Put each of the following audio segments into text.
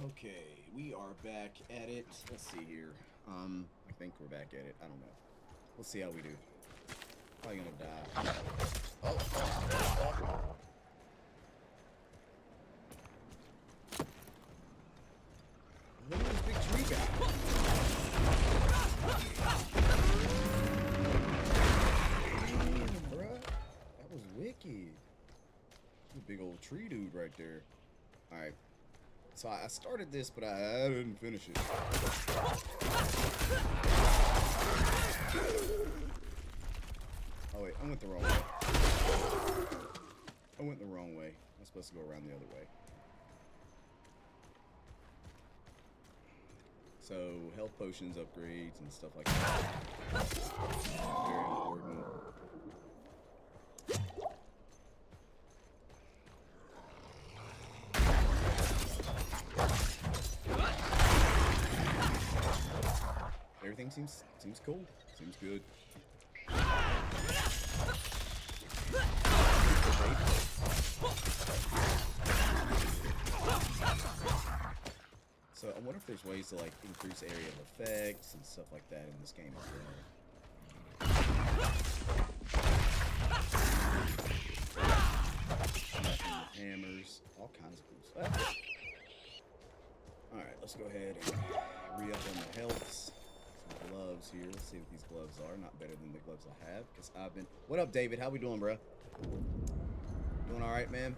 Okay, we are back at it. Let's see here. I think we're back at it. I don't know. Let's see how we do. Probably gonna die. Oh. Look at this big tree guy. Man, bruh. That was wicked. A big old tree dude right there. Alright. So I started this, but I didn't finish it. Oh wait, I went the wrong way. I went the wrong way. I'm supposed to go around the other way. So health potions, upgrades, and stuff like that. Very important. Everything seems cool. Seems good. So I wonder if there's ways to like increase area of effects and stuff like that in this game as well. Hammers, all kinds of cool stuff. Alright, let's go ahead and re-up on the healths. Some gloves here. Let's see what these gloves are. Not better than the gloves I have, because I've been... What up, David? How we doing, bro? Doing alright, man?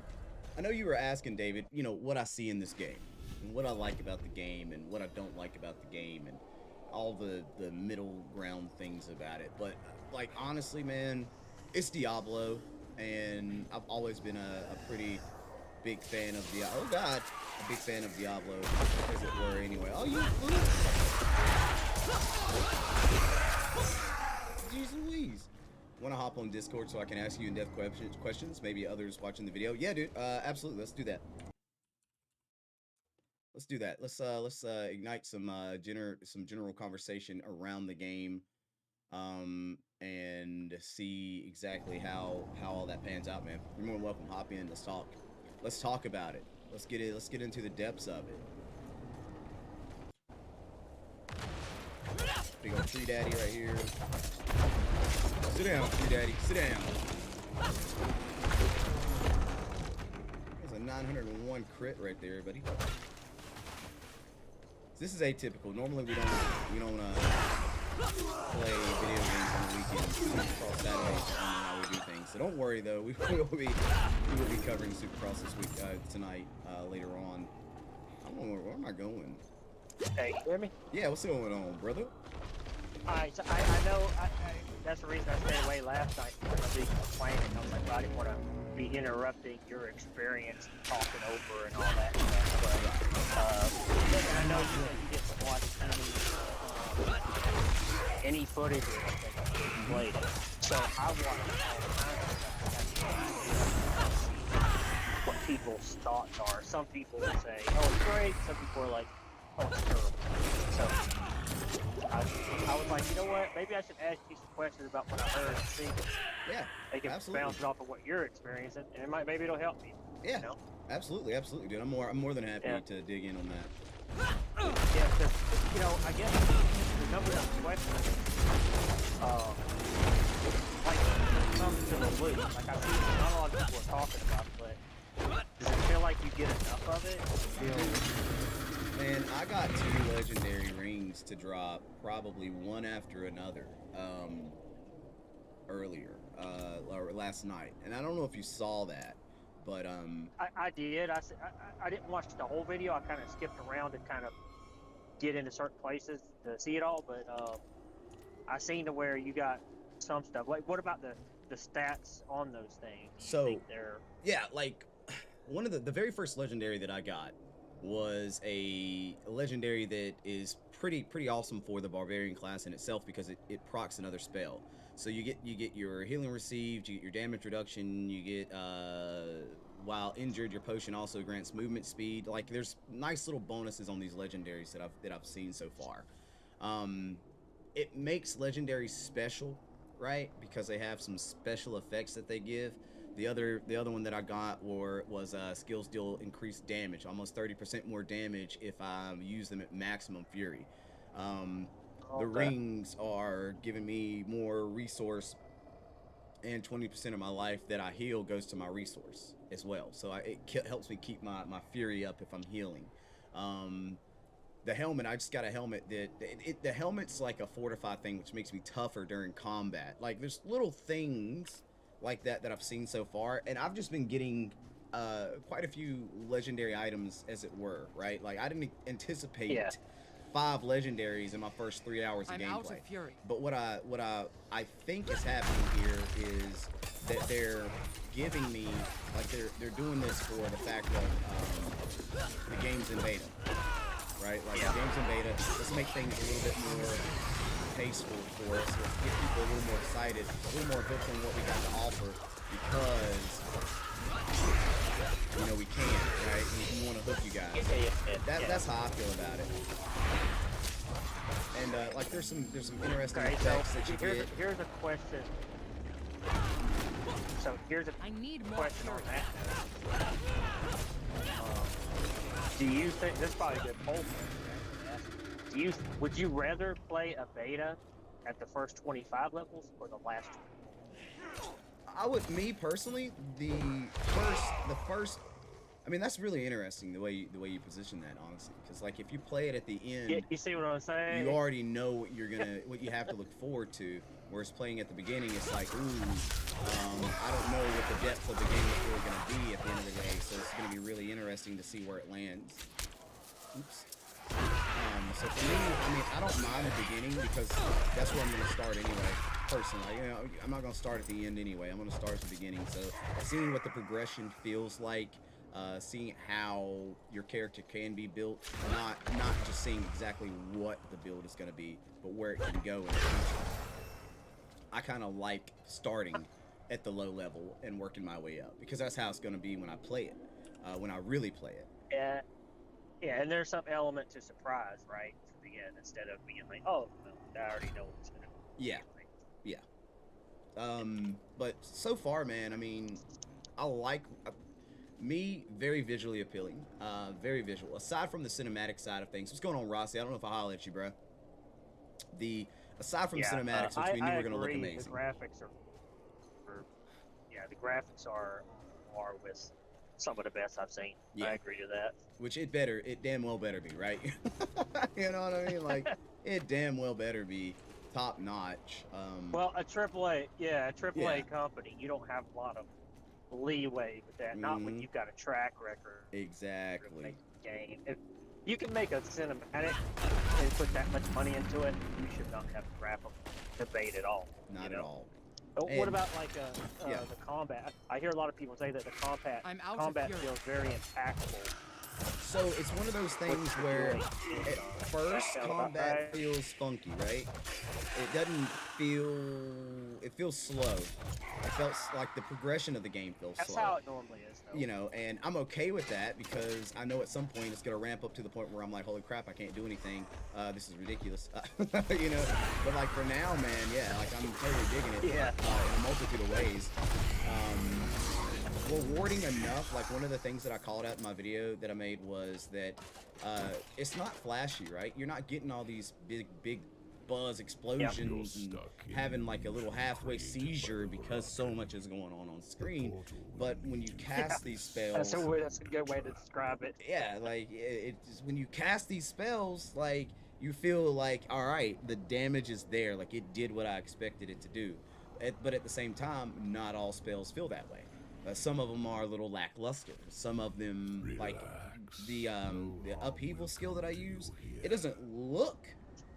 I know you were asking, David, you know, what I see in this game. And what I like about the game, and what I don't like about the game, and all the middle ground things about it. But, like, honestly, man, it's Diablo, and I've always been a pretty big fan of Diablo. Oh, God. A big fan of Diablo, as it were, anyway. Oh, you Jeez Louise. Want to hop on Discord so I can ask you in-depth questions? Maybe others watching the video. Yeah, dude. Absolutely. Let's do that. Let's do that. Let's ignite some general conversation around the game, and see exactly how all that pans out, man. You're more than welcome. Hop in. Let's talk. Let's talk about it. Let's get into the depths of it. Big old tree daddy right here. Sit down, tree daddy. Sit down. There's a 901 crit right there, buddy. This is atypical. Normally we don't play video games on the weekends. Supercross Saturdays is how we do things. So don't worry though. We will be covering Supercross this week tonight later on. I don't know where am I going. Hey, you hear me? Yeah, what's going on, brother? Alright, so I know that's the reason I stayed away last night. I was complaining. I was like, well, I didn't want to be interrupting your experience, talking over and all that stuff. But and I know you didn't watch any footage or anything that you played. So I watched all kinds of stuff. What people's thoughts are. Some people say, "Oh, it's great." Some people are like, "Oh, it's terrible." So I was like, you know what? Maybe I should ask you some questions about what I heard and see. Yeah, they can absolutely. bounce it off of what you're experiencing, and maybe it'll help me. Yeah, you know? absolutely, dude. I'm more than happy to dig in on that. Yeah, because you know, I guess the number of questions, like comes to the loop. Like I see, not a lot of people are talking about it, but does it feel like you get enough of it? Man, I got 2 legendary rings to drop, probably one after another, earlier, or last night, and I don't know if you saw that, but I did. I didn't watch the whole video. I kind of skipped around and kind of get into certain places to see it all, but I seen to where you got some stuff. Like, what about the stats on those things? So yeah, like one of the very first legendary that I got was a legendary that is pretty awesome for the barbarian class in itself, because it procs another spell. So you get your healing received, you get your damage reduction, you get while injured, your potion also grants movement speed. Like, there's nice little bonuses on these legendaries that I've seen so far. It makes legendaries special, right? Because they have some special effects that they give. The other one that I got was skills deal increased damage, almost 30% more damage if I use them at maximum fury. Um, the Okay. rings are giving me more resource, and 20% of my life that I heal goes to my resource as well. So it helps me keep my fury up if I'm healing. Um, the helmet, I just got a helmet that the helmet's like a fortified thing, which makes me tougher during combat. Like there's little things like that I've seen so far, and I've just been getting quite a few legendary items, as it were, right? Like I didn't anticipate Yeah. 5 legendaries in my first 3 hours of I'm gameplay. out of fury. But what I think is happening here is that they're giving me, like they're doing this for the fact of the game's in beta, right? Like the game's in beta. Let's make things a little bit more tasteful for us. Let's get people a little more excited, a little more hooked on what we got to offer, because we can, right? We want to hook you guys. That's how I feel about it. And like there's some interesting Okay, effects so that you get. here's a question. So here's a I need more question on fury. that note. Do you think this is probably a good poll question? Would you rather play a beta at the first 25 levels or the last 20? Me personally, the first. I mean, that's really interesting the way you position that, honestly, because like if you play it at the end, You see what I'm saying? you already know what you have to look forward to. Whereas playing at the beginning, it's like, I don't know what the depth of the game is really going to be at the end of the day. So it's going to be really interesting to see where it lands. Oops. So for me, I mean, I don't mind the beginning because that's where I'm going to start anyway. Personally, I'm not going to start at the end anyway. I'm going to start at the beginning. So seeing what the progression feels like, seeing how your character can be built, not just seeing exactly what the build is going to be, but where it can go in the future. I kind of like starting at the low level and working my way up, because that's how it's going to be when I play it, when I really play it. Yeah, and there's some element to surprise, right, for the end, instead of being like, oh, well, I already know what's going to be. Yeah. But so far, man, I mean, I like me, very visually appealing, very visual. Aside from the cinematic side of things, what's going on, Rossi? I don't know if I hollered at you, bro. Aside from cinematics, which we knew were going to look amazing. The graphics the graphics are with some of the best I've seen. Yeah. I agree to that. Which it damn well better be, right? You know what I mean? Like, it damn well better be top notch. Well, a AAA company, you don't have a lot of leeway with that. Not when you've got a track record. Exactly. Game. If you can make a cinematic and put that much money into it, you should not have a graphical debate at all. Not at all. But what about like the combat? I hear a lot of people say that the combat feels very impactful. So it's one of those things where at first combat feels funky, right? It doesn't feel, it feels slow. It felt like the progression of the game feels slow. That's how it normally is, though. And I'm okay with that because I know at some point it's going to ramp up to the point where I'm like, holy crap, I can't do anything. This is ridiculous. But like for now, man, yeah, like I'm totally digging it in a multitude of ways. Rewarding enough, like one of the things that I called out in my video that I made was that it's not flashy, right? You're not getting all these big buzz explosions and having like a little halfway seizure because so much is going on screen. But when you cast these spells, that's a good way to describe it. Yeah, like it's when you cast these spells, like you feel like, all right, the damage is there, like it did what I expected it to do. But at the same time, not all spells feel that way. Some of them are a little lackluster. Some of them, like the upheaval skill that I use, it doesn't look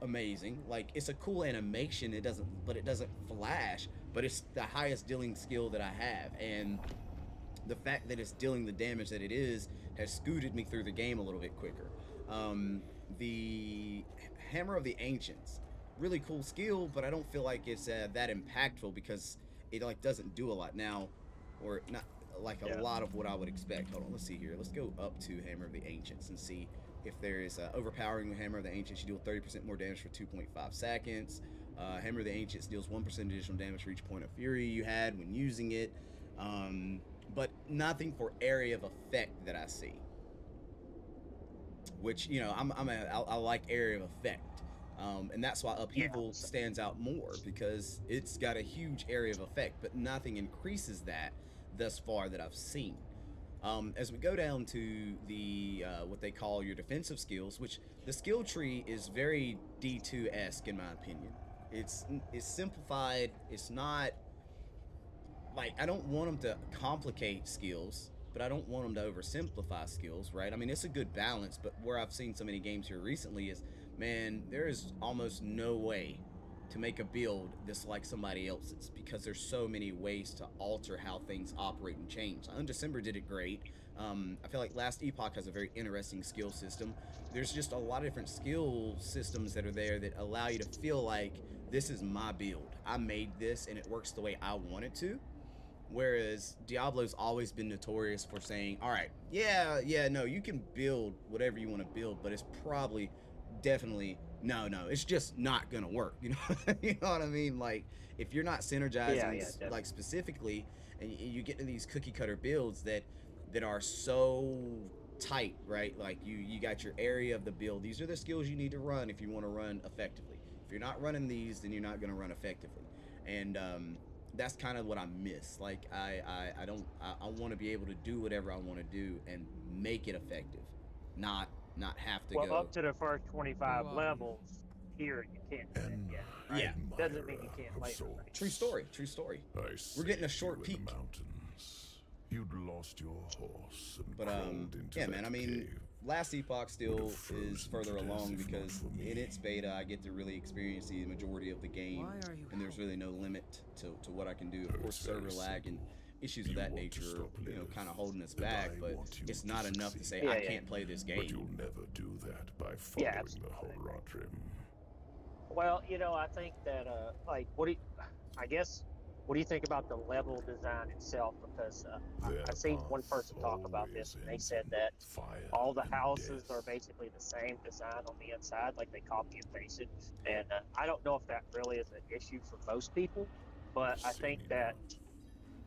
amazing. Like it's a cool animation. It doesn't flash. But it's the highest dealing skill that I have, and the fact that it's dealing the damage that it is has scooted me through the game a little bit quicker. The Hammer of the Ancients, really cool skill, but I don't feel like it's that impactful because it like doesn't do a lot now. Or not like a lot of what I would expect. Hold on, let's see here. Let's go up to Hammer of the Ancients and see if there is overpowering with Hammer of the Ancients. You deal 30% more damage for 2.5 seconds. Hammer of the Ancients deals 1% additional damage for each point of fury you had when using it. but nothing for area of effect that I see. Which I like area of effect, and that's why Yeah. upheaval stands out more because it's got a huge area of effect, but nothing increases that thus far that I've seen. As we go down to the what they call your defensive skills, which the skill tree is very D2-esque in my opinion. It's simplified. It's not like I don't want them to complicate skills, but I don't want them to oversimplify skills, right? I mean, it's a good balance, but where I've seen so many games here recently is, man, there is almost no way to make a build that's like somebody else's because there's so many ways to alter how things operate and change. Undecember did it great. I feel like Last Epoch has a very interesting skill system. There's just a lot of different skill systems that are there that allow you to feel like this is my build. I made this and it works the way I want it to. Whereas Diablo's always been notorious for saying, all right, yeah, no, you can build whatever you want to build, but it's probably definitely no, it's just not gonna work. You know what I mean? Like if you're not synergizing like specifically, and you get to these cookie cutter builds that are so tight, right? Like you got your area of the build. These are the skills you need to run if you want to run effectively. If you're not running these, then you're not gonna run effectively. And that's kind of what I miss. Like I want to be able to do whatever I want to do and make it effective, not have to Well, go up to the first 25 levels, here you can't do that yet. Right? Yeah. Doesn't mean you can't later. Right? True story. We're getting a short peek. You'd lost your horse and But into yeah, that man. I mean, cave. Last Epoch still frozen is further to death along if not because for me. in its beta I get to really experience the majority of the game, Why are you and there's really no limit to what I can do. Of course, It's very server lag and simple. issues of You that want to nature, stop kind of Lilith, holding us and back. I But want you it's to not enough to say succeed. I Yeah. can't play this But game. you'll never do that by Yeah, following the absolutely. Horadrim. Well, I think that like I guess what do you think about the level design itself? Because I've seen one person talk about this, and they said that all the houses are basically the same design on the inside, like they copy and paste it. And I don't know if that really is an issue for most people, but I think that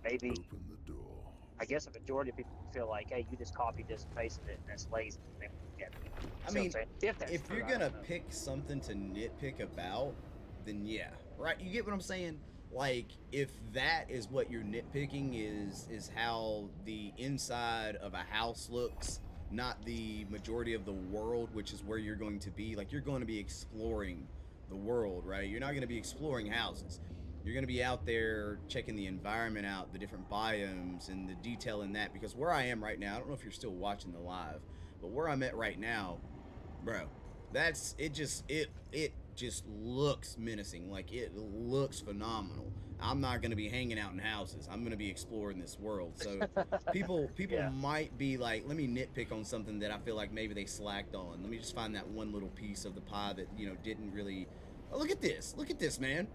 maybe, Open the door. I guess a majority of people feel like, hey, you just copied this and pasted it, and that's lazy. And they won't get it. I See what I'm mean, saying? That's if true, you're I don't gonna know. pick something to nitpick about, then yeah, right? You get what I'm saying? Like, if that is what you're nitpicking is how the inside of a house looks, not the majority of the world, which is where you're going to be. Like, you're going to be exploring the world, right? You're not going to be exploring houses. You're going to be out there checking the environment out, the different biomes, and the detail in that. Because where I am right now, I don't know if you're still watching the live, but where I'm at right now, bro, that's it. It just looks menacing. Like, it looks phenomenal. I'm not going to be hanging out in houses. I'm going to be exploring this world. So people Yeah. might be like, let me nitpick on something that I feel like maybe they slacked on. Let me just find that one little piece of the pie that didn't really. Oh, look at this, man.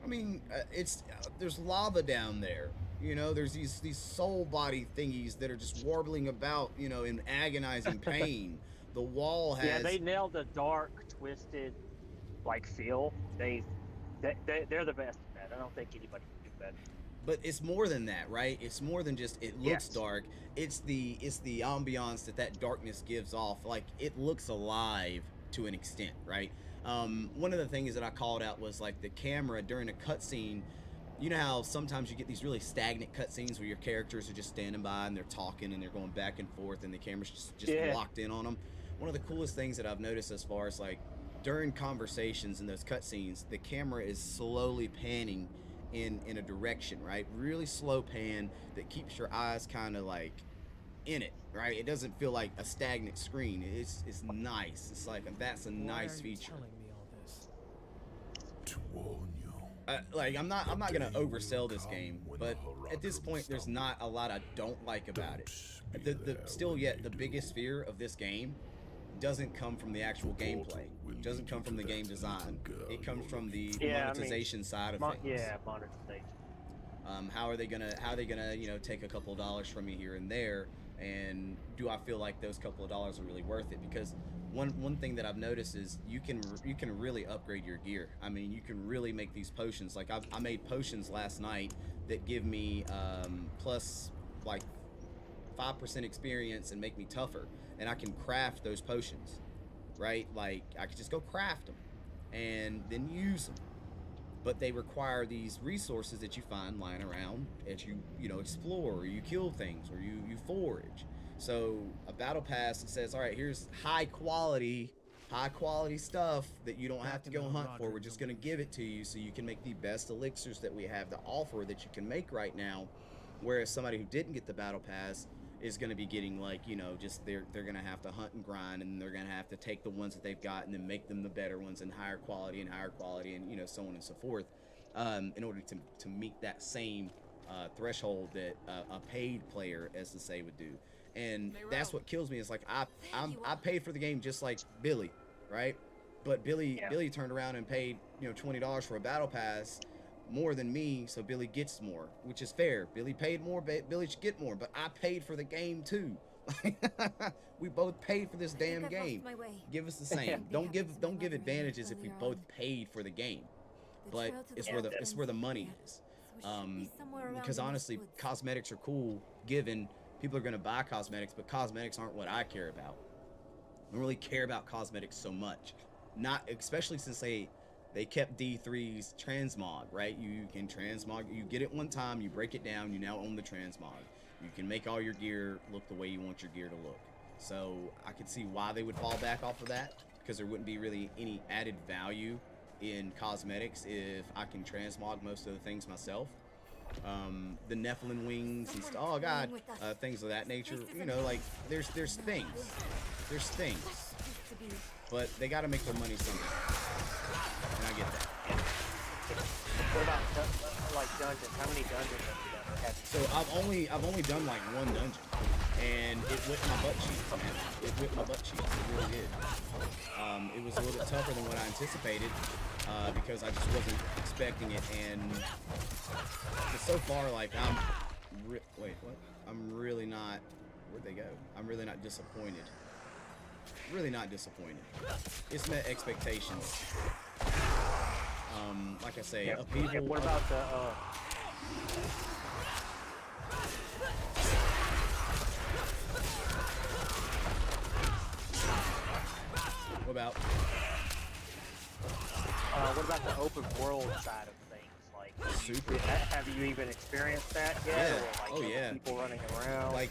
I mean, it's there's lava down there. There's these soul body thingies that are just warbling about, in agonizing pain. The wall has. Yeah, they nailed the dark, twisted, like feel. They're the best at that. I don't think anybody can do better. But it's more than that, right? It's more than just it looks Yes. dark. It's the ambiance that darkness gives off. Like, it looks alive to an extent, right? One of the things that I called out was like the camera during a cutscene. You know how sometimes you get these really stagnant cutscenes where your characters are just standing by and they're talking and they're going back and forth and the camera's just Yeah. locked in on them. One of the coolest things that I've noticed as far as like during conversations in those cutscenes, the camera is slowly panning in a direction, right? Really slow pan that keeps your eyes kind of like in it, right? It doesn't feel like a stagnant screen. It's nice. It's like that's a nice feature. Telling me all this? To warn you. Like I'm not gonna oversell this game, but at this point there's not a lot I don't like about it. Still yet the biggest fear of this game doesn't come from the actual gameplay. It doesn't come from the game design. It comes from the monetization side of things. Yeah, monetization. How are they gonna take a couple of dollars from me here and there, and do I feel like those couple of dollars are really worth it? Because one thing that I've noticed is you can really upgrade your gear. I mean, you can really make these potions. Like I made potions last night that give me plus like 5% experience and make me tougher, and I can craft those potions, right? Like I could just go craft them and then use them. But they require these resources that you find lying around as you know explore, or you kill things, or you forage. So a battle pass that says, all right, here's high quality stuff that you don't have to go hunt for. We're just going to give it to you so you can make the best elixirs that we have to offer that you can make right now. Whereas somebody who didn't get the battle pass is going to be getting, like, you know, just they're going to have to hunt and grind, and they're going to have to take the ones that they've got and then make them the better ones and higher quality and, you know, so on and so forth, in order to meet that same threshold that a paid player, as to say, would do. And that's what kills me. Is like I paid for the game just like Billy, right? But Billy turned around and paid, you know, $20 for a battle pass, more than me, so Billy gets more, which is fair. Billy paid more, Billy should get more, but I paid for the game too. We both paid for this damn game. Give us the same. Don't give advantages if we both paid for the game. But it's where the money is. Because honestly, cosmetics are cool, given people are going to buy cosmetics, but cosmetics aren't what I care about. I don't really care about cosmetics so much. Not especially since they kept D3's transmog, right? You can transmog, you get it one time, you break it down, you now own the transmog. You can make all your gear look the way you want your gear to look. So I could see why they would fall back off of that, because there wouldn't be really any added value in cosmetics if I can transmog most of the things myself. The Nephilim wings and stuff, oh god, things of that nature. You know, like there's things, but they got to make their money somehow, and I get that. What about like dungeons? How many dungeons have you done? Or have you So I've only done like one dungeon, and it whipped my butt cheeks, man. It whipped my butt cheeks. It really did. It was a little bit tougher than what I anticipated, because I just wasn't expecting it, and so far, like wait, what? I'm really not. Where'd they go? I'm really not disappointed. Really not disappointed. It's met expectations. Like I say, upheaval. What about the what about the open world side of things? Like, Super. Have you even experienced that yet? Yeah. Or like, Yeah. people running around. Like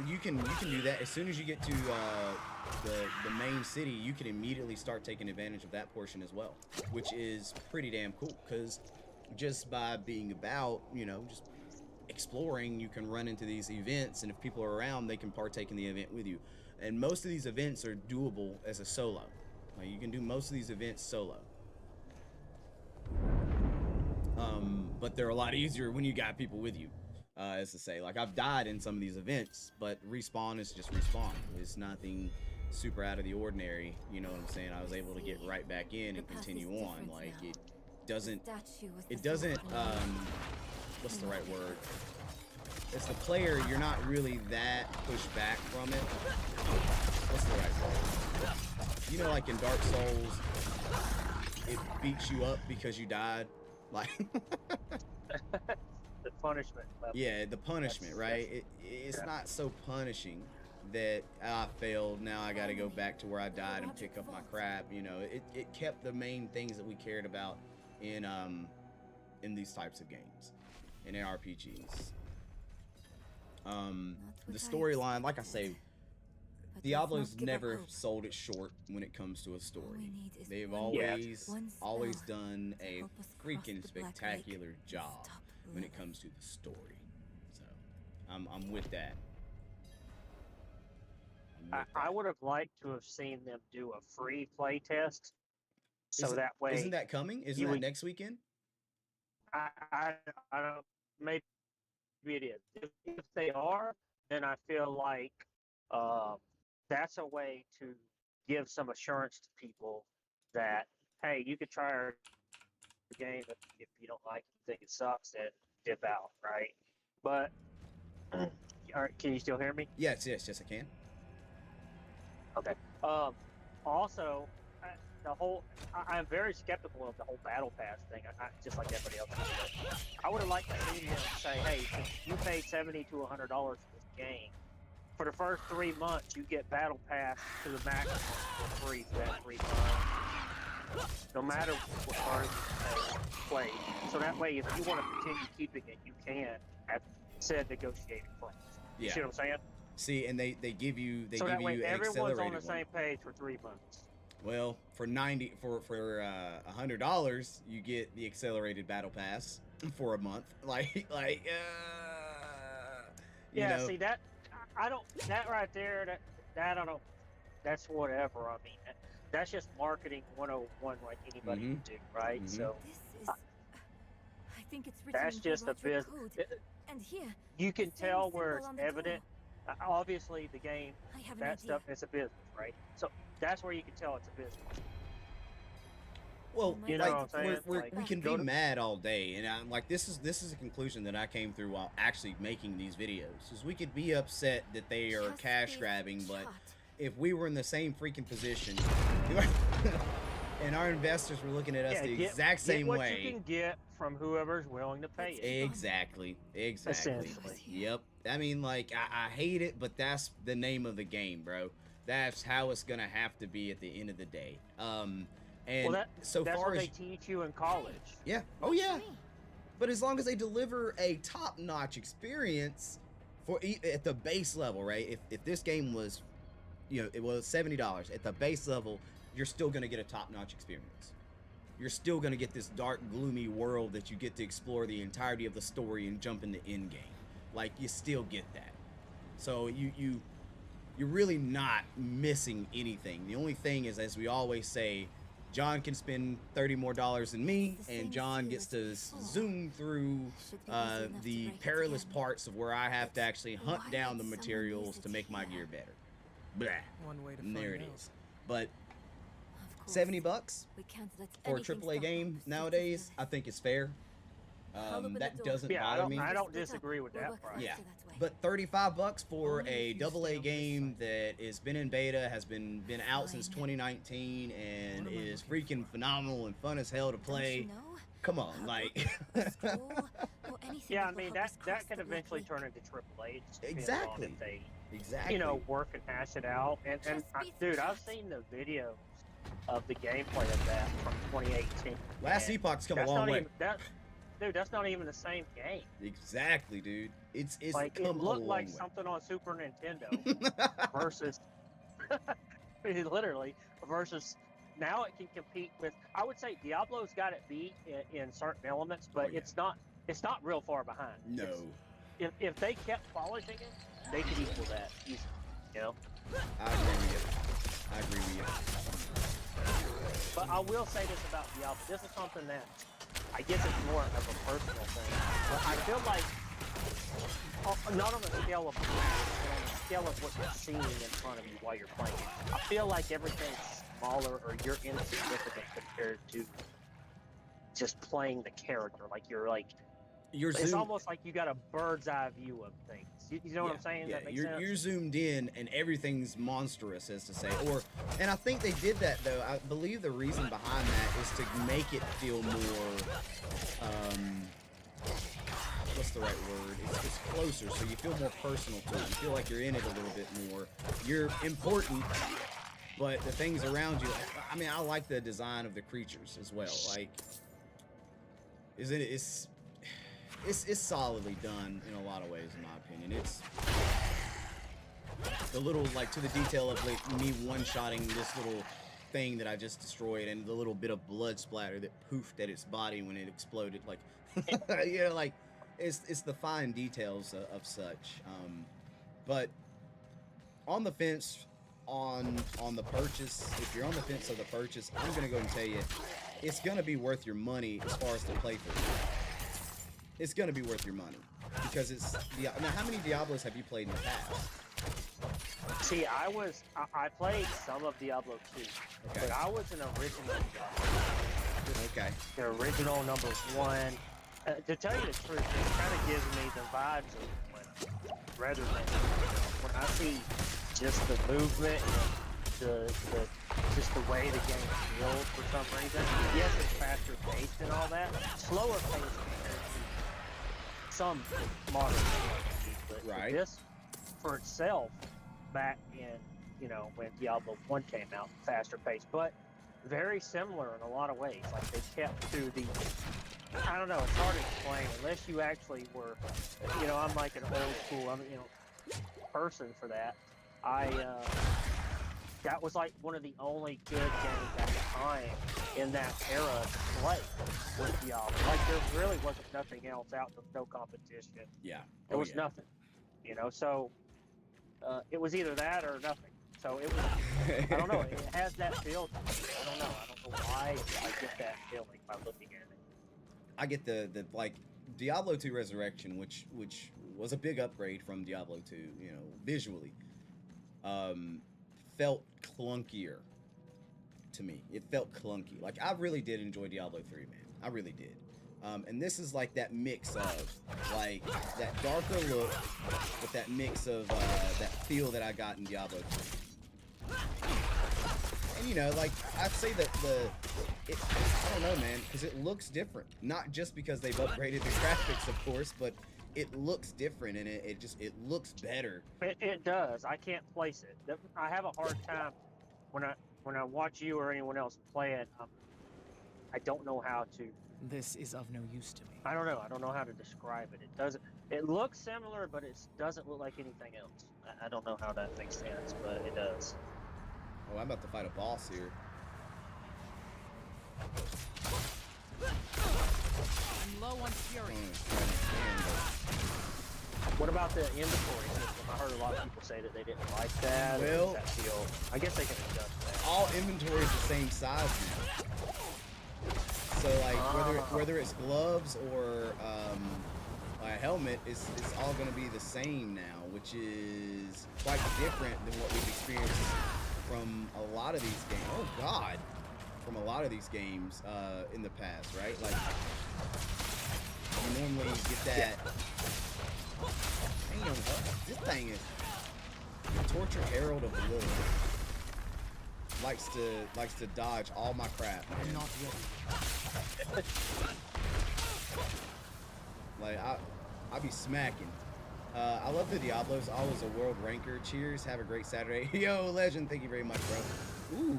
you can do that as soon as you get to the main city. You can immediately start taking advantage of that portion as well, which is pretty damn cool, because just by being about, you know, just exploring, you can run into these events, and if people are around, they can partake in the event with you. And most of these events are doable as a solo. Like, you can do most of these events solo. But they're a lot easier when you got people with you, as to say. Like, I've died in some of these events, but respawn is just respawn. It's nothing super out of the ordinary, you know what I'm saying? I was able to get right back in and continue on. Like, it doesn't, what's the right word? As the player, you're not really that pushed back from it. What's the right word? You know, like in Dark Souls, it beats you up because you died. Like, the punishment level. yeah, the punishment, right? It's not so punishing that I failed, now I gotta go back to where I died and pick up my crap. You know, it kept the main things that we cared about in these types of games, in RPGs. The storyline, like I say, Diablo's never sold it short when it comes to a story. They've always done a freaking spectacular job when it comes to the story. So I'm with that. I would have liked to have seen them do a free play test, so that way. Isn't that coming? Isn't that next weekend? I don't. Maybe it is. If they are, then I feel like that's a way to give some assurance to people that, hey, you could try our game. If you don't like it, you think it sucks, then dip out, right? But can you still hear me? Yes, I can. Okay. Also, the whole. I'm very skeptical of the whole battle pass thing. Just like everybody else. I would have liked to see him say, "Hey, since you paid $70 to $100 for this game, for the first 3 months, you get battle pass to the maximum for free for that 3 months, no matter what version you play. So that way, if you want to continue keeping it, you can at said negotiated price. You see what I'm saying? See, and they give you so that way an everyone's on the accelerated same page for 3 months. Well, for $100, you get the accelerated battle pass for a month. Yeah, know. see that I don't that right there that I don't that's whatever. I mean that's just marketing 101 like anybody can do, right? So This is. I think it's written that's in just a Roger business. code. And here, You can very tell where it's simple on the evident. Obviously, the game, I have an that idea. stuff, it's a business, right? So that's where you can tell it's a business. Well, You know like, what I'm saying? we can Go be to- mad all day, and I'm like, this is a conclusion that I came through while actually making these videos. Is we could be upset that they are Just cash this grabbing, but chart. if we were in the same freaking position, and our investors were looking at us the exact same get what way. you can get from whoever's willing to pay it. Exactly. Essentially. Yep. I mean, like, I hate it, but that's the name of the game, bro. That's how it's gonna have to be at the end of the day. And Well, so that's far what as they teach you in college. yeah, oh yeah. But as long as they deliver a top-notch experience at the base level, right? If this game was, it was $70 at the base level, you're still gonna get a top-notch experience. You're still gonna get this dark, gloomy world that you get to explore the entirety of the story and jump into end game. Like, you still get that. So you're really not missing anything. The only thing is, as we always say, John can spend $30 more than me, and John gets to zoom through the perilous parts of where I have to actually hunt down the materials to make my gear better. Blah. One way to And there it find out. is. But Of course, $70 we can't let for a anything AAA stop game us. nowadays, I think it's fair. That doesn't Yeah, bother me. I don't disagree with that We'll price. work Yeah, faster that way. but $35 for Only a if you AA stay on this game side. that has been in beta, has been out since Fine. 2019, and What am I is looking freaking phenomenal and fun as hell to Don't play. you know? Come on, like School or anything Yeah, I that will mean help that us cross could the Black eventually Lake. turn into AAA. It just depends Exactly. on if they, exactly. work and hash it out. And Just be dude, I've fast. seen the videos of the gameplay of that from 2018. Last and Epoch's come a that's long not way. even that's not even the same game. Exactly, dude. It's Like come it looked a like long something on Super Nintendo way. versus literally versus now it can compete with. I would say Diablo's got it beat in certain elements, but Oh, yeah. it's not real far behind. No. If they kept polishing it, they could equal that easily. You know. I agree with you. But I will say this about Diablo. This is something that I guess it's more of a personal thing. But I feel like not on the scale of but on the scale of what you're seeing in front of you while you're playing. I feel like everything's smaller or you're insignificant compared to just playing the character. Like it's zoomed- almost like you got a bird's eye view of things. You know what I'm saying? Yeah, That makes you're, sense? you're zoomed in and everything's monstrous, as to say. And I think they did that though. I believe the reason behind that is to make it feel more, what's the right word? It's closer, so you feel more personal to it. You feel like you're in it a little bit more. You're important, but the things around you. I mean, I like the design of the creatures as well. Like, it's solidly done in a lot of ways, in my opinion. It's the little, like, to the detail of like me one-shotting this little thing that I just destroyed, and the little bit of blood splatter that poofed at its body when it exploded. Like, like it's the fine details of such. But on the fence, on the purchase, if you're on the fence of the purchase, I'm gonna go and tell you, it's gonna be worth your money as far as the playthrough. It's gonna be worth your money because it's. Now, how many Diablos have you played in the past? See, I played some of Diablo 2, Okay. but I was an original Diablo. Okay. The original number 1. To tell you the truth, it kind of gives me the vibes of when, rather than when I see just the movement, the just the way the game feels for some reason. Yes, it's faster paced and all that. Slower paced compared to some modern games, but Right. this, for itself, back in, you know, when Diablo 1 came out, faster paced, but very similar in a lot of ways. Like they kept to the, I don't know, it's hard to explain unless you actually were, you know, I'm like an old school, person for that. That was like one of the only good games at the time in that era to play with Diablo. Like there really wasn't nothing else out, there was no competition. Yeah. There Oh, was yeah. nothing, you know, so it was either that or nothing. So it was, I don't know, it has that feel to me. I don't know why I get that feeling by looking at it. I get the like Diablo 2 Resurrection, which was a big upgrade from Diablo 2, you know, visually. Felt clunkier to me. It felt clunky. Like I really did enjoy Diablo 3, man. I really did. And this is like that mix of like that darker look with that mix of that feel that I got in Diablo 3. And you know, like I'd say that I don't know, man, because it looks different. Not just because they've upgraded the graphics, of course, but it looks different and it looks better. It does. I can't place it. I have a hard time when I watch you or anyone else play it. I don't know how to. This is of no use to me. I don't know. I don't know how to describe it. It doesn't. It looks similar, but it doesn't look like anything else. I don't know how that makes sense, but it does. Oh, I'm about to fight a boss here. I'm low on fury. What about the inventory system? I heard a lot of people say that they didn't like that. Well, that feel, I guess they can adjust that. all inventory is the same size now. So like whether it's gloves or a helmet, it's all going to be the same now, which is quite different than what we've experienced from a lot of these games. Oh God, from a lot of these games in the past, right? Like you normally get that. Damn, this thing is the Torture Herald of Lilith. Likes to dodge all my crap, man. I'm not ready. Like I be smacking. I love the Diablos. Always a world ranker. Cheers. Have a great Saturday. Yo, Legend. Thank you very much, bro. Ooh.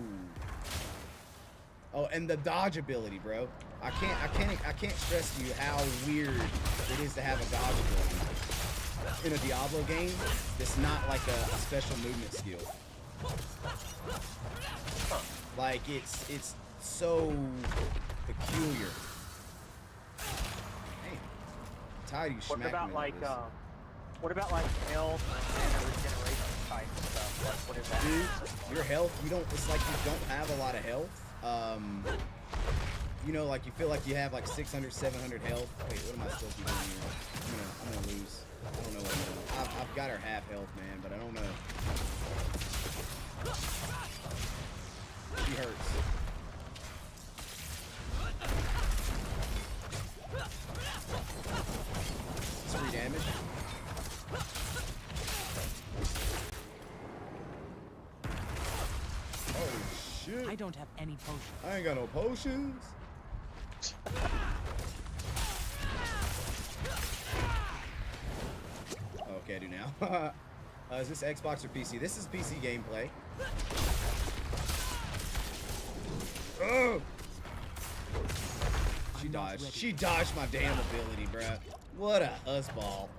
Oh, and the dodge ability, bro. I can't stress to you how weird it is to have a dodge ability in a Diablo game. It's not like a special movement skill. Like it's so peculiar. Damn. I'm tired of you smacking What about me like this. what about like health and regeneration type stuff? Like what is that? Dude, your health, it's like you don't have a lot of health. You know, like you feel like you have like 600, 700 health. Wait, what am I supposed to be doing here? I'm gonna lose. I don't know what I'm doing. I've got her half health, man, but I don't know. She hurts. It's free damage. Oh shit. I don't have any potions. I ain't got no potions. Okay, I do now. Is this Xbox or PC? This is PC gameplay. Oh! She dodged. She dodged my damn ability, bruh. What a huzzball.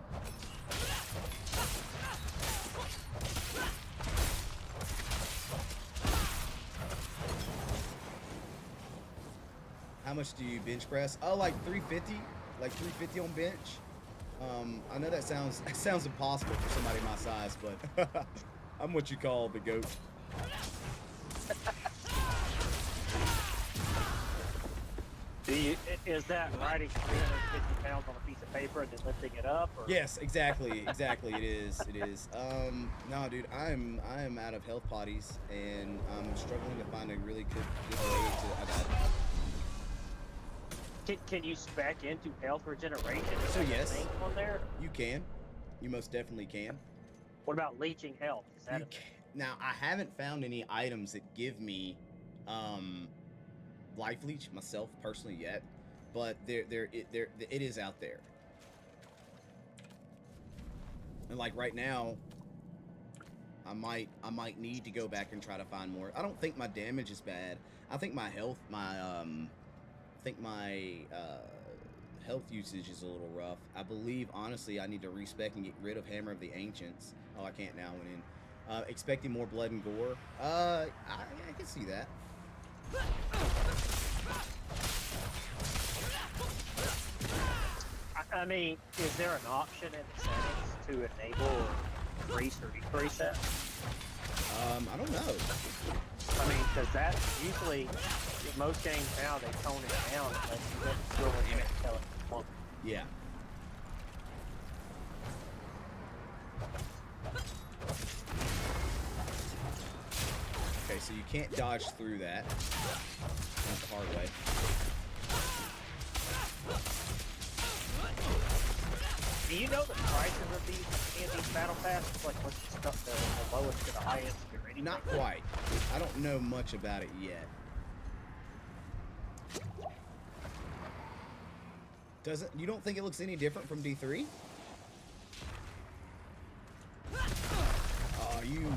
How much do you bench press? Oh, like 350? Like 350 on bench? I know that sounds impossible for somebody my size, but I'm what you call the GOAT. Is that writing 350 pounds on a piece of paper and then lifting it up? Or? Yes, exactly, it is. No, dude, I am out of health potties, and I'm struggling to find a really good way to. Can you spec into health regeneration? So yes, on there? you can. You most definitely can. What about leeching health? Is that Now, I haven't found any items that give me life leech myself personally yet, but it is out there. And like right now, I might need to go back and try to find more. I don't think my damage is bad. I think my health, health usage is a little rough. I believe, honestly, I need to respec and get rid of Hammer of the Ancients. Oh, I can't now. Went in. Expecting more blood and gore. I can see that. I mean, is there an option in the settings to enable increase or decrease that? I don't know. I mean, because that usually, in most games now, they tone it down unless you go really in and tell it to plump. Yeah. Okay, so you can't dodge through that. Not the hard way. Do you know the prices of these battle passes? Like, what's the stuff the lowest to the highest or anything? Not quite. I don't know much about it yet. You don't think it looks any different from D3? Oh, you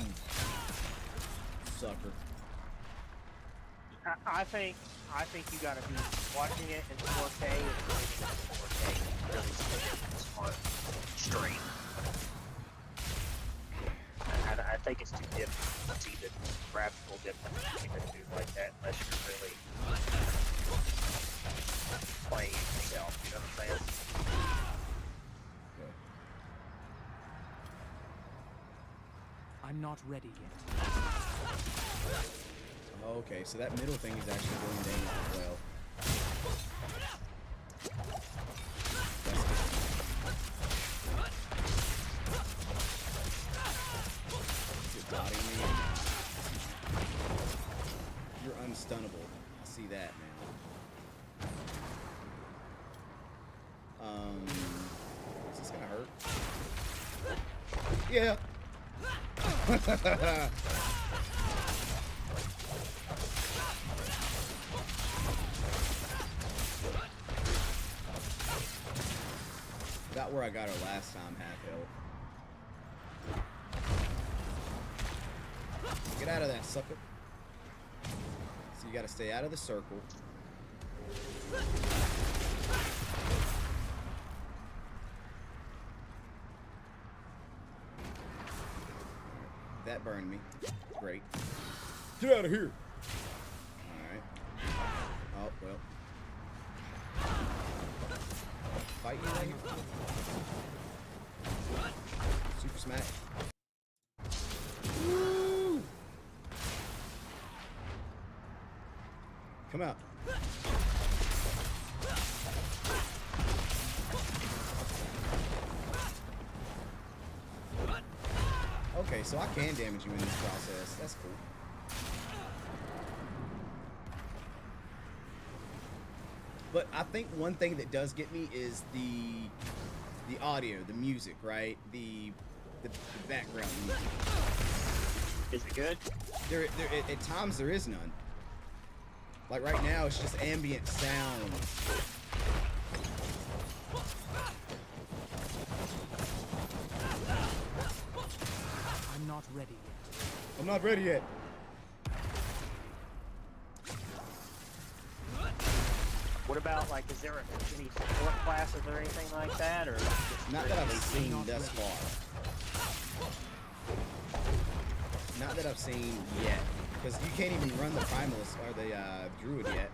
sucker. I think you gotta be watching it in 4K and playing it in 4K. Really smart, straight. I think it's too different. It's even graphical different between the two like that, unless you're really playing yourself. You know what I'm saying? I'm not ready yet. Okay, so that middle thing is actually doing damage as well. Is it dotting me? You're unstunnable. I see that now. Is this gonna hurt? Yeah. About where I got her last time, half health. Get out of that, sucker. So you gotta stay out of the circle. That burned me. Great. Get out of here! Alright. Oh, well. Fight you right here. Super smack. Woo! Come out. Okay, so I can damage you in this process. That's cool. But I think one thing that does get me is the audio, the music, right? The background music. Is it good? At times there is none. Like right now, it's just ambient sound. I'm not ready yet. I'm not ready yet. What about, like, is there any support classes or anything like that, or just Not that I've seen thus far. Not that I've seen yet. Because you can't even run the Primalist or the Druid yet.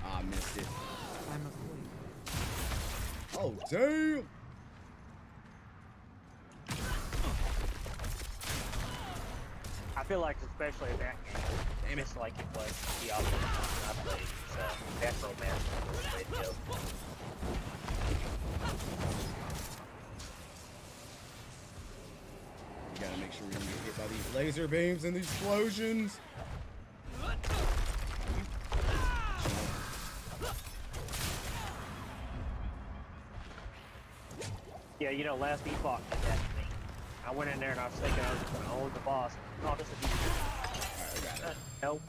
Ah, missed it. I'm afraid. Oh, damn! I feel like, especially in that game, it's like it was Diablo I played, so Necromancer was the way to go. You gotta make sure we don't get hit by these laser beams and these explosions. Yeah, you know, last we fought that to me, I went in there and I was thinking I was just gonna own the boss. No, this would be Alright, I got it. nope.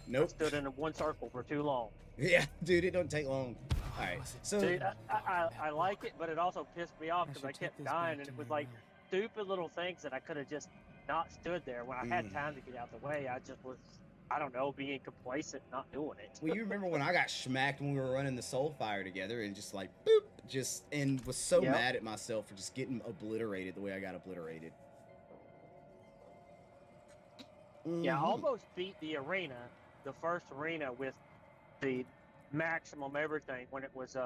Nope. I stood in one circle for too long. Yeah, dude, it don't take long. Alright, so Dude, I like it, but it also pissed me off because I kept dying, and it was like stupid little things that I could have just not stood there when I had time to get out the way. I just was, I don't know, being complacent, not doing it. well, you remember when I got smacked when we were running the soul fire together and just like boop, just and was so mad at myself for just getting obliterated the way I got obliterated. Yeah, I almost beat the arena, the first arena, with the maximum everything when it was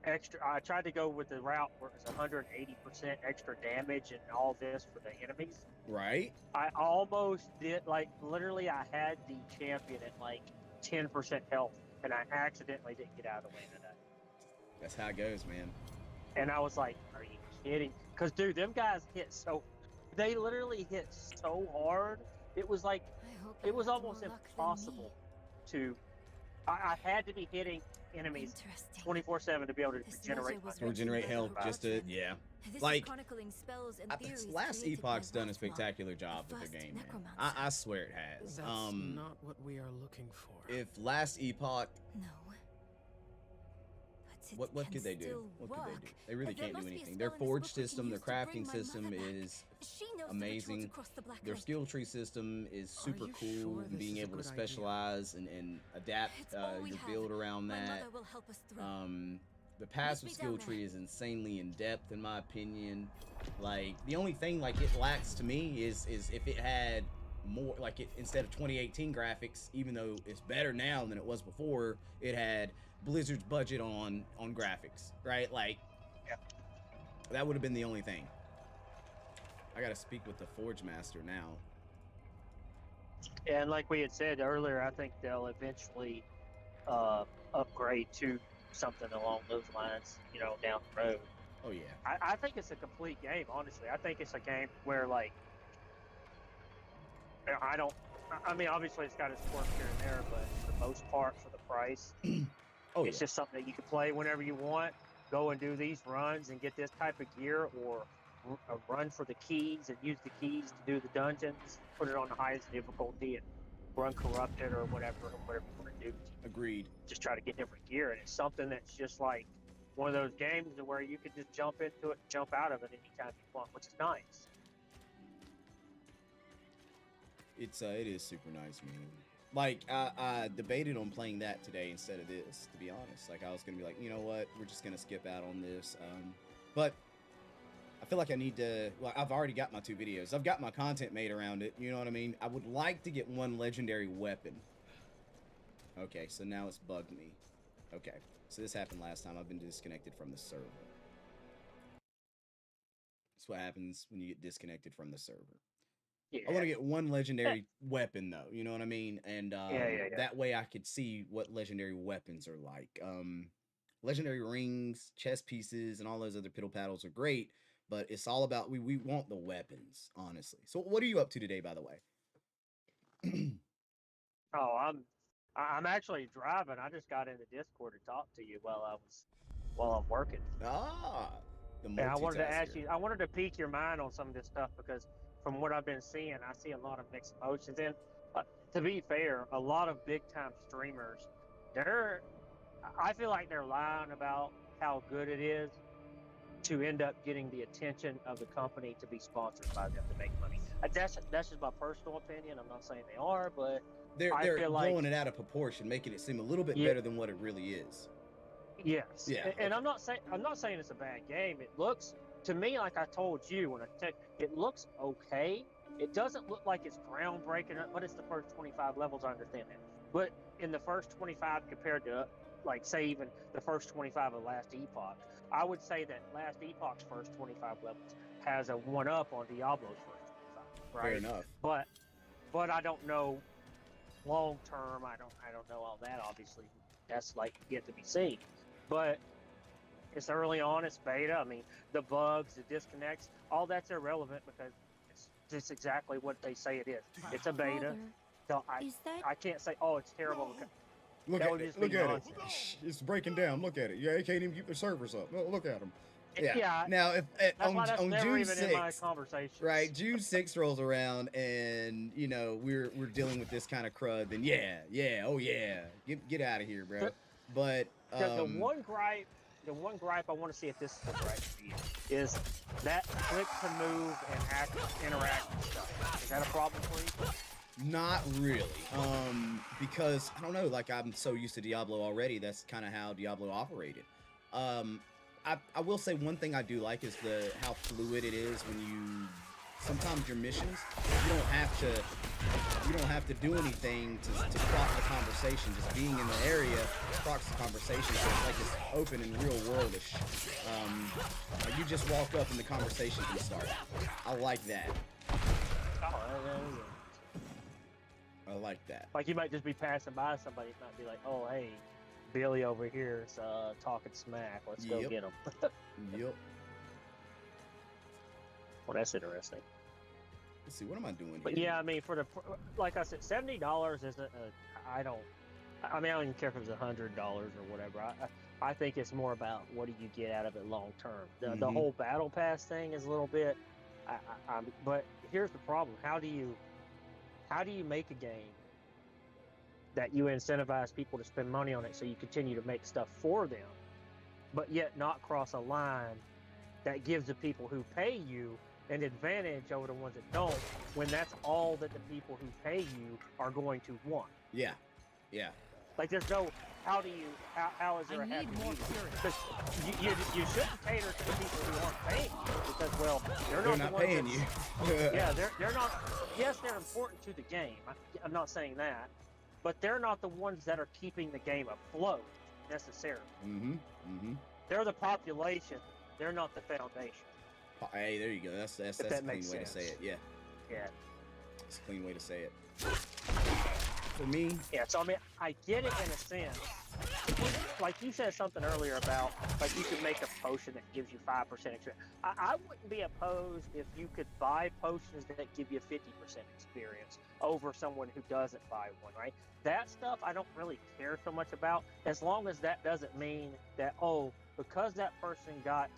extra. I tried to go with the route where it was 180% extra damage and all this for the enemies. Right? I almost did, like, literally I had the champion at like 10% health, and I accidentally didn't get out of the way of that. That's how it goes, man. And I was like, are you kidding? Because, dude, them guys they literally hit so hard. It was like, it was almost impossible to, I had to be hitting enemies 24/7 to be able to regenerate health, just to, yeah. Like, Last Epoch's done a spectacular job with their game, man. I swear it has. That's not what we are looking for. If Last Epoch, No. what could they do? What could they do? They really can't do anything. Their forge system, their crafting system is amazing. Their skill tree system is super cool, and being able to specialize and adapt your build around that. The passive skill tree is insanely in depth, in my opinion. Like, the only thing like it lacks to me is if it had more, like, it instead of 2018 graphics, even though it's better now than it was before, it had Blizzard's budget on graphics, right? Like, that would have been the only thing. I gotta speak with the Forge Master now. And like we had said earlier, I think they'll eventually upgrade to something along those lines, you know, down the road. Oh yeah. I think it's a complete game, honestly. I think it's a game where, like, I mean, obviously it's got its quirks here and there, but for the most part, for the price, it's just something that you can play whenever you want. Go and do these runs and get this type of gear, or run for the keys and use the keys to do the dungeons. Put it on the highest difficulty and run corrupted or whatever you want to do. Agreed. Just try to get different gear, and it's something that's just like one of those games where you can just jump into it, and jump out of it anytime you want, which is nice. It is super nice, man. Like, I debated on playing that today instead of this, to be honest. Like, I was gonna be like, you know what, we're just gonna skip out on this. But I feel like I need to. Well, I've already got my 2 videos. I've got my content made around it. You know what I mean? I would like to get one legendary weapon. Okay, so now it's bugged me. Okay, so this happened last time. I've been disconnected from the server. That's what happens when you get disconnected from the server. Yeah. I want to get one legendary weapon, though. You know what I mean? And that way I could see what legendary weapons are like. Legendary rings, chess pieces, and all those other piddle paddles are great, but it's all about we want the weapons, honestly. So what are you up to today, by the way? Oh, I'm actually driving. I just got into Discord to talk to you while I'm working. Ah, the I wanted to ask multitasker. you. I wanted to pique your mind on some of this stuff because from what I've been seeing, I see a lot of mixed emotions. And to be fair, a lot of big time streamers, I feel like they're lying about how good it is to end up getting the attention of the company to be sponsored by them to make money. That's just my personal opinion. I'm not saying they are, but They're feel like, blowing it out of proportion, making it seem a little bit better than what it really is. Yes. Yeah. And I'm not saying it's a bad game. It looks to me, like I told you when it looks okay. It doesn't look like it's groundbreaking, but it's the first 25 levels. I understand that. But in the first 25 compared to, like, say, even the first 25 of Last Epoch, I would say that Last Epoch's first 25 levels has a one-up on Diablo's first 25. Right? Fair enough. But I don't know long term. I don't know all that. Obviously, that's like yet to be seen. But it's early on. It's beta. I mean, the bugs, the disconnects, all that's irrelevant because it's just exactly what they say it is. It's a beta. So I can't say, oh, it's terrible. Look at it. Look at it. It's breaking down. Look at it. Yeah, they can't even keep their servers up. Look at them. Yeah. Now, if That's why that's on never June even in my 6th, conversation. right? June 6th rolls around, and you know we're dealing with this kind of crud. Then oh yeah, get out of here, bro. But The one gripe I want to see if this is a gripe for you is that click to move and interact and stuff. Is that a problem for you? not really. Because I don't know, like I'm so used to Diablo already. That's kind of how Diablo operated. I will say one thing I do like is how fluid it is when you sometimes your missions you don't have to do anything to proc the conversation. Just being in the area procs the conversation, so it's like it's open and real worldish. Like you just walk up and the conversation can start. I like that. I like that. Like you might just be passing by somebody, it might be like, oh hey, Billy over here is talking smack. Let's go get him. Yep. Well, that's interesting. Let's see, what am I doing But here? yeah, I mean, like I said, $70 isn't I don't even care if it was $100 or whatever. I think it's more about what do you get out of it long term. The whole battle pass thing is a little bit. But here's the problem: how do you make a game that you incentivize people to spend money on it, so you continue to make stuff for them, but yet not cross a line that gives the people who pay you an advantage over the ones that don't, when that's all that the people who pay you are going to want. Yeah. Like there's no, how is there a happy medium? Because you shouldn't cater to the people who aren't paying you, because well, they're not paying you. Yeah, they're not. Yes, they're important to the game. I'm not saying that, but they're not the ones that are keeping the game afloat necessarily. They're the population. They're not the foundation. Hey, there you go. That's a clean way to say it. Yeah. It's a clean way to say it. For me. Yeah. So I mean, I get it in a sense. Like you said something earlier about like you could make a potion that gives you 5% experience. I wouldn't be opposed if you could buy potions that give you 50% experience over someone who doesn't buy one, right? That stuff I don't really care so much about, as long as that doesn't mean that, oh, because that person got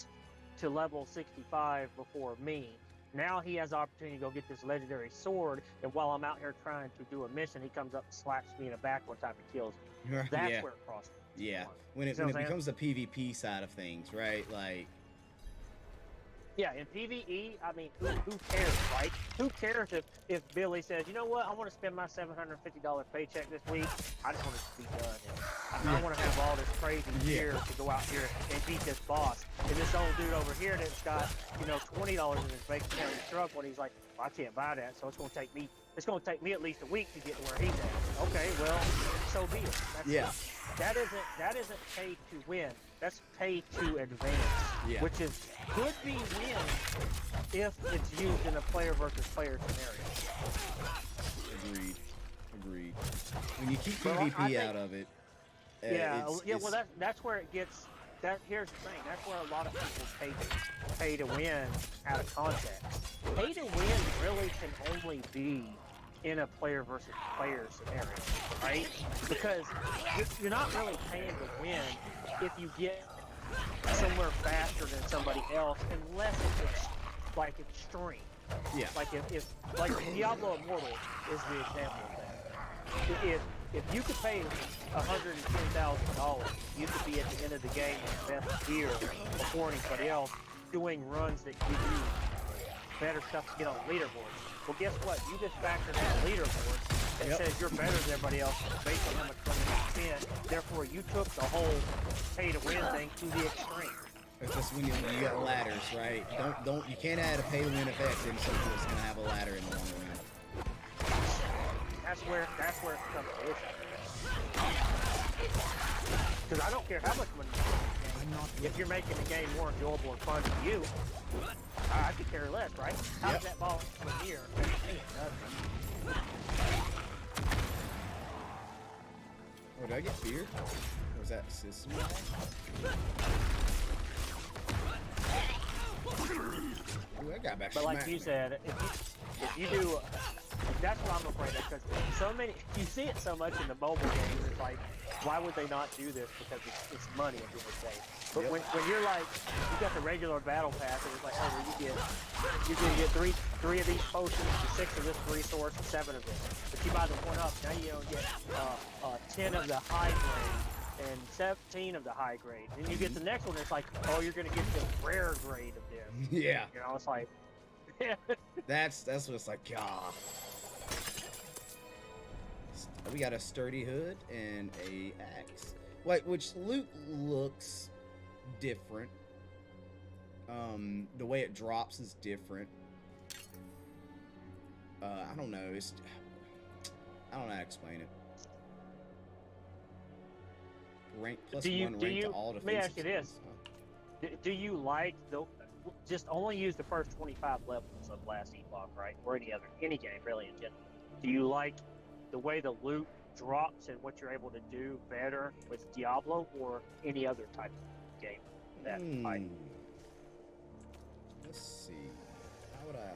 to level 65 before me, now he has the opportunity to go get this legendary sword, and while I'm out here trying to do a mission, he comes up and slaps me in the back one time and kills me. That's where it crosses. Yeah, when it becomes the PvP side of things, right? Like, yeah, in PvE, I mean, who cares, right? Who cares if Billy says, you know what, I want to spend my $750 paycheck this week. I just want it to be done. I want to have all this crazy gear to go out here and beat this boss. And this old dude over here that's got, $20 in his bank account in truck, when he's like, well, I can't buy that, so it's going to take me at least a week to get to where he's at. Okay, well, so be it. That isn't pay to win. That's pay to advance, which could be win if it's used in a player versus player scenario. Agreed. When you keep PvP out of it, well, that's where it gets. Here's the thing. That's where a lot of people pay to win out of context. Pay to win really can only be in a player versus player scenario, right? Because you're not really paying to win if you get somewhere faster than somebody else, unless it's like extreme. Yeah. Like if Diablo Immortal is the example of that. If you could pay $110,000, you could be at the end of the game with the best gear before anybody else, doing runs that give you better stuff to get on the leaderboard. Well, guess what? You just factored in a leaderboard that says you're better than everybody else based on how much money you spent. Therefore, you took the whole pay-to-win thing to the extreme. It's just when you got ladders, right? You can't add a pay-to-win effect in something that's gonna have a ladder in the long run. That's where it becomes an issue. Because I don't care how much money you spend. If you're making the game more enjoyable and fun for you, I could care less, right? How's that ball from here? Oh, did I get feared? Or was that system? Ooh, I got back. But like you said, if you do That's what I'm afraid of, because so many, you see it so much in the mobile games. It's like, why would they not do this? Because it's money at the end of the day. But Yep. when you're like, you got the regular battle pass, and it's like, oh, well, you can get three of these potions, 6 of this resource, and 7 of this. But you buy the one up, now you don't get 10 of the high grade and 17 of the high grade. Then you get the next one, it's like, oh, you're gonna get the rare grade of this. Yeah. You know, it's like, That's what it's like. God. We got a sturdy hood and a axe. Which loot looks different. The way it drops is different. I don't know. I don't know how to explain it. Rank plus one rank to all defenses. Let me ask you this: do you like just only use the first 25 levels of Last Epoch, right, or any game really in general? Do you like the way the loot drops and what you're able to do better with Diablo or any other type of game that type? Let's see. How would I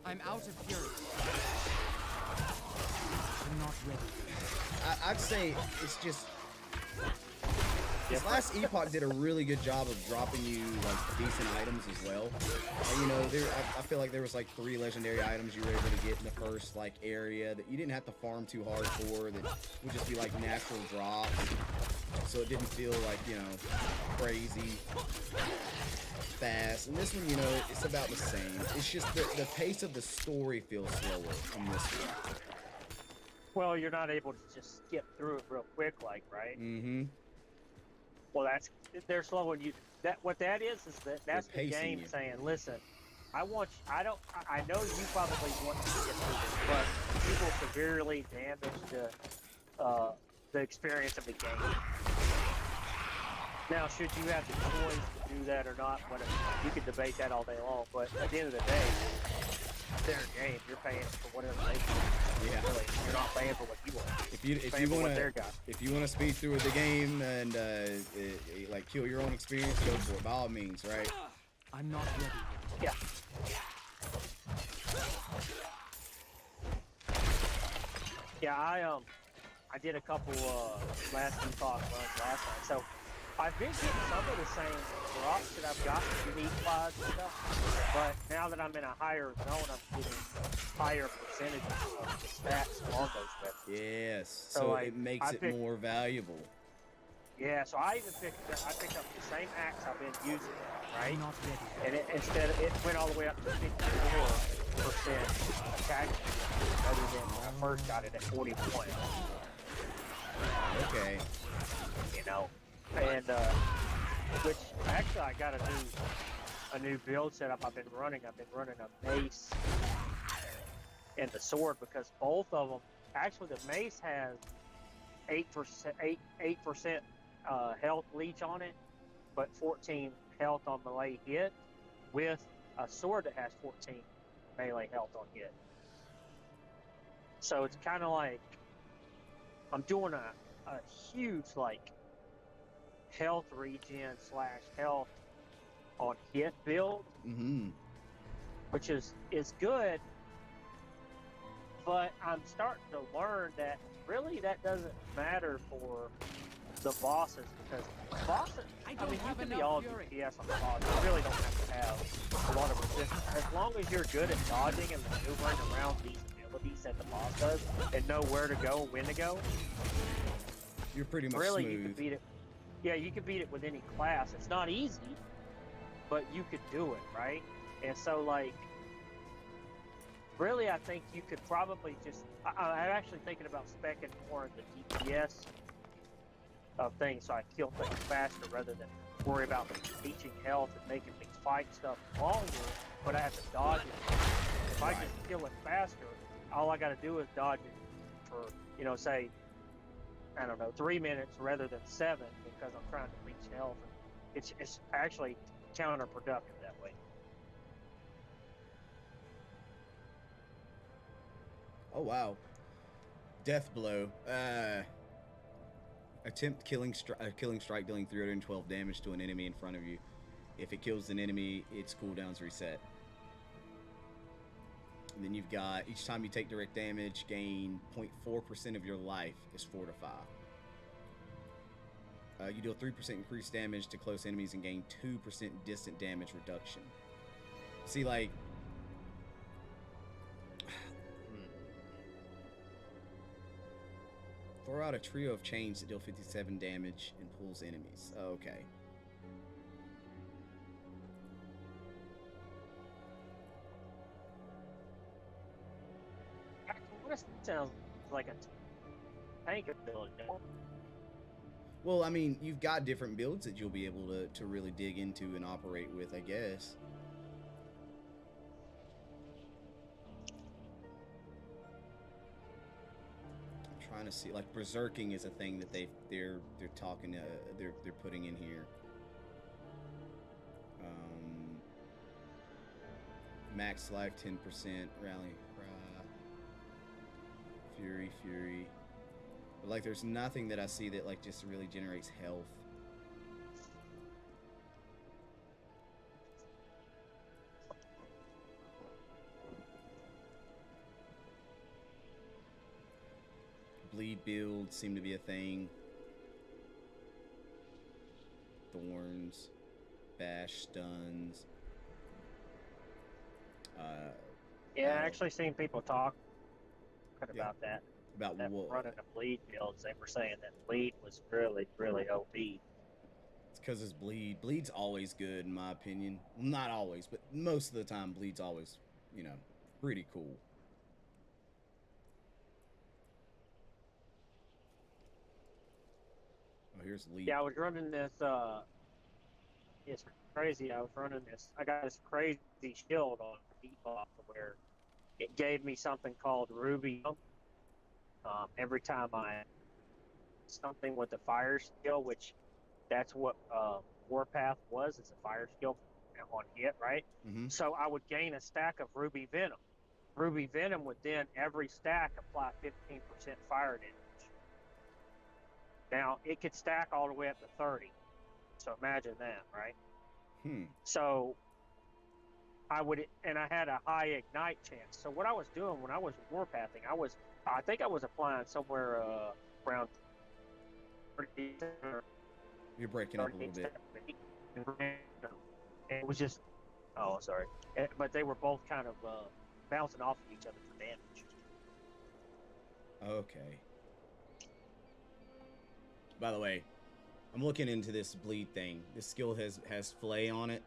I'm put out that? of fury. I'm not ready. I'd say it's just. This Last Epoch did a really good job of dropping you like decent items as well. You know, I feel like there was like 3 legendary items you were able to get in the first like area that you didn't have to farm too hard for. That would just be like natural drops, so it didn't feel like, you know, crazy fast. And this one, you know, it's about the same. It's just the pace of the story feels slower in this one. Well, you're not able to just skip through it real quick, like, right? Mm-hmm. Well, they're slowing you. What that is that's the game you. saying, listen, I know you probably want to get through this, but you will severely damage the experience of the game. Now, should you have the choice to do that or not, whatever, you can debate that all day long. But at the end of the day, it's their game. You're paying for whatever they do. Yeah. Really, you're not paying for what you want. If you want to speed through the game and like kill your own experience, go for it by all means, right? I'm not ready yet. Yeah, I did a couple Last Epoch runs last night, so I've been getting some of the same drops that I've got unique-wise and stuff, but now that I'm in a higher zone, I'm getting higher percentages of the stats on those weapons. Yes, So, so like, it makes it more valuable. Yeah, so I picked up the same axe I've been using, right? I'm not ready. And it went all the way up to 54% attack, rather than when I first got it at 41. Okay. You know, and which actually I got a new build setup. I've been running a mace and the sword, because both of them, actually the mace has 8% health leech on it, but 14 health on melee hit, with a sword that has 14 melee health on hit. So it's kind of like I'm doing a huge like health regen / health on hit build, which is good, but I'm starting to learn that really that doesn't matter for the bosses, because bosses, I mean, you can be all DPS on the boss. You really don't have to have a lot of resistance. As long as you're good at dodging and maneuvering around these abilities that the boss does, and know where to go and when to go, you're pretty much really smooth. You can beat it. Yeah, you can beat it with any class. It's not easy, but you could do it, right? And so, like, really, I think you could probably just. I'm actually thinking about speccing more in the DPS of things, so I kill things faster rather than worry about leeching health and making me fight stuff longer, but I have to dodge it. If I just kill it faster, all I got to do is dodge it for, you know, say, I don't know, 3 minutes rather than 7, because I'm trying to leech health. It's actually counterproductive that way. Oh wow. Death blow. Attempt killing strike dealing 312 damage to an enemy in front of you. If it kills an enemy, its cooldowns reset. And then you've got, each time you take direct damage, gain 0.4% of your life is fortify. You deal 3% increased damage to close enemies and gain 2% distant damage reduction. See, like... Throw out a trio of chains that deal 57 damage and pulls enemies. Okay. What sounds like a tank ability. Well, I mean, you've got different builds that you'll be able to really dig into and operate with, I guess. I'm trying to see, like, berserking is a thing that they're talking, they're putting in here. Max life 10%, rally cry, fury. But, like, there's nothing that I see that, like, just really generates health. Bleed builds seem to be a thing. Thorns, bash, stuns. Yeah, I actually seen people talk about that. About that what? Running the bleed builds, they were saying that bleed was really, really OP. It's because it's bleed. Bleed's always good, in my opinion. Well, not always, but most of the time, bleed's always, you know, pretty cool. Oh, here's lead. Yeah, I was running this. It's crazy. I was running this. I got this crazy shield on default where it gave me something called Ruby. Every time I something with the fire skill, which that's what Warpath was. It's a fire skill on hit, right? Mm-hmm. So I would gain a stack of Ruby Venom. Ruby Venom would then every stack apply 15% fire damage. Now it could stack all the way up to 30. So imagine that, right? So I would, and I had a high ignite chance. So what I was doing when I was warpathing, I think I was applying somewhere around 30. You're breaking up a little bit. It was just, oh, sorry. But they were both kind of bouncing off of each other for damage. Okay. By the way, I'm looking into this bleed thing. This skill has flay on it,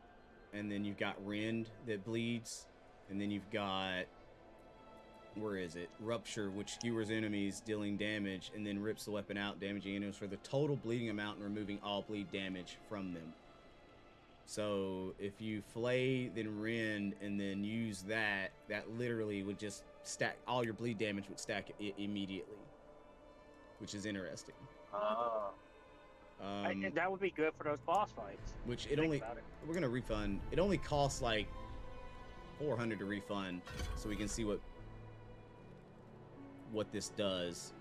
and then you've got rend that bleeds, and then you've got, where is it? Rupture, which skewers enemies, dealing damage, and then rips the weapon out, damaging enemies for the total bleeding amount and removing all bleed damage from them. So if you flay, then rend, and then use that literally would just stack, all your bleed damage would stack immediately, which is interesting. That would be good for those boss fights. Which we're gonna refund. It only costs like 400 to refund, so we can see what this does.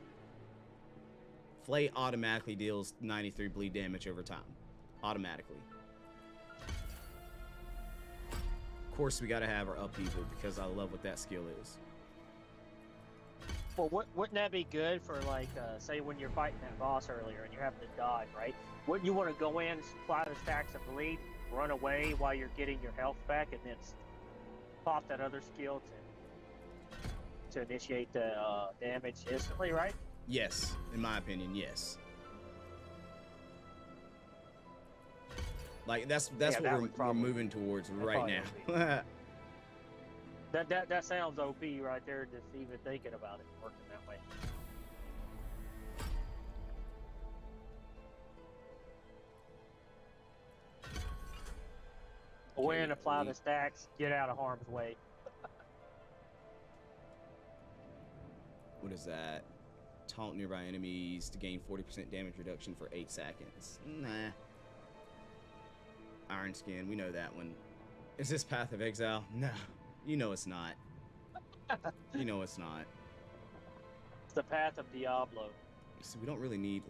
Flay automatically deals 93 bleed damage over time, automatically. Of course, we gotta have our upheaval because I love what that skill is. Well, wouldn't that be good for, like, say when you're fighting that boss earlier and you're having to dodge, right? Wouldn't you want to go in, supply the stacks of bleed, run away while you're getting your health back, and then pop that other skill to initiate the damage instantly, right? Yes, in my opinion, yes. Like that's what we're moving towards right now. That sounds OP right there, just even thinking about it working that way. When apply the stacks, get out of harm's way. What is that? Taunt nearby enemies to gain 40% damage reduction for 8 seconds. Nah. Iron Skin, we know that one. Is this Path of Exile? No. You know it's not. You know it's not. It's the Path of Diablo. So we don't really need...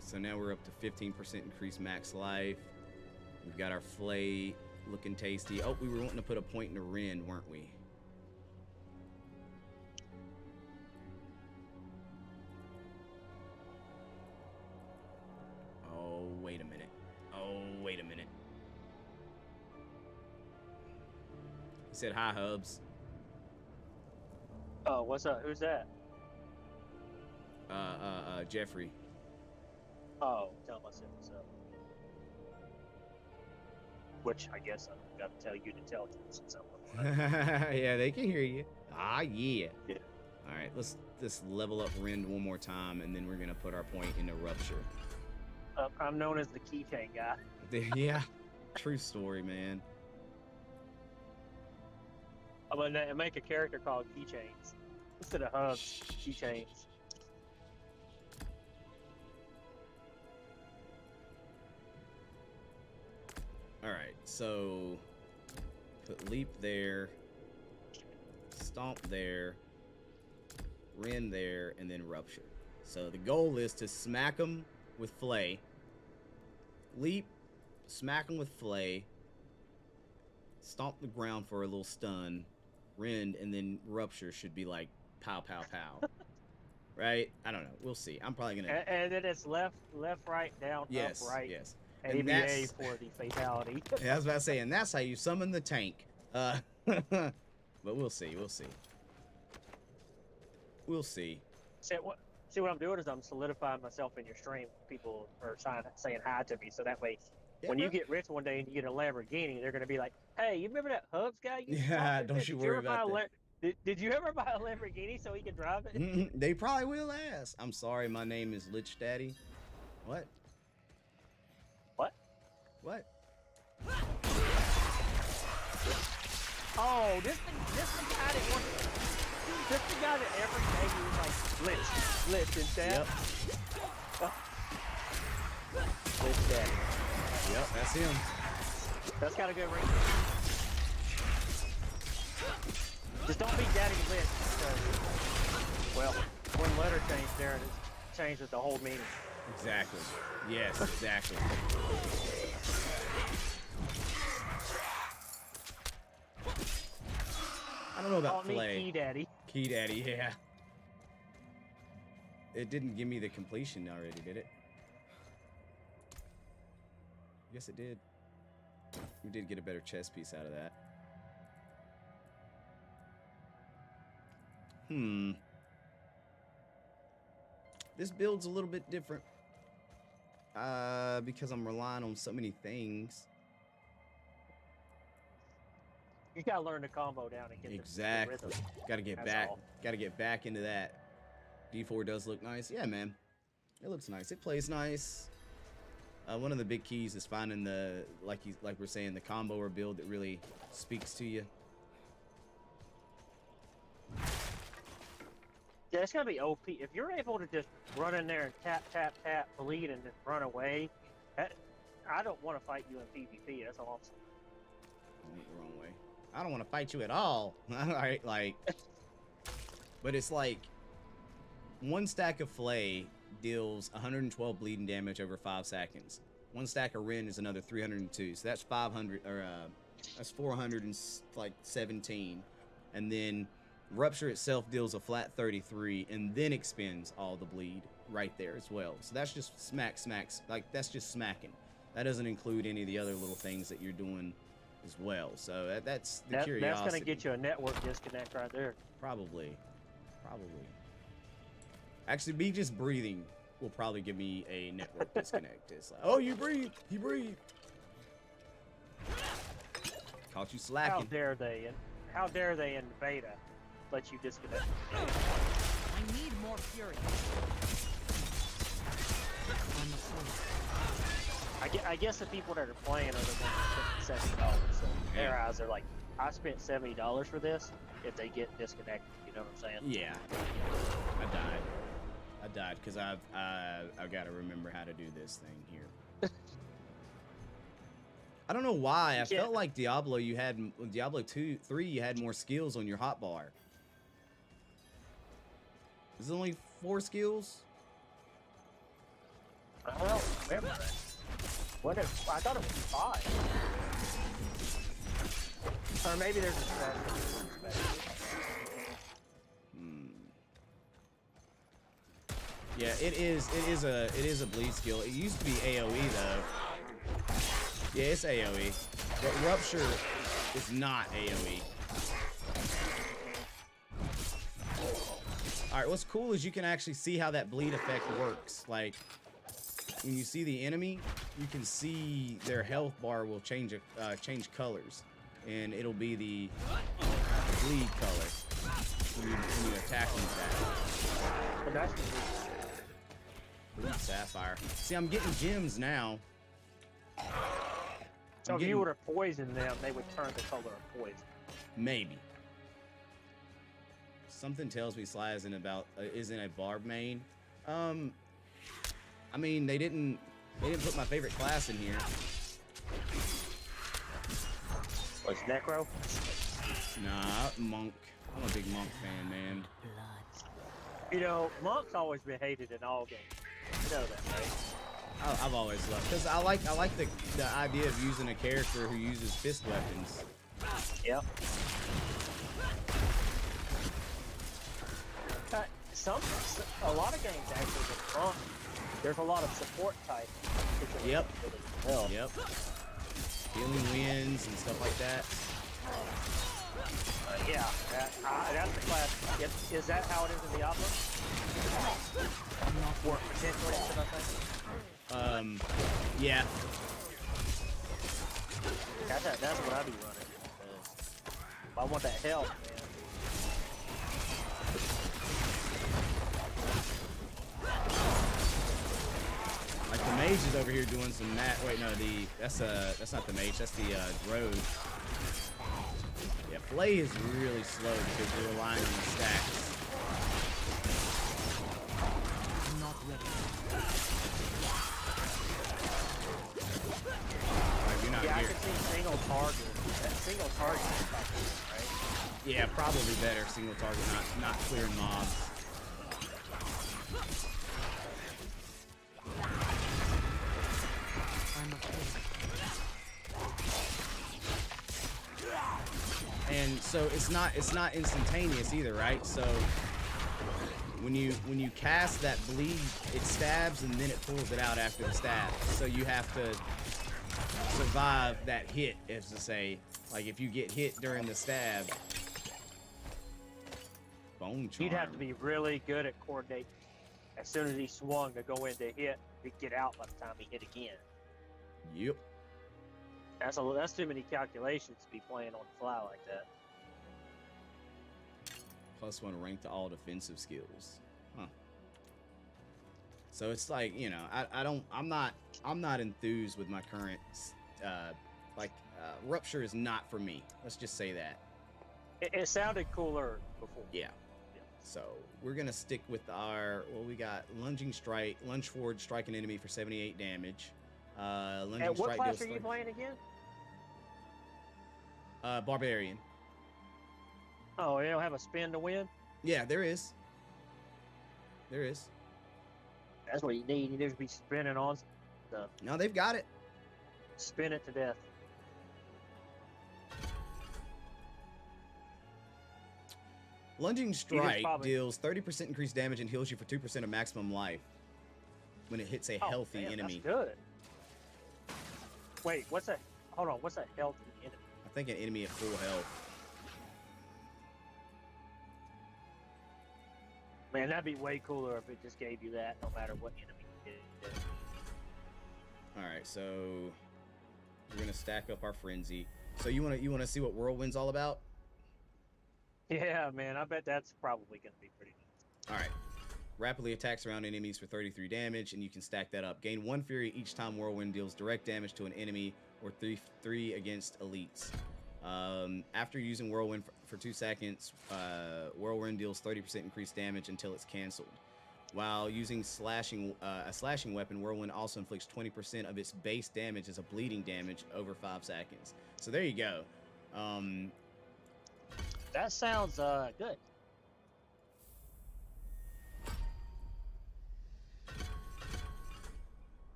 So now we're up to 15% increased max life. We've got our flay. Looking tasty. Oh, we were wanting to put a point in the Ren, weren't we? Oh, wait a minute. Oh, wait a minute. He said hi, Hubs. Oh, what's up? Who's that? Jeffrey. Oh, tell him I said what's up. Which I guess I've got to tell you to tell him since I'm Yeah, they can hear you. Ah, yeah. Yeah. All right, let's just level up Rend one more time, and then we're gonna put our point into Rupture. I'm known as the keychain guy. Yeah, true story, man. I'm gonna make a character called Keychains instead of Hubs. Keychains. All right, so put Leap there, Stomp there, Rend there, and then Rupture. So the goal is to smack them with Flay, Leap, smack them with Flay, stomp the ground for a little stun, Rend, and then Rupture should be like pow, pow, pow. Right? I don't know. We'll see. I'm probably gonna. And then it's left, right, down, Yes, up, right. yes. And And ABA that's- for the fatality. Yeah, I was about to say, and that's how you summon the tank. But we'll see. We'll see. We'll see. See what I'm doing is I'm solidifying myself in your stream. People are saying hi to me, so that way, Yeah, when bro. you get rich one day and you get a Lamborghini, they're gonna be like, "Hey, you remember that Hubs guy? You Yeah, talked to? don't Did you you worry ever buy about a that. Did you ever buy a Lamborghini so he could drive it?" They probably will ask. I'm sorry, my name is Lich Daddy. What? What? What? Oh, this the guy that wants. This the guy that every day he was like, Lich in chat. Yep. Lich Daddy. Yep, that's him. That's got a good ring. Just don't be Daddy Lich. Because, well, one letter change there and it changes the whole meaning. Exactly. Yes, exactly. I don't know about Call me Flay. Key Daddy. Key Daddy, yeah. It didn't give me the completion already, did it? Yes, it did. We did get a better chess piece out of that. This build's a little bit different. Because I'm relying on so many things. You gotta learn to combo down and get Exactly. the rhythm. Gotta get That's back. all. Gotta get back into that. D4 does look nice. Yeah, man. It looks nice. It plays nice. One of the big keys is finding the like we're saying, the combo or build that really speaks to you. Yeah, it's gonna be OP. If you're able to just run in there and tap, tap, tap, bleed, and then run away, I don't want to fight you in PvP. That's all I'm saying. I went the wrong way. I don't want to fight you at all. Alright, like, but it's like one stack of Flay deals 112 bleeding damage over 5 seconds. One stack of Ren is another 302. So that's 500 or that's 417. And then Rupture itself deals a flat 33 and then expends all the bleed right there as well. So that's just smacks. Like, that's just smacking. That doesn't include any of the other little things that you're doing as well. So that's the curiosity. That's gonna get you a network disconnect right there. Probably. Actually, me just breathing will probably give me a network disconnect. It's like, oh, you breathe. He breathed. Caught you How slacking. dare they? How dare they in beta let you disconnect? I need more fury. I'm afraid. I guess the people that are playing are the ones that spent $70. So in their eyes, they're like, I spent $70 for this. If they get disconnected, you know what I'm saying? Yeah. I died because I've got to remember how to do this thing here. I don't know why. I felt like Diablo 2, 3, you had more skills on your hotbar. Is it only 4 skills? I don't remember that. I thought it was 5. Or maybe there's a special. Yeah, it is a bleed skill. It used to be AoE though. Yeah, it's AoE. But Rupture is not AoE. Alright, what's cool is you can actually see how that bleed effect works. Like, when you see the enemy, you can see their health bar will change colors. And it'll be the bleed color when you attack them with that. But that's Bleed Sapphire. See, I'm getting gems now. so if you were to poison them, they would turn the color of poison. Maybe. Something tells me Sly isn't a barb main. I mean, they didn't put my favorite class in here. What's Necro? Nah, Monk. I'm a big Monk fan, man. You know, Monk's always been hated in all games. You know that, right? I've always loved, because I like the idea of using a character who uses fist weapons. Yep. A lot of games actually with Monk, there's a lot of support type. Yep. Well, Yep. Healing winds and stuff like that. yeah, that's the class. Is that how it is in Diablo? Or potentially, should I say? Yeah. That's what I'd be running. I want that help, man. Like the mage is over here doing some wait, no, that's not the mage, that's the rogue. Yeah, play is really slow because you're relying on the stacks. I'm not ready. Like, you're not Yeah, I here. can see single target. That single target is probably right. Yeah, probably better single target, not clearing mobs. I'm afraid. And so it's not instantaneous either, right? So when you cast that bleed, it stabs and then it pulls it out after the stab. So you have to survive that hit, as to say. Like if you get hit during the stab, bone charm. You'd have to be really good at coordinating. As soon as he swung to go in to hit, he'd get out by the time he hit again. Yep. That's too many calculations to be playing on the fly like that. +1 rank to all defensive skills. Huh. So it's like, you know, I'm not enthused with my current Rupture is not for me. Let's just say that. It sounded cooler before. Yeah. So we're gonna stick with our we got lunge forward, strike an enemy for 78 damage. Lunging And what strike class deals are you playing again? Barbarian. Oh, they don't have a spin to win? Yeah, there is. There is. That's what you need. You need to be spinning on stuff. No, they've got it. Spin it to death. Lunging strike probably- deals 30% increased damage and heals you for 2% of maximum life when it hits a healthy man, enemy. That's good. Wait, hold on, what's a healthy enemy? I think an enemy at full health. Man, that'd be way cooler if it just gave you that no matter what enemy you did. All right, so we're gonna stack up our frenzy. So you wanna see what Whirlwind's all about? Yeah, man, I bet that's probably gonna be pretty nice. All right. Rapidly attacks around enemies for 33 damage, and you can stack that up. Gain 1 fury each time Whirlwind deals direct damage to an enemy, or 3 against elites. After using Whirlwind for 2 seconds, Whirlwind deals 30% increased damage until it's canceled. While using a slashing weapon, Whirlwind also inflicts 20% of its base damage as a bleeding damage over 5 seconds. So there you go. That sounds good.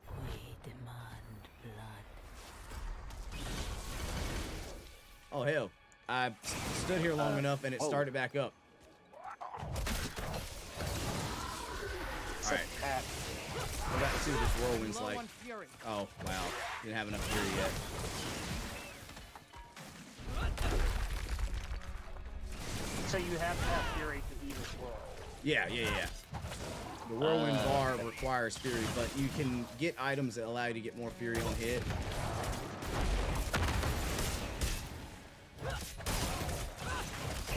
We demand blood. Oh, hell. I stood here long enough and it started back up. Alright. We're about to see what this whirlwind's Low like. on fury. Oh, wow. Didn't have enough fury yet. So you have to have fury to even swirl. Yeah. The whirlwind bar requires fury, but you can get items that allow you to get more fury on hit.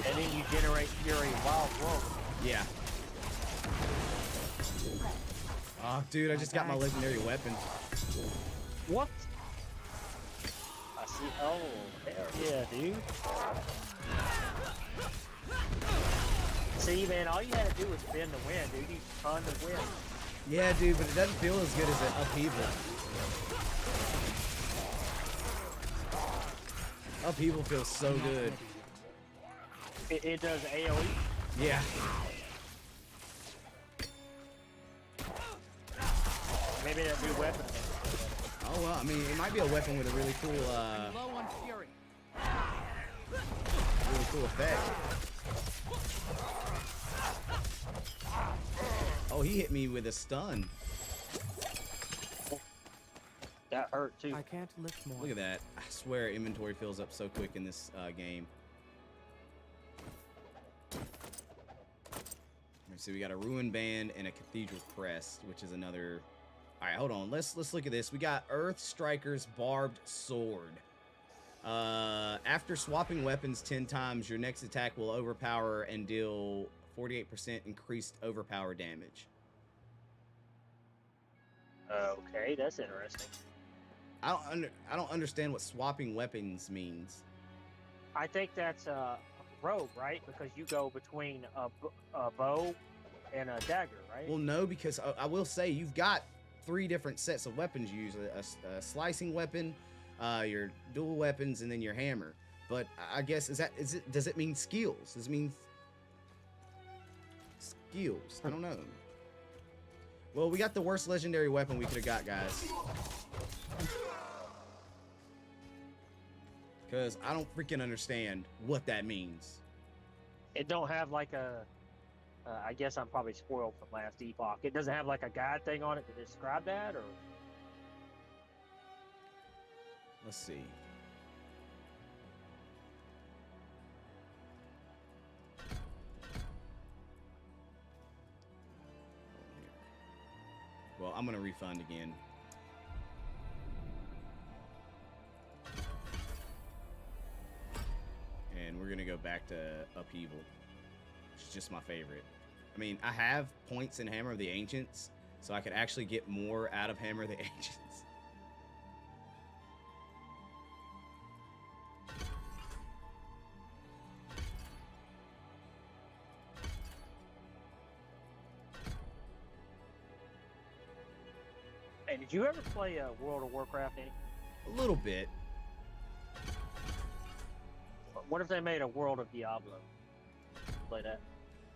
And then you generate fury while whirling. Yeah. Oh, dude, I just got my legendary weapon. What? I see. Oh, hell yeah, dude. See, man, all you had to do was spin the wind, dude. You spun the wind. Yeah, dude, but it doesn't feel as good as an upheaval. Upheaval feels so good. It does AoE. Yeah. Maybe that new weapon. Oh, well, I mean, it might be a weapon with a really cool, Low on fury. really cool effect. Oh, he hit me with a stun. That hurt too. I can't lift more. Look at that. I swear inventory fills up so quick in this game. So we got a ruin band and a cathedral crest, which is another. All right, hold on. Let's look at this. We got Earth Striker's barbed sword. After swapping weapons 10 times, your next attack will overpower and deal 48% increased overpower damage. Okay, that's interesting. I don't understand what swapping weapons means. I think that's a rogue, right? Because you go between a bow and a dagger, right? Well, no, because I will say you've got 3 different sets of weapons you use: a slicing weapon, your dual weapons, and then your hammer. But I guess does it mean skills? Does it mean skills? I don't know. Well, we got the worst legendary weapon we could have got, guys. Because I don't freaking understand what that means. It don't have like a. I guess I'm probably spoiled from last epoch. It doesn't have like a guide thing on it to describe that, or. Let's see. Well, I'm gonna refund again. And we're gonna go back to Upheaval, which is just my favorite. I mean, I have points in Hammer of the Ancients, so I could actually get more out of Hammer of the Ancients. Hey, did you ever play World of Warcraft? Any? A little bit. What if they made a World of Diablo? Play that.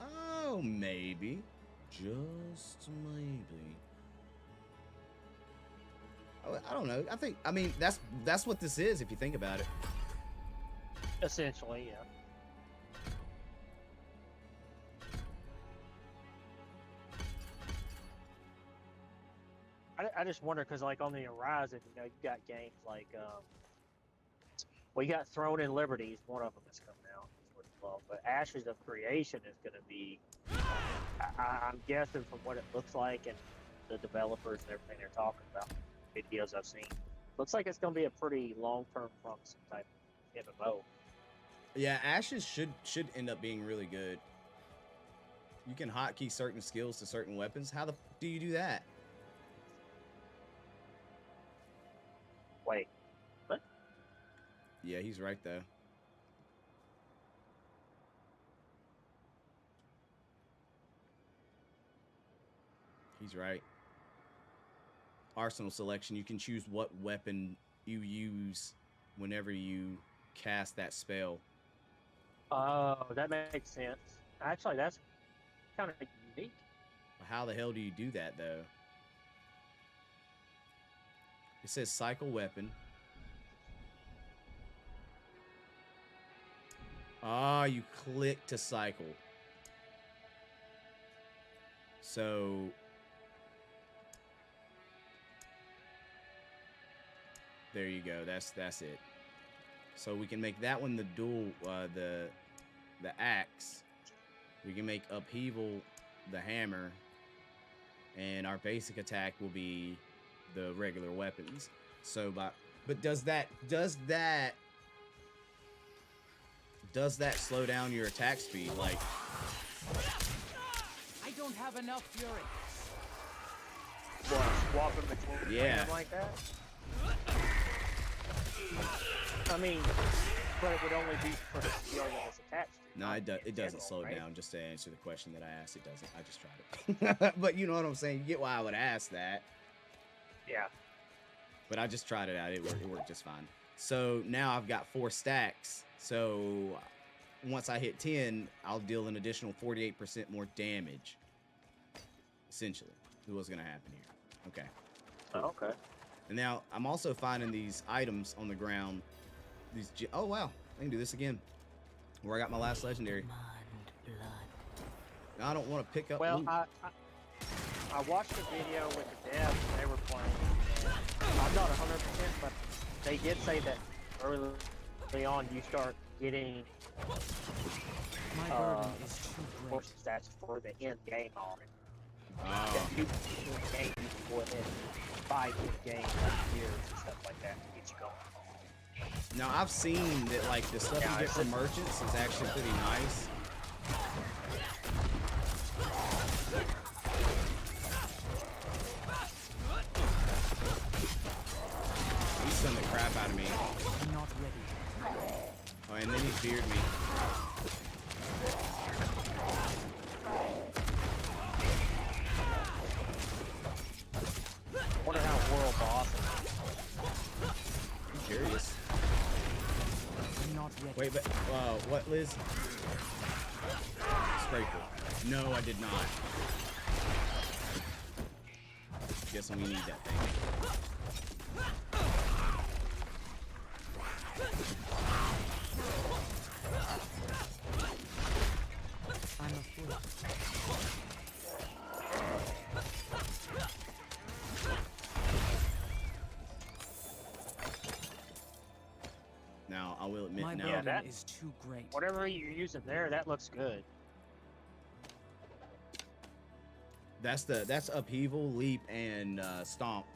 Oh, maybe. Just maybe. I don't know. I mean, that's what this is if you think about it. Essentially, yeah. I just wonder because, like, on the horizon, you know, you got games like, well, you got Throne and Liberties. One of them is coming out. But Ashes of Creation is going to be. I'm guessing from what it looks like and the developers and everything they're talking about, videos I've seen, looks like it's going to be a pretty long-term promising type of MMO. Yeah, Ashes should end up being really good. You can hotkey certain skills to certain weapons. How the do you do that? Wait, what? Yeah, he's right though. He's right. Arsenal selection. You can choose what weapon you use whenever you cast that spell. Oh, that makes sense. Actually, that's kind of unique. How the hell do you do that though? It says cycle weapon. Ah, you click to cycle. So there you go. That's it. So we can make that one the dual, the axe. We can make upheaval the hammer, and our basic attack will be the regular weapons. So but does that slow down your attack speed? Like, I don't have enough fury. What, swapping between Yeah. them like that? I mean, but it would only be for the skill that it's attached to. no, not it in doesn't general, slow right? down. Just to answer the question that I asked, it doesn't. I just tried it. But you know what I'm saying? You get why I would ask that. Yeah. But I just tried it out. It worked just fine. So now I've got 4 stacks. So once I hit 10, I'll deal an additional 48% more damage. Essentially, is what's gonna happen here. Okay. Oh, okay. And now I'm also finding these items on the ground. These oh wow, I can do this again. Where I got my last legendary. Now I don't want to pick up. Well, loot. I watched a video with the devs and they were playing. And I'm not 100%, but they did say that early on you start getting My burden is too great. forces that's for the end game already. Oh. That you in game you can go ahead and buy in game like gears and stuff like that to get you going. Now I've seen that like the stuff Yeah, you get it's from merchants is actually pretty nice. He stunned the crap out of me. I'm not ready. Oh, and then he feared me. Wonder how world boss is. I'm curious. I'm not ready. Wait, but what, Liz? Scraper. No, I did not. Guessing we need that thing. I'm afraid. Now, I will admit My now. burden that- is too great. Whatever you're using there, that looks good. That's upheaval, leap, and stomp.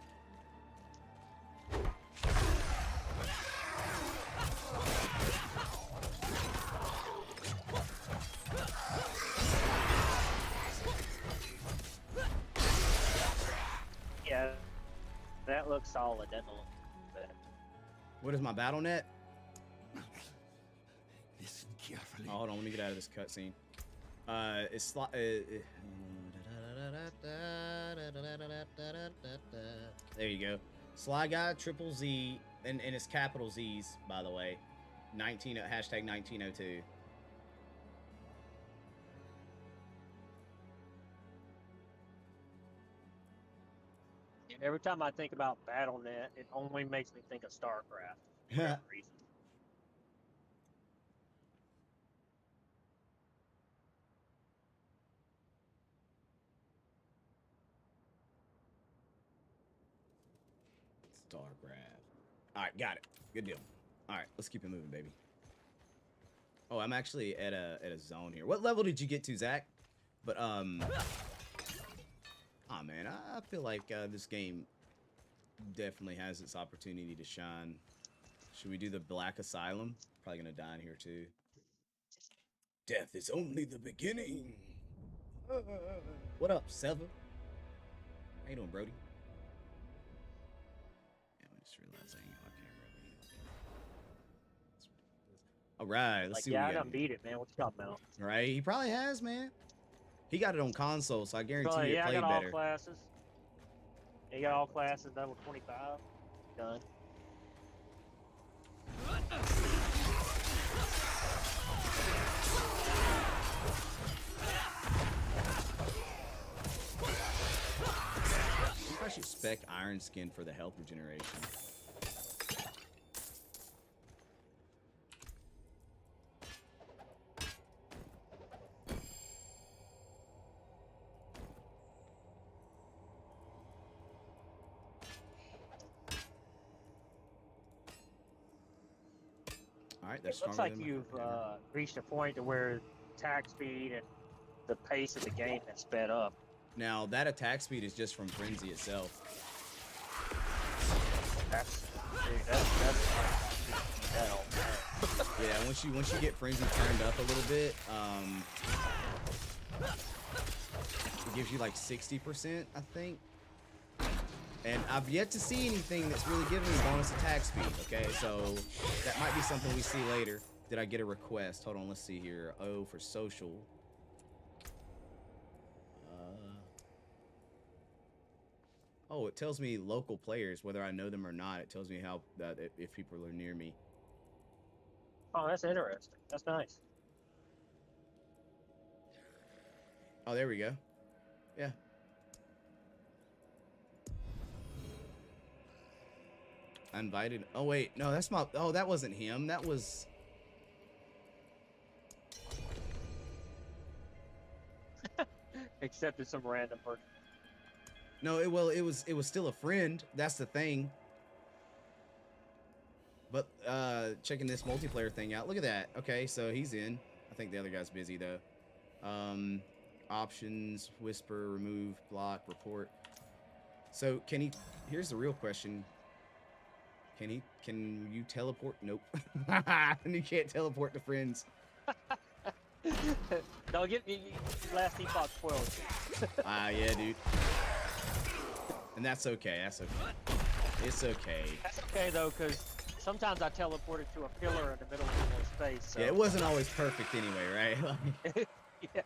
Yeah, that looks solid. That looks good. What is my battle net? Listen carefully. Oh, hold on, let me get out of this cutscene. It's there you go. Sly Guy, triple Z, and it's capital Z's, by the way. Hashtag 1902. Every time I think about BattleNet, it only makes me think of StarCraft for whatever reason. Starcraft. All right, got it. Good deal. All right, let's keep it moving, baby. Oh, I'm actually at a zone here. What level did you get to, Zach? But oh man, I feel like this game definitely has its opportunity to shine. Should we do the Black Asylum? Probably gonna die in here too. Death is only the beginning. What up, Sever? How you doing, Brody? Yeah, I just realized I ain't got my camera. All right, let's Like, see yeah, what I we got. done beat it, man. What you talking about? Right, he probably has, man. He got it on console, so I guarantee Probably, you it yeah, I played got all better. classes. Yeah, you got all classes, level 25. Done. I think I should spec Iron Skin for the health regeneration. right, they're It looks stronger like than you've my hammer. reached a point to where attack speed and the pace of the game has sped up. Now that attack speed is just from frenzy itself. That's hell. Yeah, once you get frenzy turned up a little bit, it gives you like 60%, I think. And I've yet to see anything that's really giving me bonus attack speed. Okay, so that might be something we see later. Did I get a request? Hold on, let's see here. Oh, for social. Oh, it tells me local players, whether I know them or not. It tells me how that if people are near me. Oh, that's interesting. That's nice. Oh, there we go. Yeah. I invited. Oh wait, no, that's my. Oh, that wasn't him. That was. Accepted some random person. No, it was still a friend. That's the thing. But checking this multiplayer thing out. Look at that. Okay, so he's in. I think the other guy's busy though. Options, whisper, remove, block, report. So can he? Here's the real question. Can you teleport? Nope. You can't teleport to friends. Don't get me. Last Epoch spoiled. Yeah, dude. And that's okay. That's okay. It's okay. That's okay though, because sometimes I teleported to a pillar in the middle of no space. So. Yeah, it wasn't always perfect anyway, right? Yeah.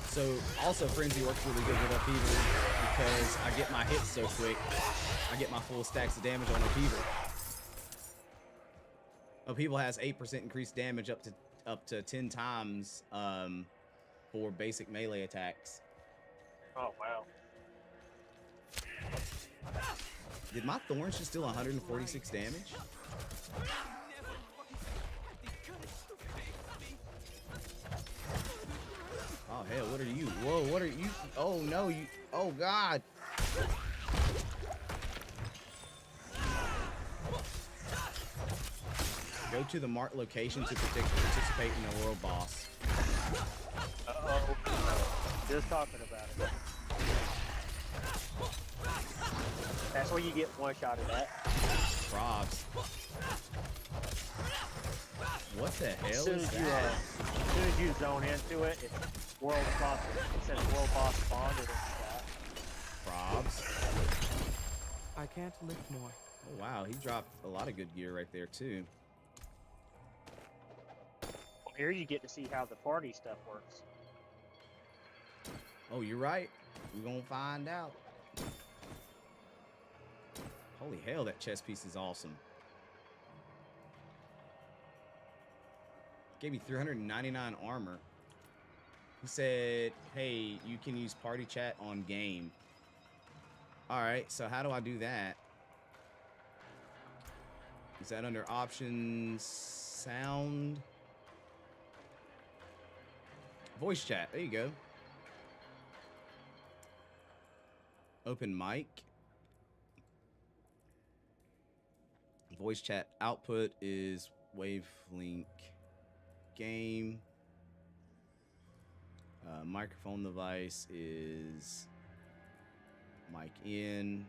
So, also, Frenzy works really good with Upheaval because I get my hits so quick. I get my full stacks of damage on Upheaval. Upheaval has 8% increased damage up to 10 times for basic melee attacks. Oh wow. Did my thorns just deal 146 damage? Oh hell, what are you? Whoa, what are you? Oh no, you. Oh god. Go to the marked location to participate in the world boss. Uh-oh. Just talking about it. That's where you get one shot at that. Probs. What the hell As soon is as that? as soon as you zone into it, it's world boss. It says world boss spawned. Or Probs. I can't lift more. Oh wow, he dropped a lot of good gear right there too. here you get to see how the party stuff works. Oh, you're right. We're gonna find out. Holy hell, that chess piece is awesome. Gave me 399 armor. He said, hey, you can use party chat on game. Alright, so how do I do that? Is that under options, sound? Voice chat, there you go. Open mic. Voice chat output is wavelength game. Microphone device is mic in.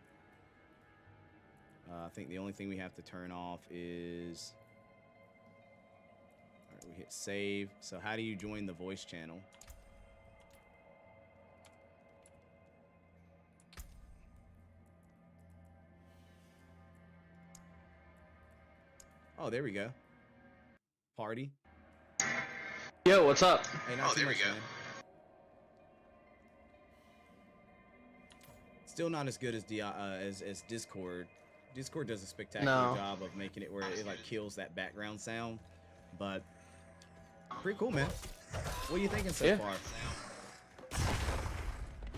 I think the only thing we have to turn off is... Alright, we hit save. So how do you join the voice channel? Oh, there we go. Party. Yo, what's up? Hey, not too much, man. Still not as good as as Discord. Discord does a spectacular job of making it where it like kills that background sound, but pretty cool, man. What are you thinking so far?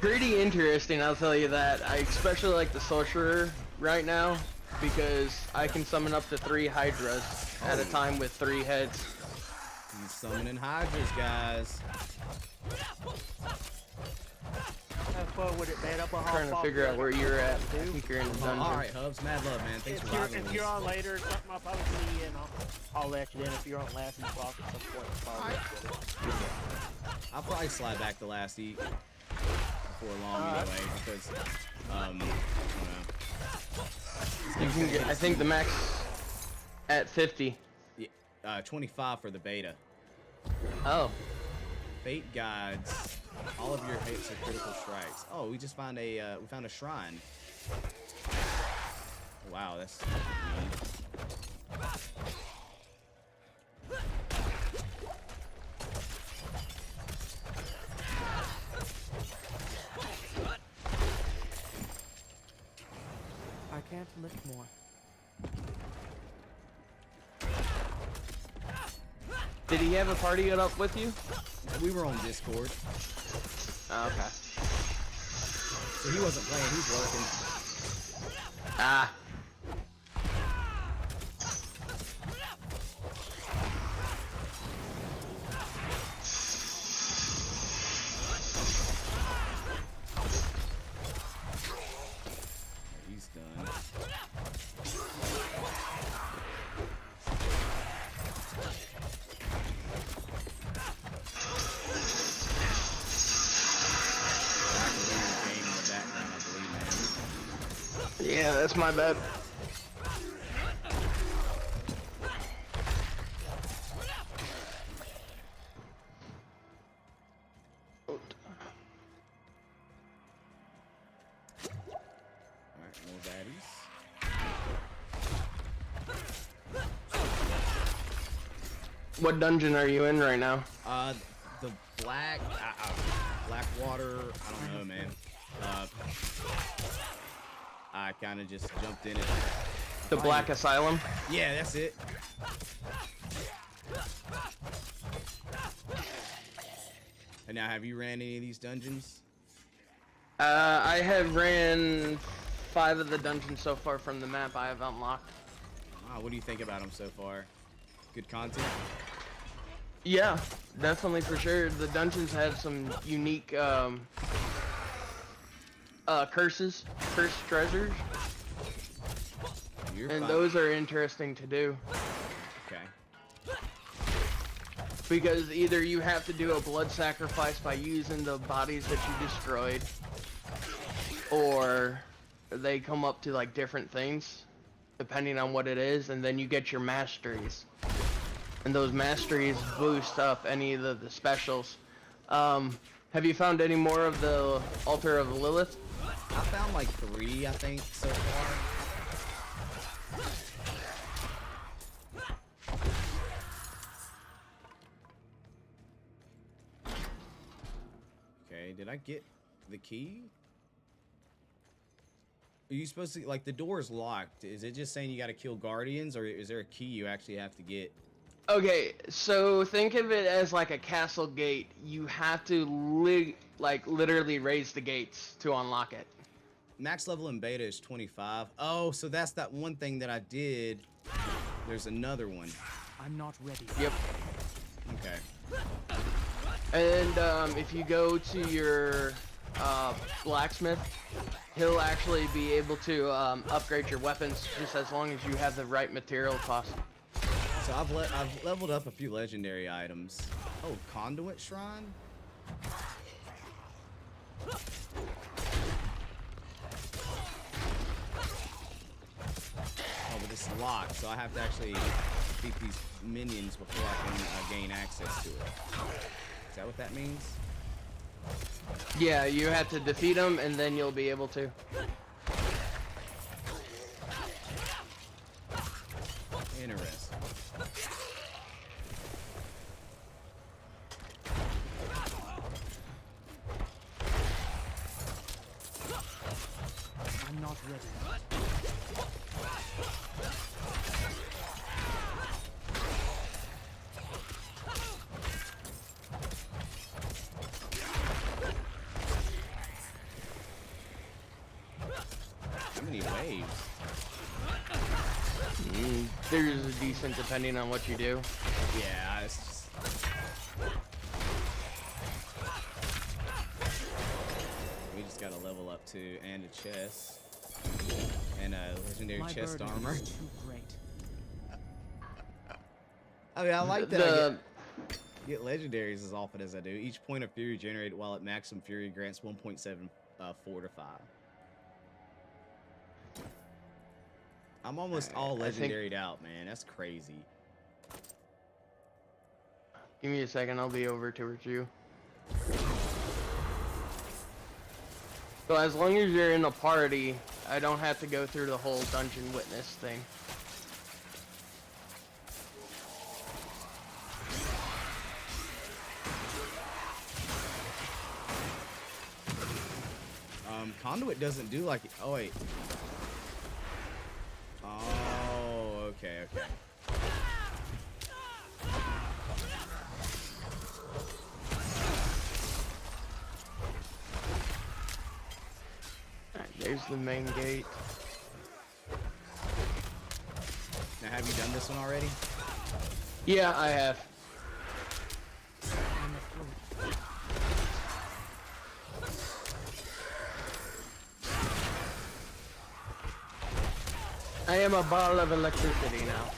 Pretty interesting, I'll tell you that. I especially like the sorcerer right now. because I can summon up to 3 Hydras at a time with 3 heads. He's summoning Hydras, guys. That's what would it man up a hot Trying to box figure out where you're at. I do. think you're in the Oh, dungeon. all right, Hubs. Mad love, man. Thanks for riding If with you're us. on later or something, I'll probably see you and I'll let you in. If you're on last week's box at some point, I'll probably let you in. I'll probably slide back to last eat before long anyway, because I don't know. You can get, I think the max at 50. Yeah, 25 for the beta. Oh. Fate guides. All of your hits are critical strikes. Oh, we just found a we found a shrine. Wow, that's neat. I can't lift more. Did he have a party up with you? We were on Discord, Oh, okay. so he wasn't playing. He's working. Ah. He's done. Yeah, that's my bad. Alright, more baddies. What dungeon are you in right now? The black water. I don't know, man. I kind of just jumped in it. The Black Asylum? Yeah, that's it. And now, have you ran any of these dungeons? I have ran 5 of the dungeons so far from the map I have unlocked. What do you think about them so far? Good content? Yeah, definitely for sure. The dungeons have some unique cursed treasures, You're and fine. those are interesting to do. Okay. Because either you have to do a blood sacrifice by using the bodies that you destroyed, or they come up to like different things, depending on what it is, and then you get your masteries. And those masteries boost up any of the specials. Have you found any more of the Altar of Lilith? I found like 3, I think, so far. Okay, did I get the key? Are you supposed to, like, the door is locked. Is it just saying you gotta kill guardians, or is there a key you actually have to get? Okay, so think of it as like a castle gate. You have to literally raise the gates to unlock it. Max level in beta is 25. Oh, so that's that one thing that I did. There's another one. I'm not ready. Yep. Okay. And if you go to your blacksmith, he'll actually be able to upgrade your weapons just as long as you have the right material cost. So I've leveled up a few legendary items. Oh, conduit shrine? Oh, but it's locked, so I have to actually defeat these minions before I can gain access to it. Is that what that means? Yeah, you have to defeat them and then you'll be able to. Interesting. I'm not ready. How many waves? There's a decent depending on what you do. Yeah, it's just... We just gotta level up too, and a chest. And a legendary My chest burden armor. is too great. I mean, I like that I get legendaries as often as I do. Each point of fury generated while at maximum fury grants 1.7 fortify. I'm almost all legendaried out, man. That's crazy. Give me a second, I'll be over towards you. So as long as you're in a party, I don't have to go through the whole dungeon witness thing. Conduit doesn't do like... Oh, wait. Oh, okay, okay. Alright, there's the main gate. Now, have you done this one already? Yeah, I have. On the fruit. I am a ball of electricity now.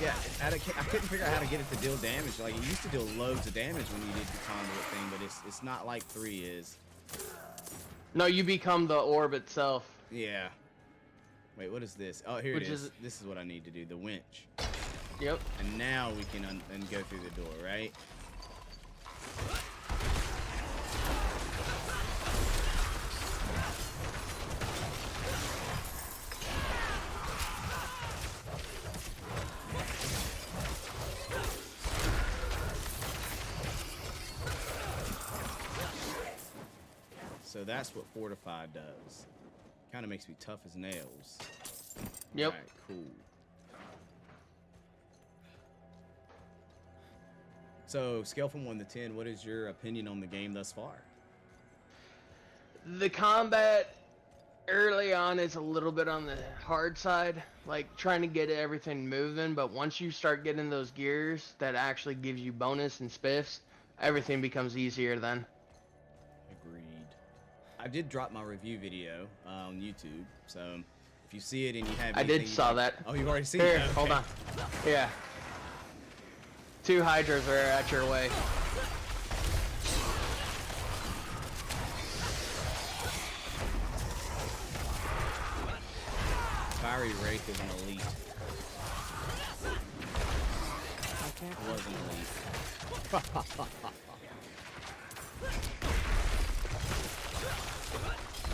Yeah, I couldn't figure out how to get it to deal damage. Like, it used to deal loads of damage when you did the conduit thing, but it's not like 3 is. No, you become the orb itself. Yeah. Wait, what is this? Oh, here Which it is. is- This is what I need to do, the winch. Yep. And now we can go through the door, right? So that's what fortified does. Kind of makes me tough as nails. Yep. Alright, cool. So, scale from 1 to 10, what is your opinion on the game thus far? The combat early on is a little bit on the hard side, like trying to get everything moving, but once you start getting those gears that actually gives you bonus and spiffs, everything becomes easier then. Agreed. I did drop my review video on YouTube, so if you see it and you have I anything did you'd saw like- that. Oh, you've already seen Here, it? Okay. hold on. Yeah. 2 hydras are at your way. Fiery Wraith is an elite. I can't. Was an elite.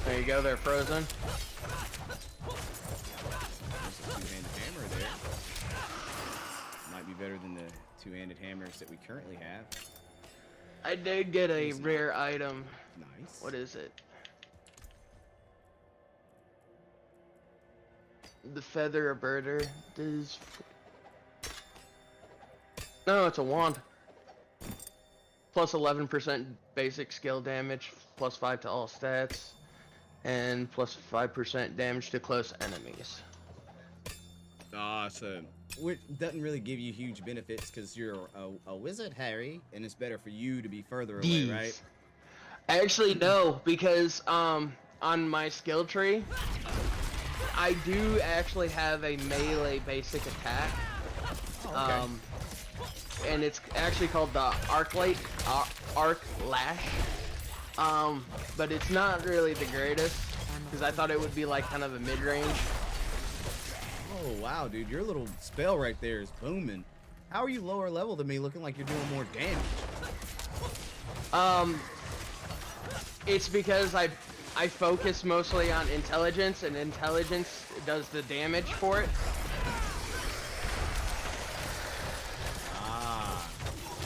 There you go, they're frozen. There's a two-handed hammer there. Might be better than the two-handed hammers that we currently have. I did get a Easy. rare item. Nice. What is it? The feather aberter does. No, it's a wand. Plus 11% basic skill damage, plus 5 to all stats, and plus 5% damage to close enemies. So which doesn't really give you huge benefits because you're a wizard, Harry, and it's better for you to be further away, These. right? Actually, no, because on my skill tree, I do actually have a melee basic attack. Oh, okay. And it's actually called the Arc Lash. But it's not really the greatest because I thought it would be like kind of a mid-range. Oh, wow, dude. Your little spell right there is booming. How are you lower level than me looking like you're doing more damage? It's because I focus mostly on intelligence, and intelligence does the damage for it. Ah.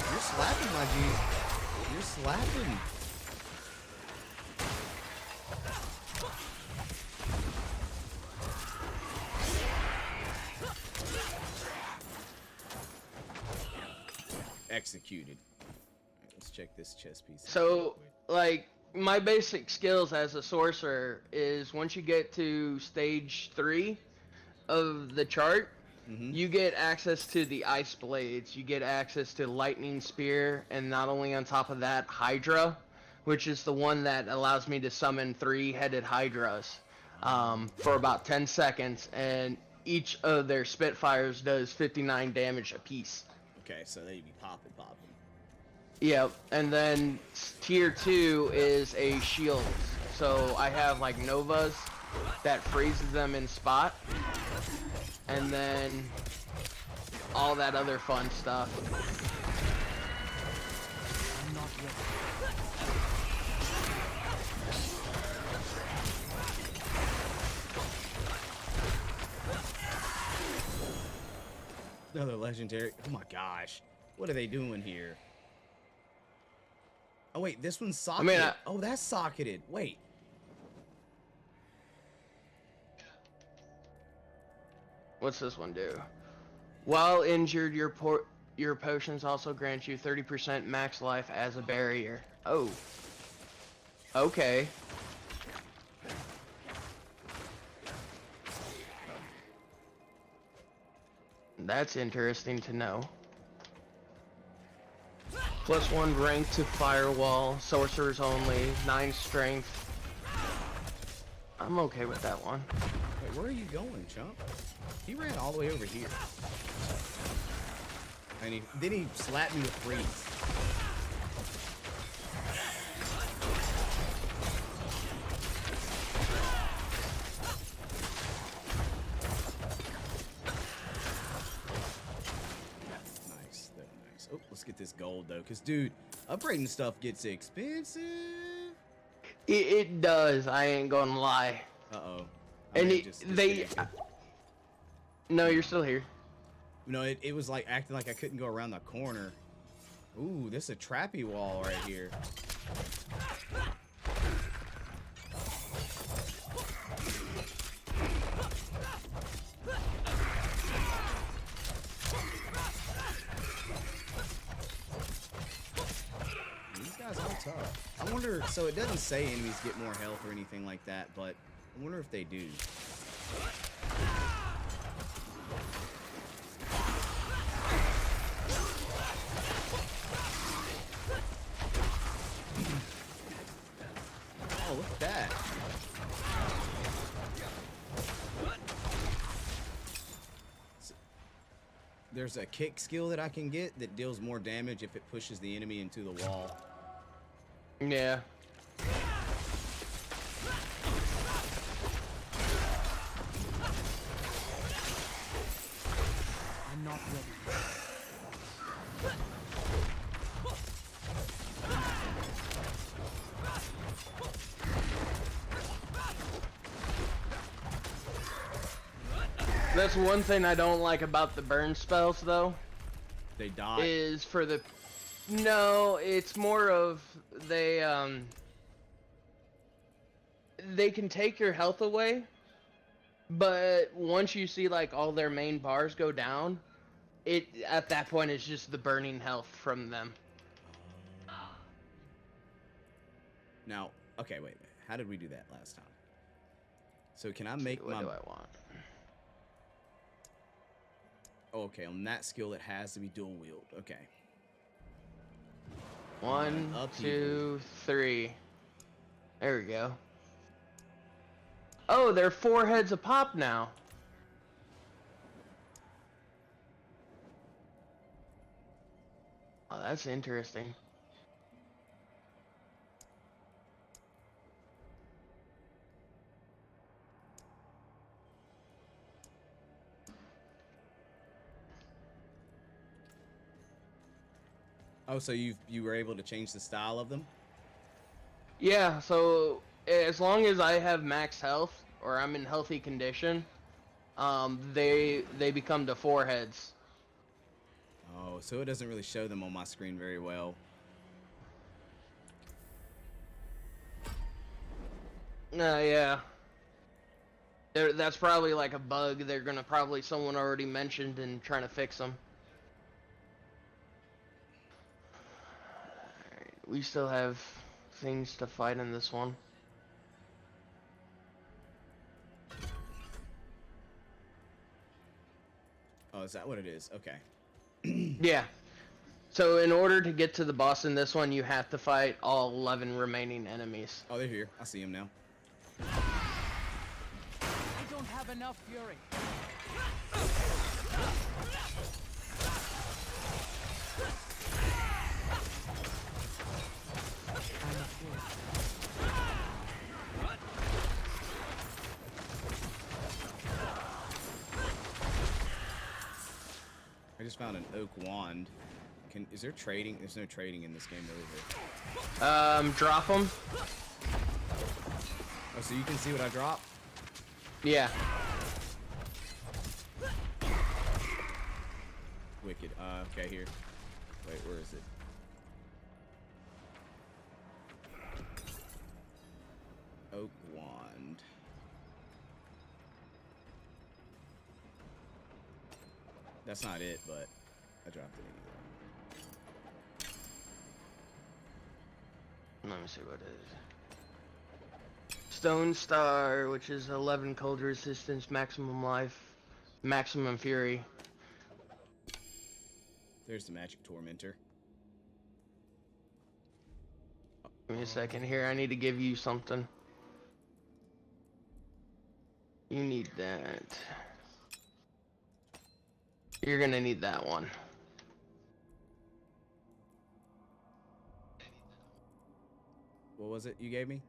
You're slapping, my G. You're slapping. Executed. Alright, let's check this chess piece out real So, quick. like, my basic skills as a sorcerer is once you get to stage 3, of the chart, Mm-hmm. you get access to the ice blades, you get access to lightning spear, and not only on top of that, Hydra, which is the one that allows me to summon 3-headed Hydras for about 10 seconds, and each of their Spitfires does 59 damage apiece. Okay, so they be popping. Yep, and then tier 2 is a shield. So I have like Novas that freezes them in spot, and then all that other fun stuff. I'm not ready. Another legendary. Oh my gosh. What are they doing here? Oh wait, this one's socketed. Oh, that's socketed. Wait. What's this one do? While injured, your potions also grant you 30% max life as a barrier. Oh. Okay. That's interesting to know. +1 rank to firewall, sorcerers only, 9 strength. I'm okay with that one. Wait, where are you going, chump? He ran all the way over here. And then he slapped me with freeze. Nice, very nice. Oh, let's get this gold though, cause dude, upgrading stuff gets expensive. It does. I ain't gonna lie. Uh-oh. And they. No, you're still here. You know, it was like acting like I couldn't go around the corner. Ooh, this is a trappy wall right here. These guys are tough. I wonder, so it doesn't say enemies get more health or anything like that, but I wonder if they do. Oh, look at that. There's a kick skill that I can get that deals more damage if it pushes the enemy into the wall. Yeah. I'm not ready. That's one thing I don't like about the burn spells, though. They die. Is for the... No, it's more of they can take your health away, but once you see like all their main bars go down, at that point it's just the burning health from them. Now, okay, wait. How did we do that last time? So can I make What my... do I want? Oh, okay, on that skill it has to be dual wield. Okay. 1, Upheaval. 2, 3. There we go. Oh, they're 4 heads a pop now. Oh, that's interesting. Oh, so you were able to change the style of them? Yeah, so as long as I have max health or I'm in healthy condition, they become the 4 heads. Oh, so it doesn't really show them on my screen very well. Yeah. That's probably like a bug. They're gonna probably someone already mentioned and trying to fix them. Alright, we still have things to fight in this one. Oh, is that what it is? Okay. Yeah. So in order to get to the boss in this one, you have to fight all 11 remaining enemies. Oh, they're here. I see them now. I don't have enough fury. I'm a fool. I just found an oak wand. Is there trading? There's no trading in this game, though, is there? Drop them. Oh, so you can see what I drop? Yeah. Wicked. Okay, here. Wait, where is it? Oak wand. That's not it, but I dropped it anyway. Let me see what it is. Stone Star, which is 11 cold resistance, maximum life, maximum fury. There's the magic tormentor. Give me a second here. I need to give you something. You need that. You're gonna need that one. What was it you gave me?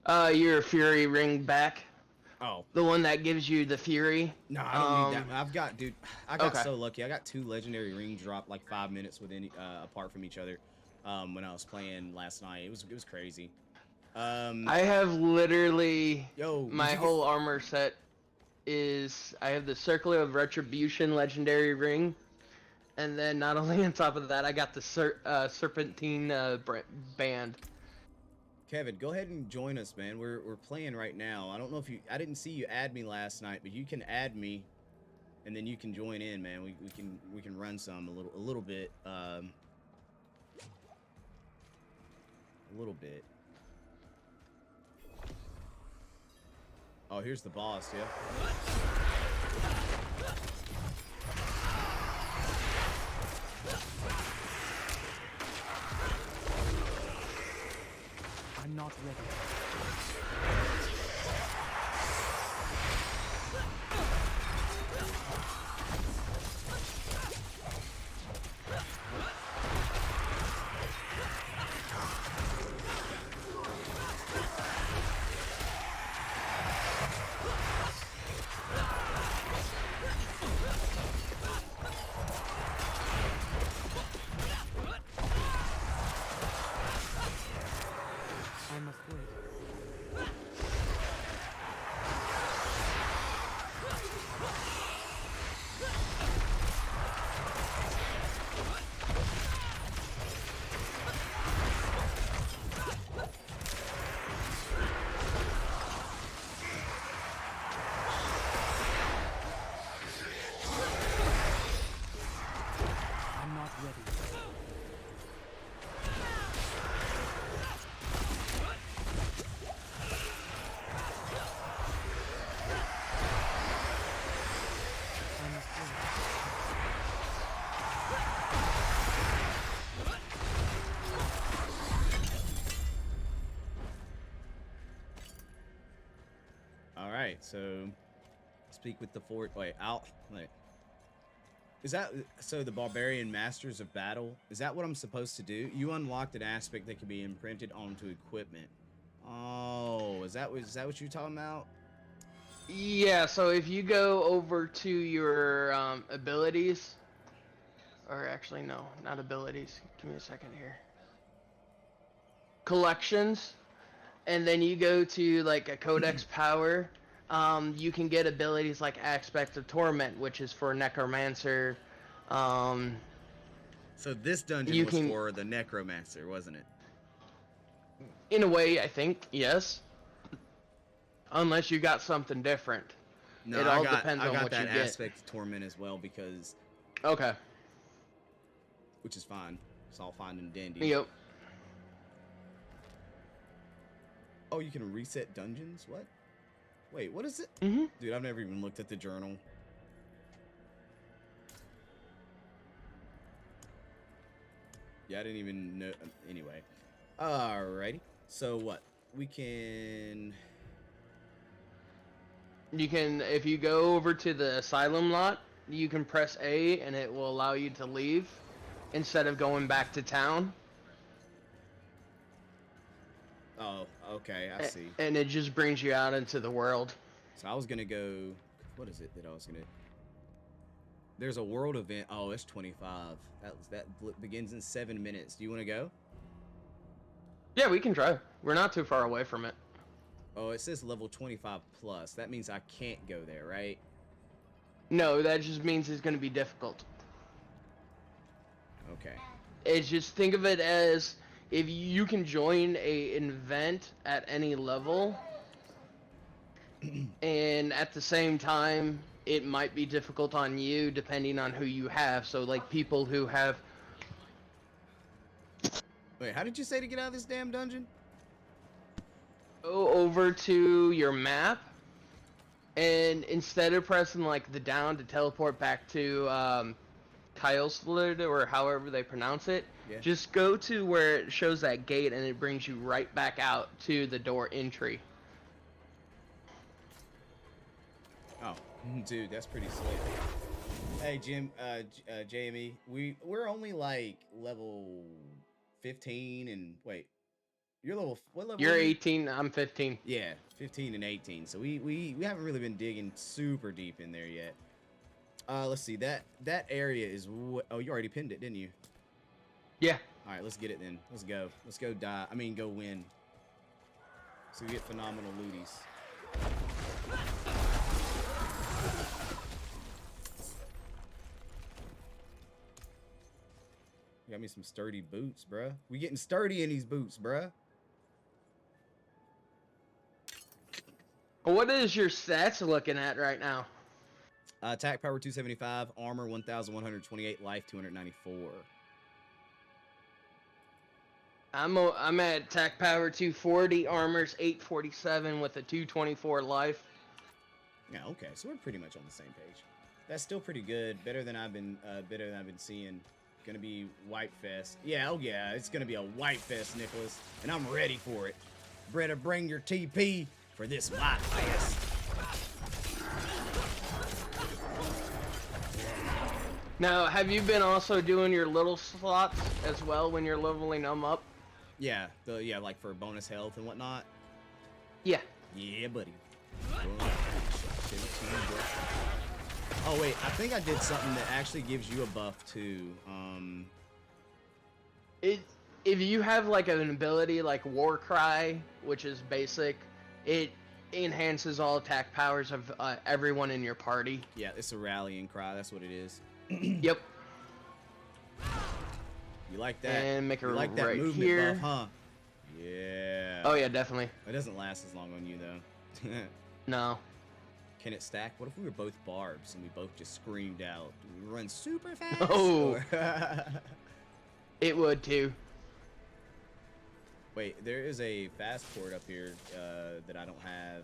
Your fury ring back. Oh. The one that gives you the fury. No, I don't need that. I've got, dude, I got Okay. so lucky. I got 2 legendary rings dropped like 5 minutes within, apart from each other, when I was playing last night. It was crazy. I have literally, Yo, my did you whole armor set is, I have the Circle of Retribution legendary ring, and then not only on top of that, I got the Serpentine band. Kevin, go ahead and join us, man. We're playing right now. I don't know if you, I didn't see you add me last night, but you can add me, and then you can join in, man. We can run some a little bit, a little bit. Oh, here's the boss, yeah. I'm not ready. I'm afraid. I'm not ready. I'm afraid. All right, so speak with the fort. Wait. Is that so? The Barbarian Masters of Battle. Is that what I'm supposed to do? You unlocked an aspect that can be imprinted onto equipment. Oh, is that what you're talking about? Yeah, so if you go over to your abilities, or actually no, not abilities. Give me a second here. Collections, and then you go to like a Codex Power. You can get abilities like Aspect of Torment, which is for Necromancer. So this dungeon You was can- for the Necromancer, wasn't it? In a way, I think yes. Unless you got something different. No, It all depends on I got what that you get. aspect of torment as well because, Okay. which is fine. It's all fine and dandy. Yep. Oh, you can reset dungeons? What? Wait, what is it? Mhm. Dude, I've never even looked at the journal. Yeah, I didn't even know. Anyway. Alrighty. So what? We can... You can, if you go over to the asylum lot, you can press A and it will allow you to leave instead of going back to town. Oh, okay, I see. And it just brings you out into the world. So I was gonna go... What is it that I was gonna... There's a world event. Oh, it's 25. That begins in 7 minutes. Do you want to go? Yeah, we can try. We're not too far away from it. Oh, it says level 25 plus. That means I can't go there, right? No, that just means it's going to be difficult. Okay. It's just, think of it as if you can join an event at any level, and at the same time, it might be difficult on you depending on who you have. So, like, people who have... Wait, how did you say to get out of this damn dungeon? Go over to your map, and instead of pressing, like, the down to teleport back to Kyleslid, or however they pronounce it, Yeah. just go to where it shows that gate, and it brings you right back out to the door entry. Oh, dude, that's pretty slick. Hey, Jim, JME, we're only like level 15 and wait, you're level what level? You're 18, I'm 15. Yeah, 15 and 18. So we haven't really been digging super deep in there yet. Let's see, that area is oh, you already pinned it, didn't you? Yeah. All right, let's get it then. Let's go. Let's go die. I mean, go win. So we get phenomenal looties. Got me some sturdy boots, bruh. We getting sturdy in these boots, bruh. What is your stats looking at right now? Attack power 275, armor 1,128, life 294. I'm at attack power 240, armor's 847 with a 224 life. Yeah, okay, so we're pretty much on the same page. That's still pretty good. Better than I've been seeing. Gonna be Wipe Fest. Yeah, oh yeah, it's gonna be a Wipe Fest, Nicholas, and I'm ready for it. Better bring your TP for this Wipe Fest. Now, have you been also doing your little slots as well when you're leveling them up? Yeah, like for bonus health and whatnot. Yeah. Yeah, buddy. Oh wait, I think I did something that actually gives you a buff too. If you have like an ability like War Cry, which is basic, it enhances all attack powers of everyone in your party. Yeah, it's a rallying cry. That's what it is. Yep. You like that? And make you her like that right movement here. buff, huh? Yeah. Oh yeah, definitely. It doesn't last as long on you though. No. Can it stack? What if we were both barbs and we both just screamed out? Do we run super fast? Oh. Or- It would too. Wait, there is a fast port up here that I don't have.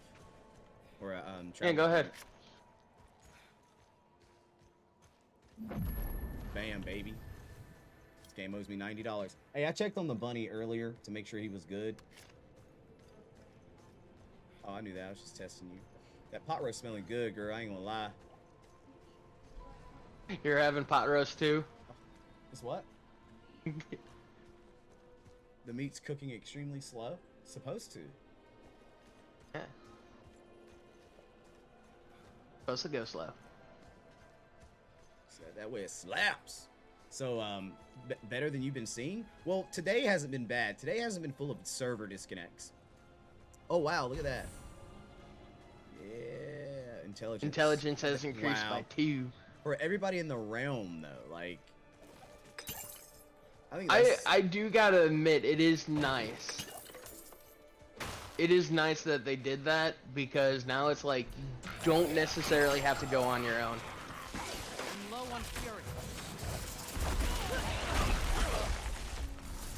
Or Yeah, go ahead. Bam, baby. This game owes me $90. Hey, I checked on the bunny earlier to make sure he was good. Oh, I knew that. I was just testing you. That pot roast smelling good, girl. I ain't gonna lie. You're having pot roast too? It's what? The meat's cooking extremely slow? It's supposed to. Yeah. Supposed to go slow. So that way it slaps. So, better than you've been seeing? Well, today hasn't been bad. Today hasn't been full of server disconnects. Oh, wow. Look at that. Yeah. Intelligence. Intelligence has increased Wow. by 2. For everybody in the realm, though. Like, I think that's... I do gotta admit, it is nice. It is nice that they did that, because now it's like, you don't necessarily have to go on your own. I'm low on fury.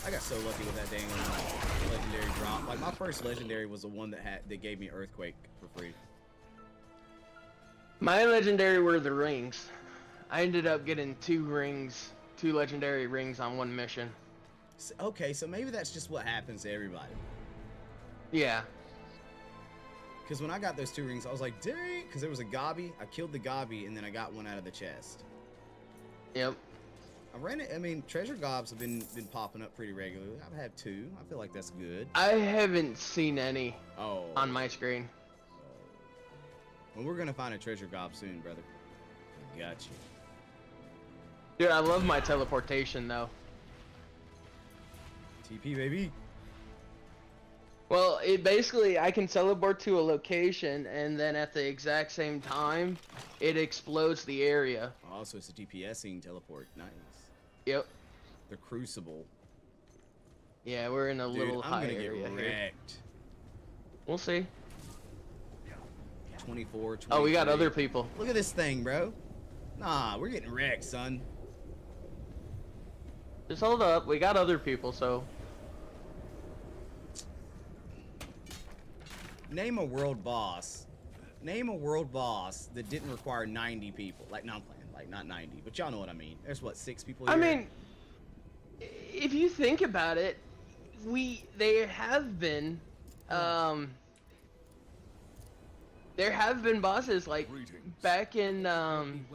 I got so lucky with that dang legendary drop. Like, my first legendary was the one that gave me Earthquake for free. My legendary were the rings. I ended up getting 2 legendary rings on one mission. Okay, so maybe that's just what happens to everybody. Yeah. Because when I got those 2 rings, I was like, dang, because there was a gobby. I killed the gobby, and then I got one out of the chest. Yep. I ran it. I mean, treasure gobs have been popping up pretty regularly. I've had 2. I feel like that's good. I haven't seen any Oh. on my screen. Well, we're gonna find a treasure gob soon, brother. I got you. Dude, I love my teleportation though. TP, baby. Well, it basically, I can teleport to a location, and then at the exact same time, it explodes the area. Oh, so it's a DPSing teleport. Nice. Yep. The Crucible. Yeah, we're in a Dude, little I'm high gonna get area here. wrecked. We'll see. 24, 23. Oh, we got other people. Look at this thing, bro. Nah, we're getting wrecked, son. Just hold up. We got other people, so. Name a world boss. Name a world boss that didn't require 90 people. Like, no, I'm playing. Like, not 90, but y'all know what I mean. There's, what, 6 people here? I mean, if you think about it, there have been bosses like back in Welcome.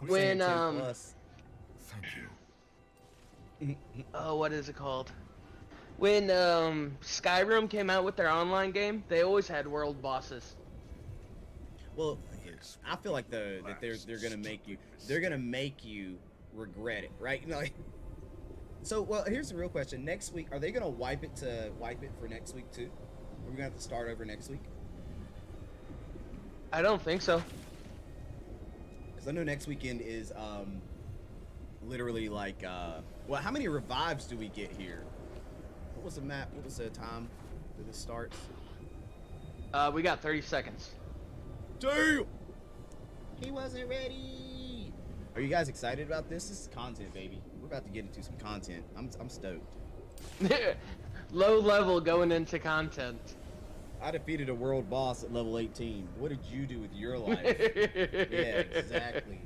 I'm saying when 10 plus. Thank you. oh, what is it called? When Skyrim came out with their online game, they always had world bosses. Well, I feel like that they're gonna make you regret it, right? You know, like, so well, here's the real question. Next week, are they gonna wipe it for next week too? Are we gonna have to start over next week? I don't think so. Because I know next weekend is literally like well, how many revives do we get here? What was the map? What was the time that this starts? We got 30 seconds. Damn! He wasn't ready. Are you guys excited about this? This is content, baby. We're about to get into some content. I'm stoked. Low level going into content. I defeated a world boss at level 18. What did you do with your life? Yeah, exactly.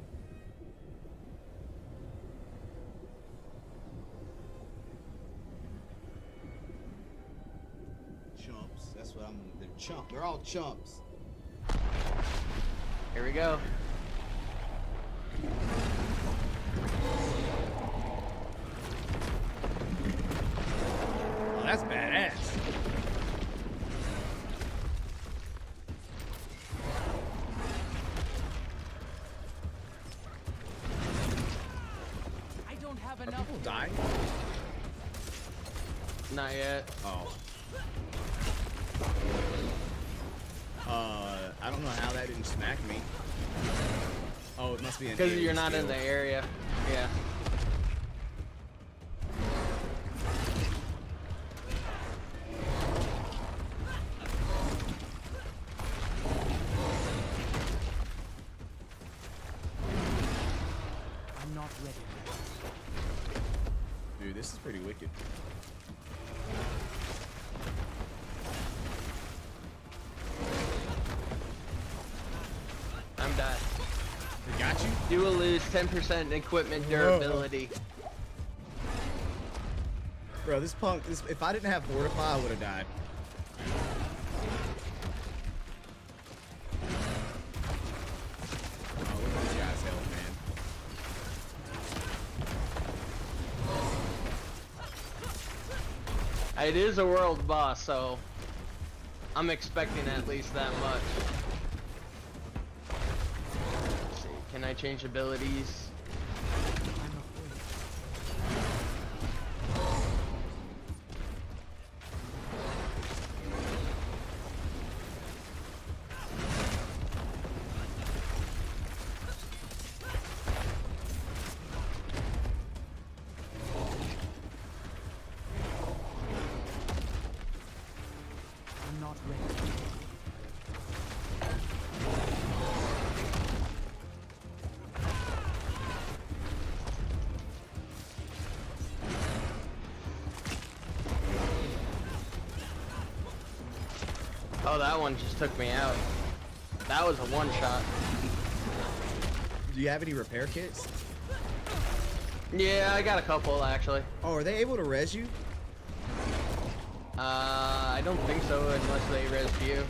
Chumps. That's what I'm. They're chump. They're all chumps. Here we go. Oh, that's badass. I don't have Are enough. people dying? Not yet. Oh. I don't know how that didn't smack me. Oh, it must be an Because alien you're not in skill. the area. Yeah. I'm not ready. Dude, this is pretty wicked. I'm done. They got you? You will lose 10% in equipment durability. Bro, this punk, if I didn't have Fortify, I would have died. Oh, look at this guy's health, man. It is a world boss, so I'm expecting at least that much. Let's see, can I change abilities? I'm not ready. Oh, that one just took me out. That was a one shot. Do you have any repair kits? Yeah, I got a couple actually. Oh, are they able to res you? I don't think so unless they res you.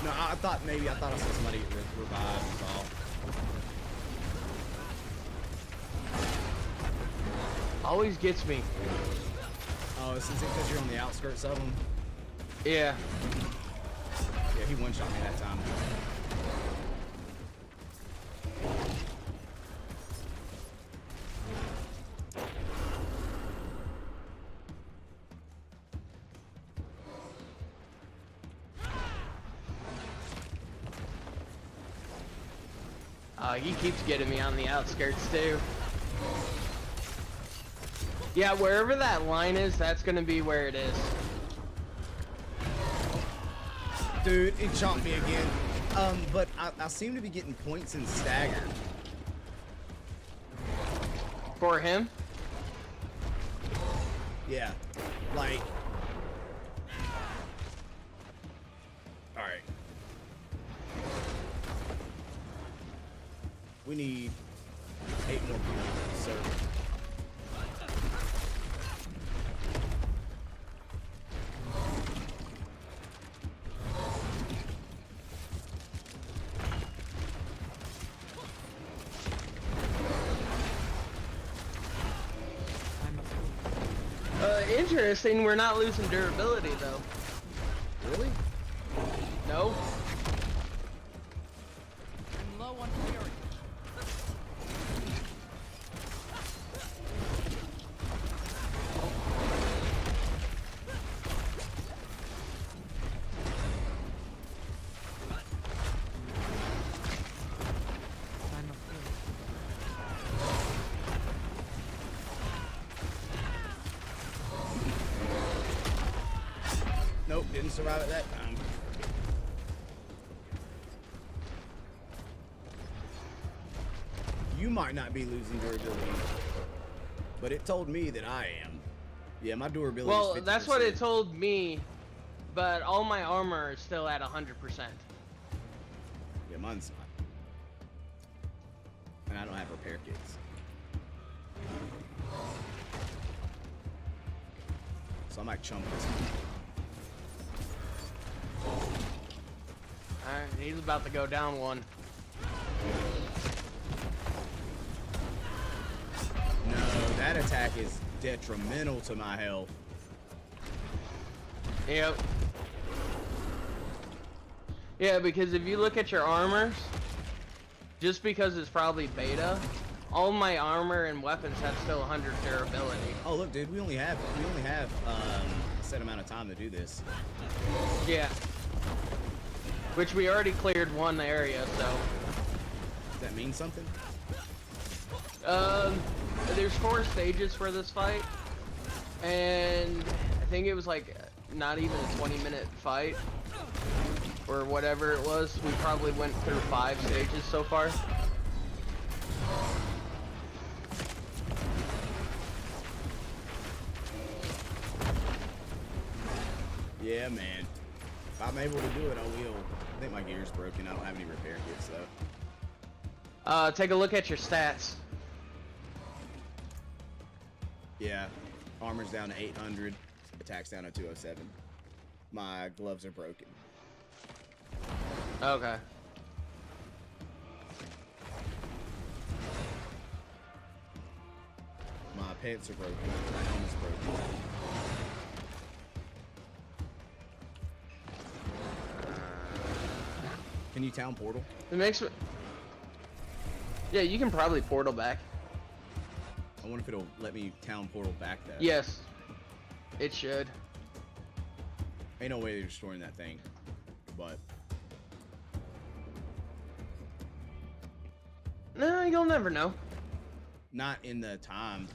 No, I thought I saw somebody get revived and all. Always gets me. Oh, is it because you're on the outskirts of them? Yeah. Yeah, he one-shot me that time. He keeps getting me on the outskirts too. Yeah, wherever that line is, that's gonna be where it is. Dude, it chopped me again. But I seem to be getting points in stagger. For him? Yeah. Like. Alright. We need 8 more people to serve. Interesting, we're not losing durability though. Really? No? I'm low on fury. I'm afraid. Nope, didn't survive it that time. You might not be losing durability, but it told me that I am. Yeah, my durability Well, is 50%. that's what it told me, but all my armor is still at 100%. Yeah, mine's not. And I don't have repair kits. So I might chump this one. Alright, he's about to go down one. No, that attack is detrimental to my health. Yep. Yeah, because if you look at your armors, just because it's probably beta, all my armor and weapons have still 100 durability. Oh look, dude, we only have a set amount of time to do this. Yeah. Which we already cleared one area, so. Does that mean something? There's 4 stages for this fight, and I think it was like not even a 20-minute fight, or whatever it was. We probably went through 5 stages so far. Yeah, man. If I'm able to do it, I will. I think my gear's broken. I don't have any repair kits, though. Take a look at your stats. Yeah. Armor's down to 800. Attack's down to 207. My gloves are broken. Okay. My pants are broken. My helmet's broken. Can you town portal? It makes me... Yeah, you can probably portal back. I wonder if it'll let me town portal back that. Yes. It should. Ain't no way they're destroying that thing. But No, you'll never know. not in the time.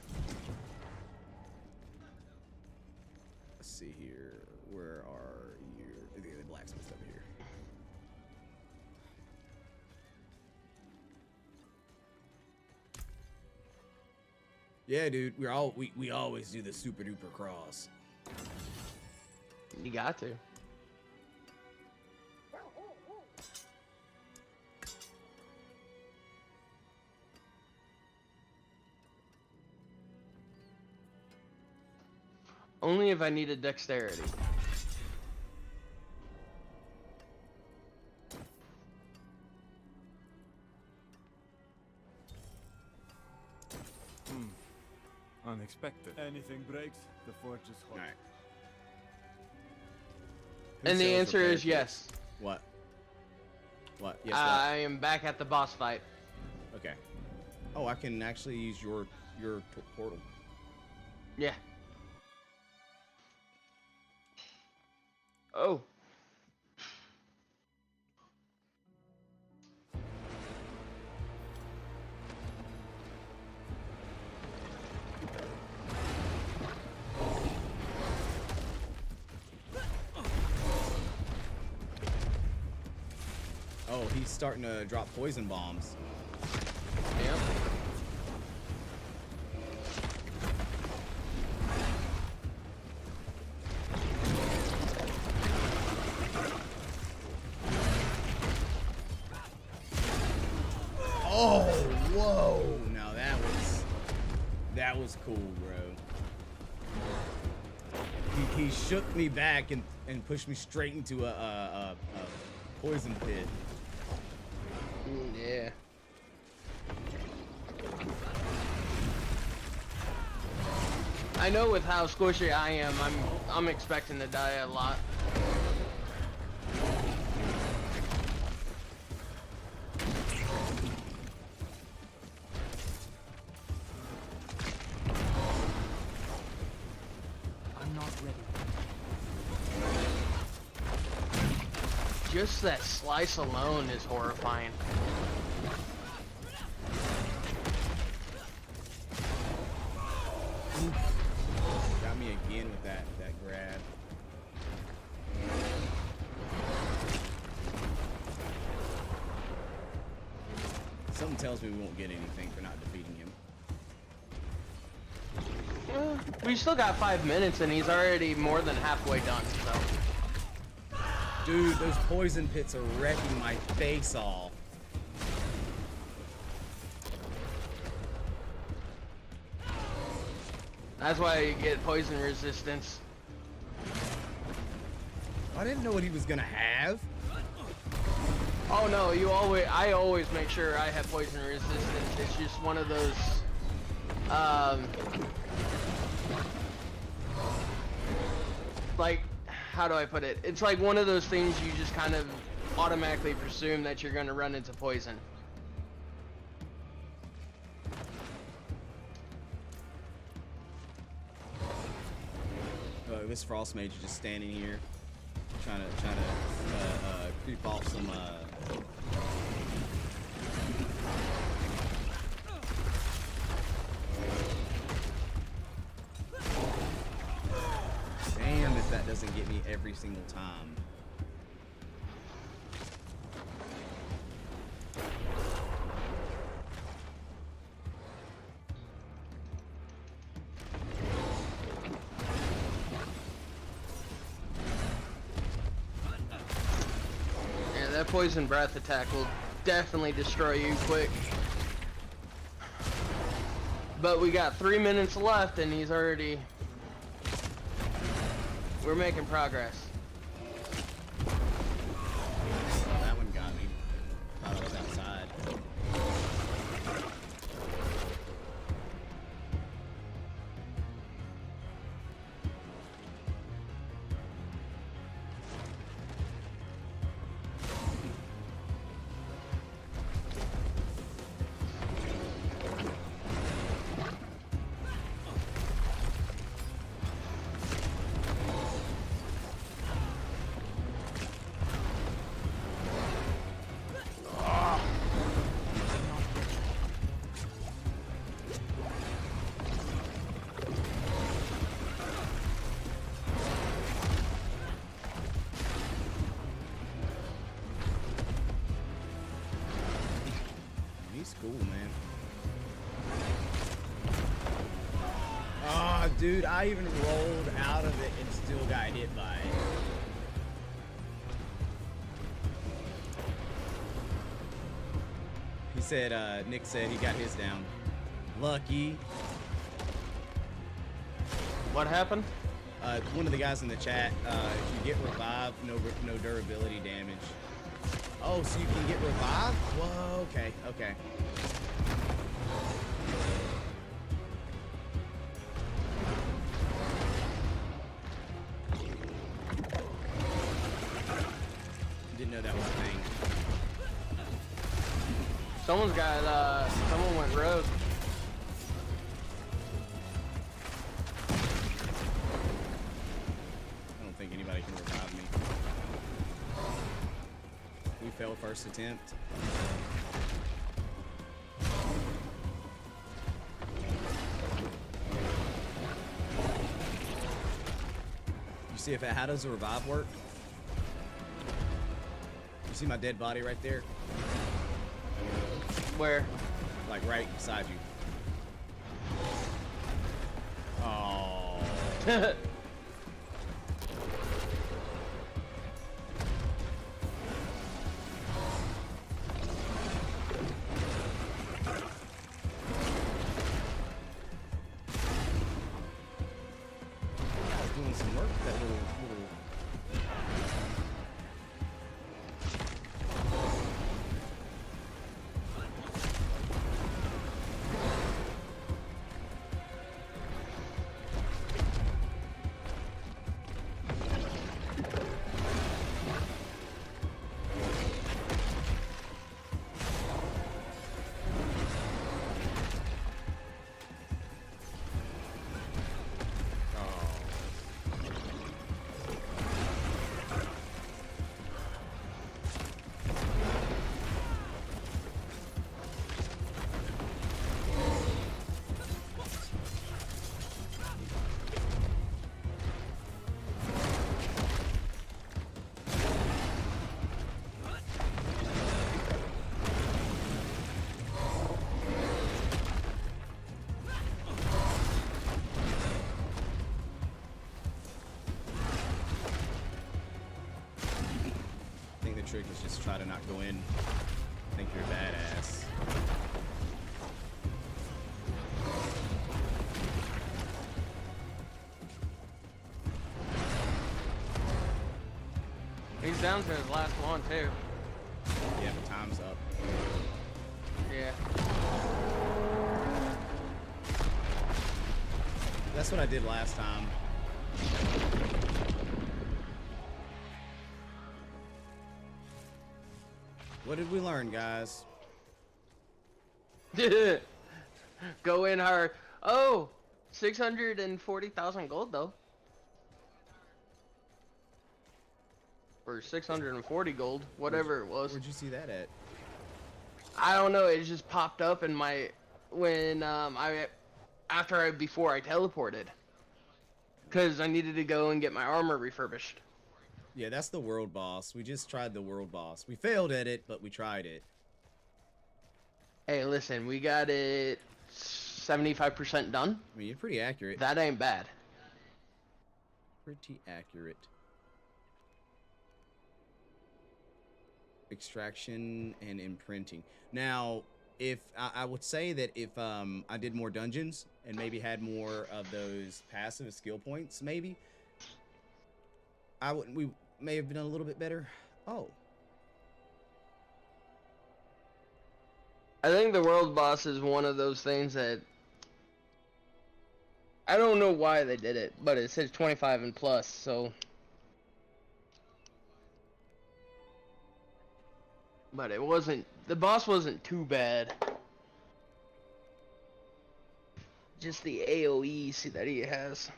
Let's see here. Where are you? The blacksmith's up here. Yeah, dude. We always do the super duper cross. You got to. Only if I needed dexterity. Unexpected. Anything breaks, the forge is hot. Alright. And the answer is yes. What? What? Yes, I am back at the boss fight. what? Okay. Oh, I can actually use your portal. Yeah. Oh. Oh, he's starting to drop poison bombs. Yep. Oh, whoa! Now that was cool, bro. He shook me back and pushed me straight into a poison pit. Yeah. I know with how squishy I am, I'm expecting to die a lot. I'm not ready. Just that slice alone is horrifying. Got me again with that grab. Something tells me we won't get anything for not defeating him. We still got 5 minutes and he's already more than halfway done, so. Dude, those poison pits are wrecking my face off. That's why you get poison resistance. I didn't know what he was gonna have. Oh no, I always make sure I have poison resistance. It's just one of those, like, how do I put it? It's like one of those things you just kind of automatically presume that you're gonna run into poison. This frost mage is just standing here, trying to creep off some. Damn, if that doesn't get me every single time. That poison breath attack will definitely destroy you quick. But we got 3 minutes left and he's already... We're making progress. That one got me. Thought I was outside. He's cool, man. Ah, dude, I even rolled out of it and still got hit by it. He said, Nick said he got his down. Lucky. What happened? One of the guys in the chat, if you get revived, no durability damage. Oh, so you can get revived? Whoa, okay, okay. Didn't know that was a thing. Someone went rogue. I don't think anybody can revive me. We failed first attempt. You see how does the revive work? You see my dead body right there? Where? Like right beside you. Oh. Doing some work, that little trick is just try to not go in. Think you're badass. He's down to his last one too. Yeah, but time's up. Yeah. That's what I did last time. What did we learn, guys? Go in hard. Oh, 640,000 gold though. Or 640 gold, whatever it was. Where'd you see that at? I don't know. It just popped up in my before I teleported, because I needed to go and get my armor refurbished. Yeah, that's the world boss. We just tried the world boss. We failed at it, but we tried it. Hey, listen, we got it 75% done. I mean, you're pretty accurate. That ain't bad. Pretty accurate. Extraction and imprinting. Now, if I would say that if I did more dungeons and maybe had more of those passive skill points, maybe we may have done a little bit better. Oh. I think the world boss is one of those things that I don't know why they did it, but it says 25 and plus, so. But it wasn't, the boss wasn't too bad. Just the AoE that he has.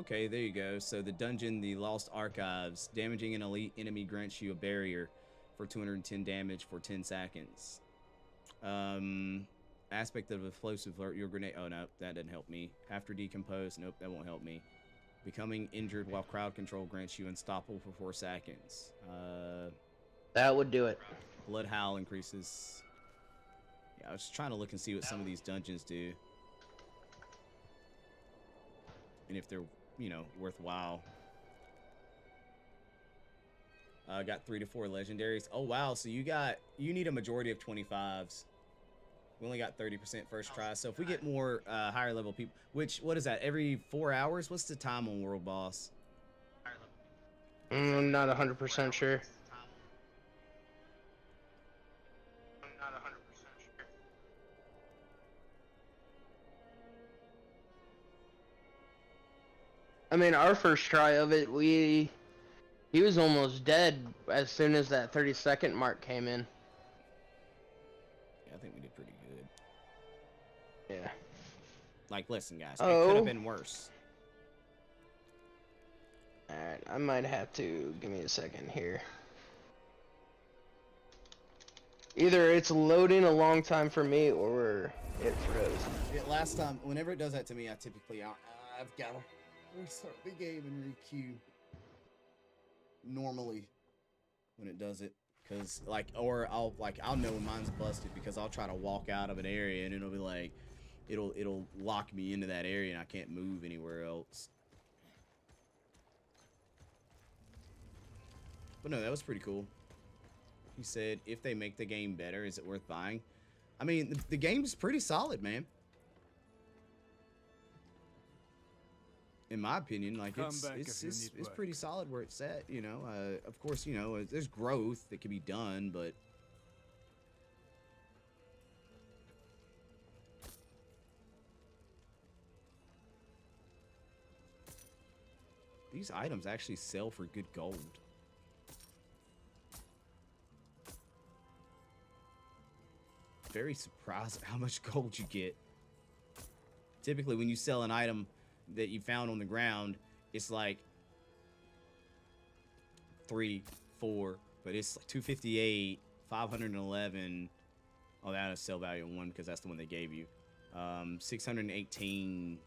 Okay, there you go. So the dungeon, the Lost Archives. Damaging an elite enemy grants you a barrier for 210 damage for 10 seconds. Aspect of explosive alert your grenade. Oh, no, that didn't help me. After decompose. Nope, that won't help me. Becoming injured while crowd control grants you unstoppable for 4 seconds. That would do it. Blood Howl increases. Yeah, I was trying to look and see what some of these dungeons do. and if they're, you know, worthwhile. Got 3 to 4 legendaries. Oh wow, so you need a majority of 25s. We only got 30% first try. So if we get more higher level people, what is that? Every 4 hours? What's the time on World Boss? I'm not 100% sure. I mean, our first try of it, he was almost dead as soon as that 30-second mark came in. Yeah, I think we did pretty good. Yeah. Like, listen, guys, it could have been worse. Alright, I might have to give me a second here. Either it's loading a long time for me or it froze. Yeah, last time, whenever it does that to me, I typically I've got to restart the game and re-queue. Normally, when it does it, because like, or I'll know when mine's busted because I'll try to walk out of an area and it'll be like, it'll lock me into that area and I can't move anywhere else. But no, that was pretty cool. He said, if they make the game better, is it worth buying? I mean, the game's pretty solid, man. In my opinion, like it's pretty solid where it's at, you know. Of course, you know, there's growth that can be done, but these items actually sell for good gold. Very surprised at how much gold you get. Typically, when you sell an item that you found on the ground, it's like 3, 4, but it's like 258, 511. Oh, that is sell value 1 because that's the one they gave you. 618.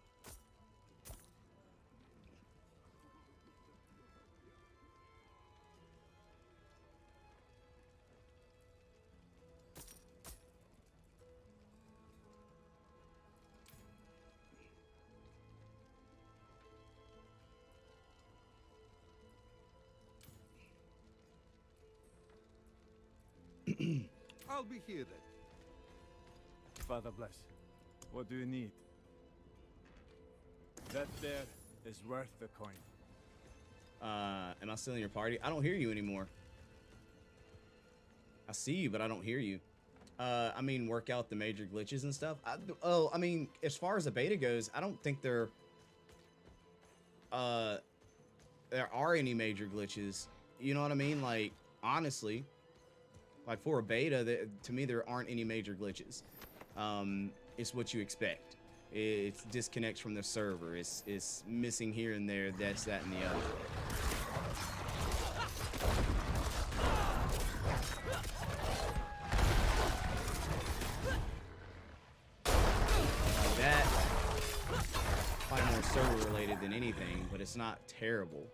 I'll be here then. Father bless. What do you need? That there is worth the coin. Am I still in your party? I don't hear you anymore. I see you, but I don't hear you. I mean, work out the major glitches and stuff. I mean, as far as the beta goes, I don't think there are any major glitches. You know what I mean? Like, honestly, like for a beta, to me, there aren't any major glitches. It's what you expect. It's disconnects from the server. It's missing here and there. That's that and the other. Like that, probably more server related than anything, but it's not terrible.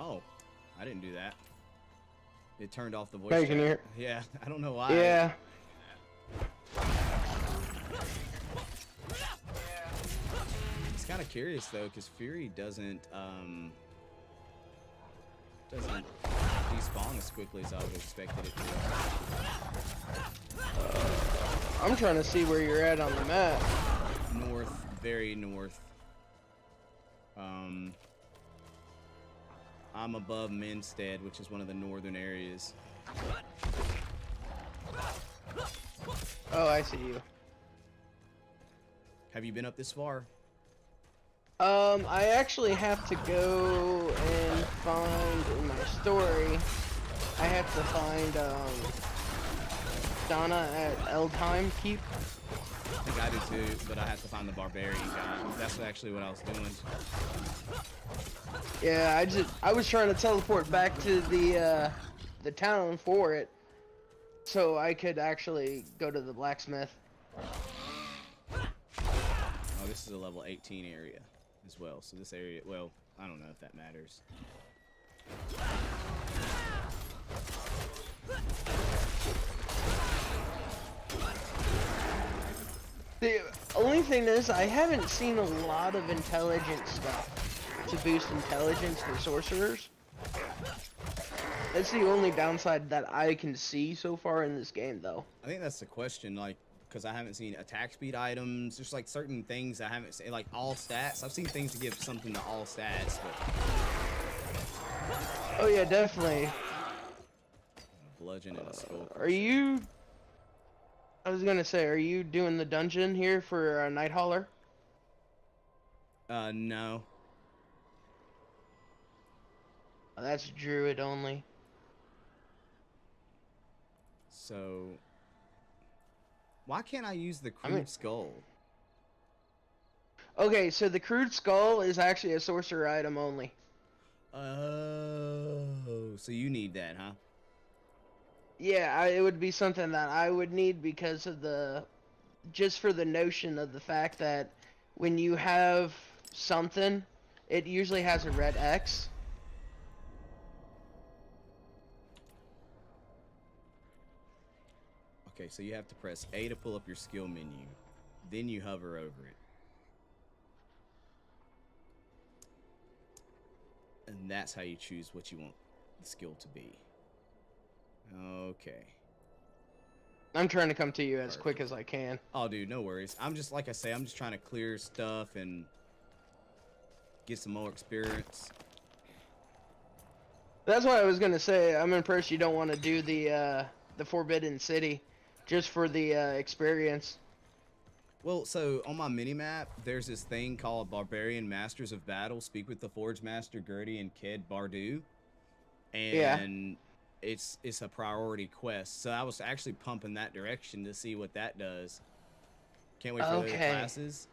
Oh, I didn't do that. It turned off the voice Hey, can you chat. hear? Yeah, I don't know why. Yeah. It's kind of curious though, because Fury doesn't despawn as quickly as I would have expected it to. I'm trying to see where you're at on the map. North, very north. I'm above Minstead, which is one of the northern areas. Oh, I see you. Have you been up this far? I actually have to go and find in my story. I have to find Donna at Eldheim Keep? I think I do too, but I have to find the barbarian guy. That's actually what I was doing. Yeah, I was trying to teleport back to the town for it, so I could actually go to the blacksmith. Oh, this is a level 18 area as well. So this area, well, I don't know if that matters. The only thing is, I haven't seen a lot of intelligence stuff to boost intelligence for sorcerers. That's the only downside that I can see so far in this game, though. I think that's the question, like, because I haven't seen attack speed items. There's like certain things I haven't seen, like all stats. I've seen things to give something to all stats, but Oh yeah, definitely. a bludgeon and a skull. Are you? I was gonna say, are you doing the dungeon here for Night Hauler? No. Oh, that's Druid only. So, why can't I use the crude skull? Okay, so the crude skull is actually a sorcerer item only. Oh, so you need that, huh? Yeah, it would be something that I would need because of just for the notion of the fact that when you have something, it usually has a red X. Okay, so you have to press A to pull up your skill menu. Then you hover over it. And that's how you choose what you want the skill to be. Okay. I'm trying to come to you as quick as I can. Oh, dude, no worries. I'm just, like I say, I'm just trying to clear stuff and get some more experience. That's why I was gonna say, I'm impressed you don't want to do the Forbidden City, just for the experience. Well, so on my mini-map, there's this thing called Barbarian Masters of Battle. Speak with the Forge Master Gertie and Ked Bardu. And it's a priority quest. So I was actually pumping that direction to see what that does. Can't wait for the classes.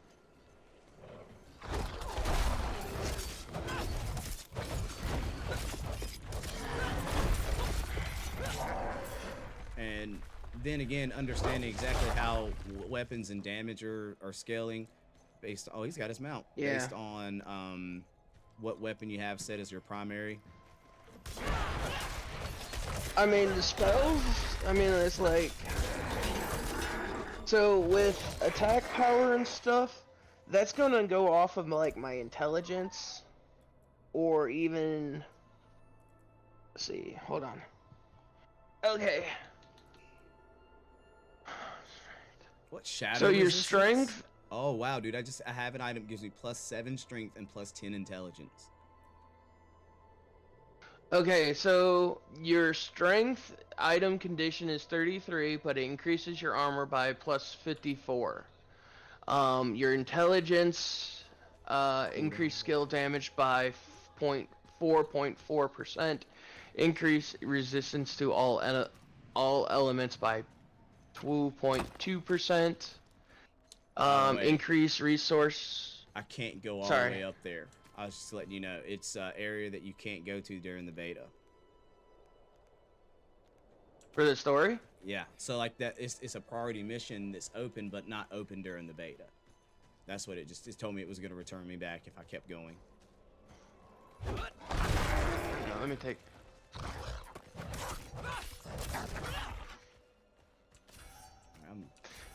And then again, understanding exactly how weapons and damage are scaling based on, oh, he's got his mount. Yeah. Based on what weapon you have set as your primary. I mean, the spells, I mean, it's like, so with attack power and stuff, that's gonna go off of like my intelligence, or even, let's see, hold on. Okay. What shadow? So your resistance? strength? Oh wow, dude! I have an item that gives me +7 strength and +10 intelligence. Okay, so your strength item condition is 33, but it increases your armor by +54. Your intelligence increased skill damage by 4.4%. Increase resistance to all elements by 2.2%. Increase resource. I can't go all the way up there. I was just letting you know, it's an area that you can't go to during the beta. For the story? Yeah, so like that, it's a priority mission that's open, but not open during the beta. That's what it told me it was going to return me back if I kept going. No, let me take.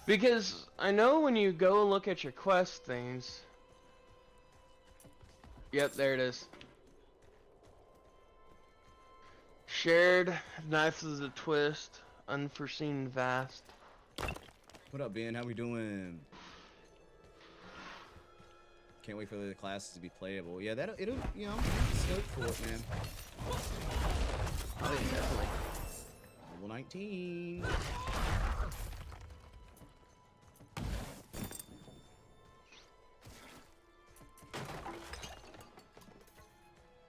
Because I know when you go and look at your quest things. Yep, there it is. Shared, Knife of the Twist, Unforeseen Vast. What up, Ben? How we doing? Can't wait for the classes to be playable. Yeah, it'll you know, scope for it, man. Oh, yeah, definitely. Level 19.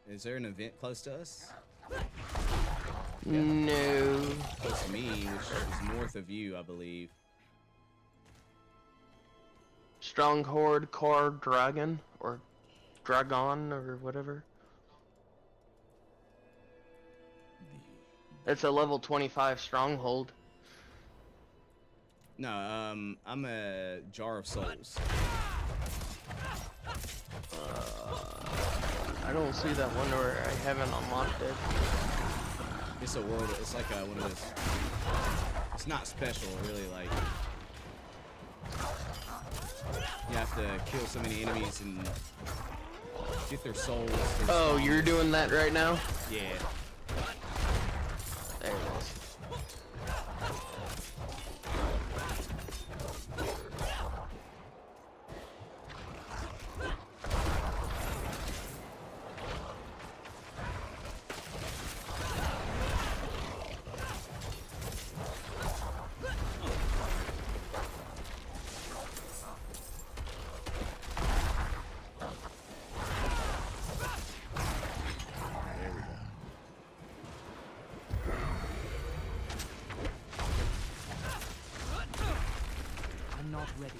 Is there an event close to us? No. Close to me, which is north of you, I believe. Stronghold Core Dragon, or Dragon, or whatever. It's a level 25 stronghold. No, I'm a Jar of Souls. I don't see that one, or I haven't unlocked it. It's a world. It's like one of those. It's not special, really. Like you have to kill so many enemies and get their souls. Oh, you're doing that right now? Yeah. There it is. I'm not ready.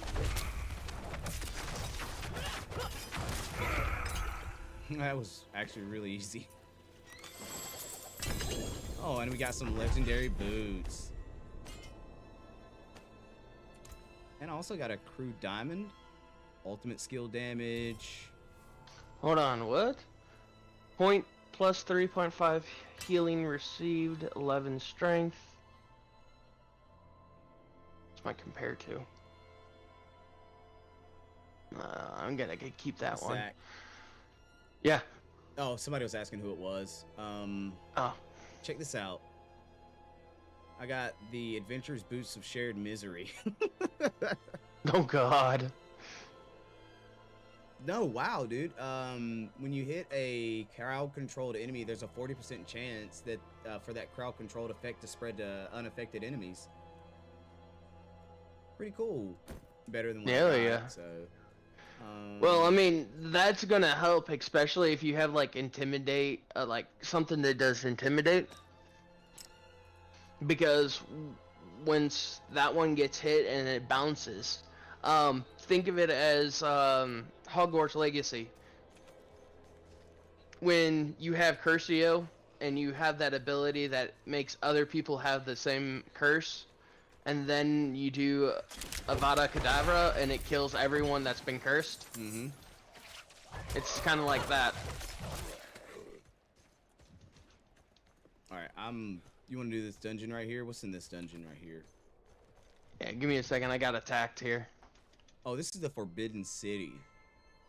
That was actually really easy. Oh, and we got some legendary boots. And I also got a crude diamond. Ultimate skill damage. Hold on, what? Point plus 3.5 healing received, 11 strength. What's my compare to? I'm gonna keep that one. Zach. Yeah. Oh, somebody was asking who it was. Oh. Check this out. I got the Adventurer's Boots of Shared Misery. Oh God. No, wow, dude. When you hit a crowd-controlled enemy, there's a 40% chance that for that crowd-controlled effect to spread to unaffected enemies. Pretty cool. Better than what I got, Yeah. So. Well, I mean, that's gonna help, especially if you have like intimidate, like something that does intimidate. Because once that one gets hit and it bounces, think of it as Hogwarts Legacy. When you have Curcio and you have that ability that makes other people have the same curse, and then you do Avada Kedavra and it kills everyone that's been cursed. Mm-hmm. It's kind of like that. All right, You want to do this dungeon right here? What's in this dungeon right here? Yeah, give me a second. I got attacked here. Oh, this is the Forbidden City.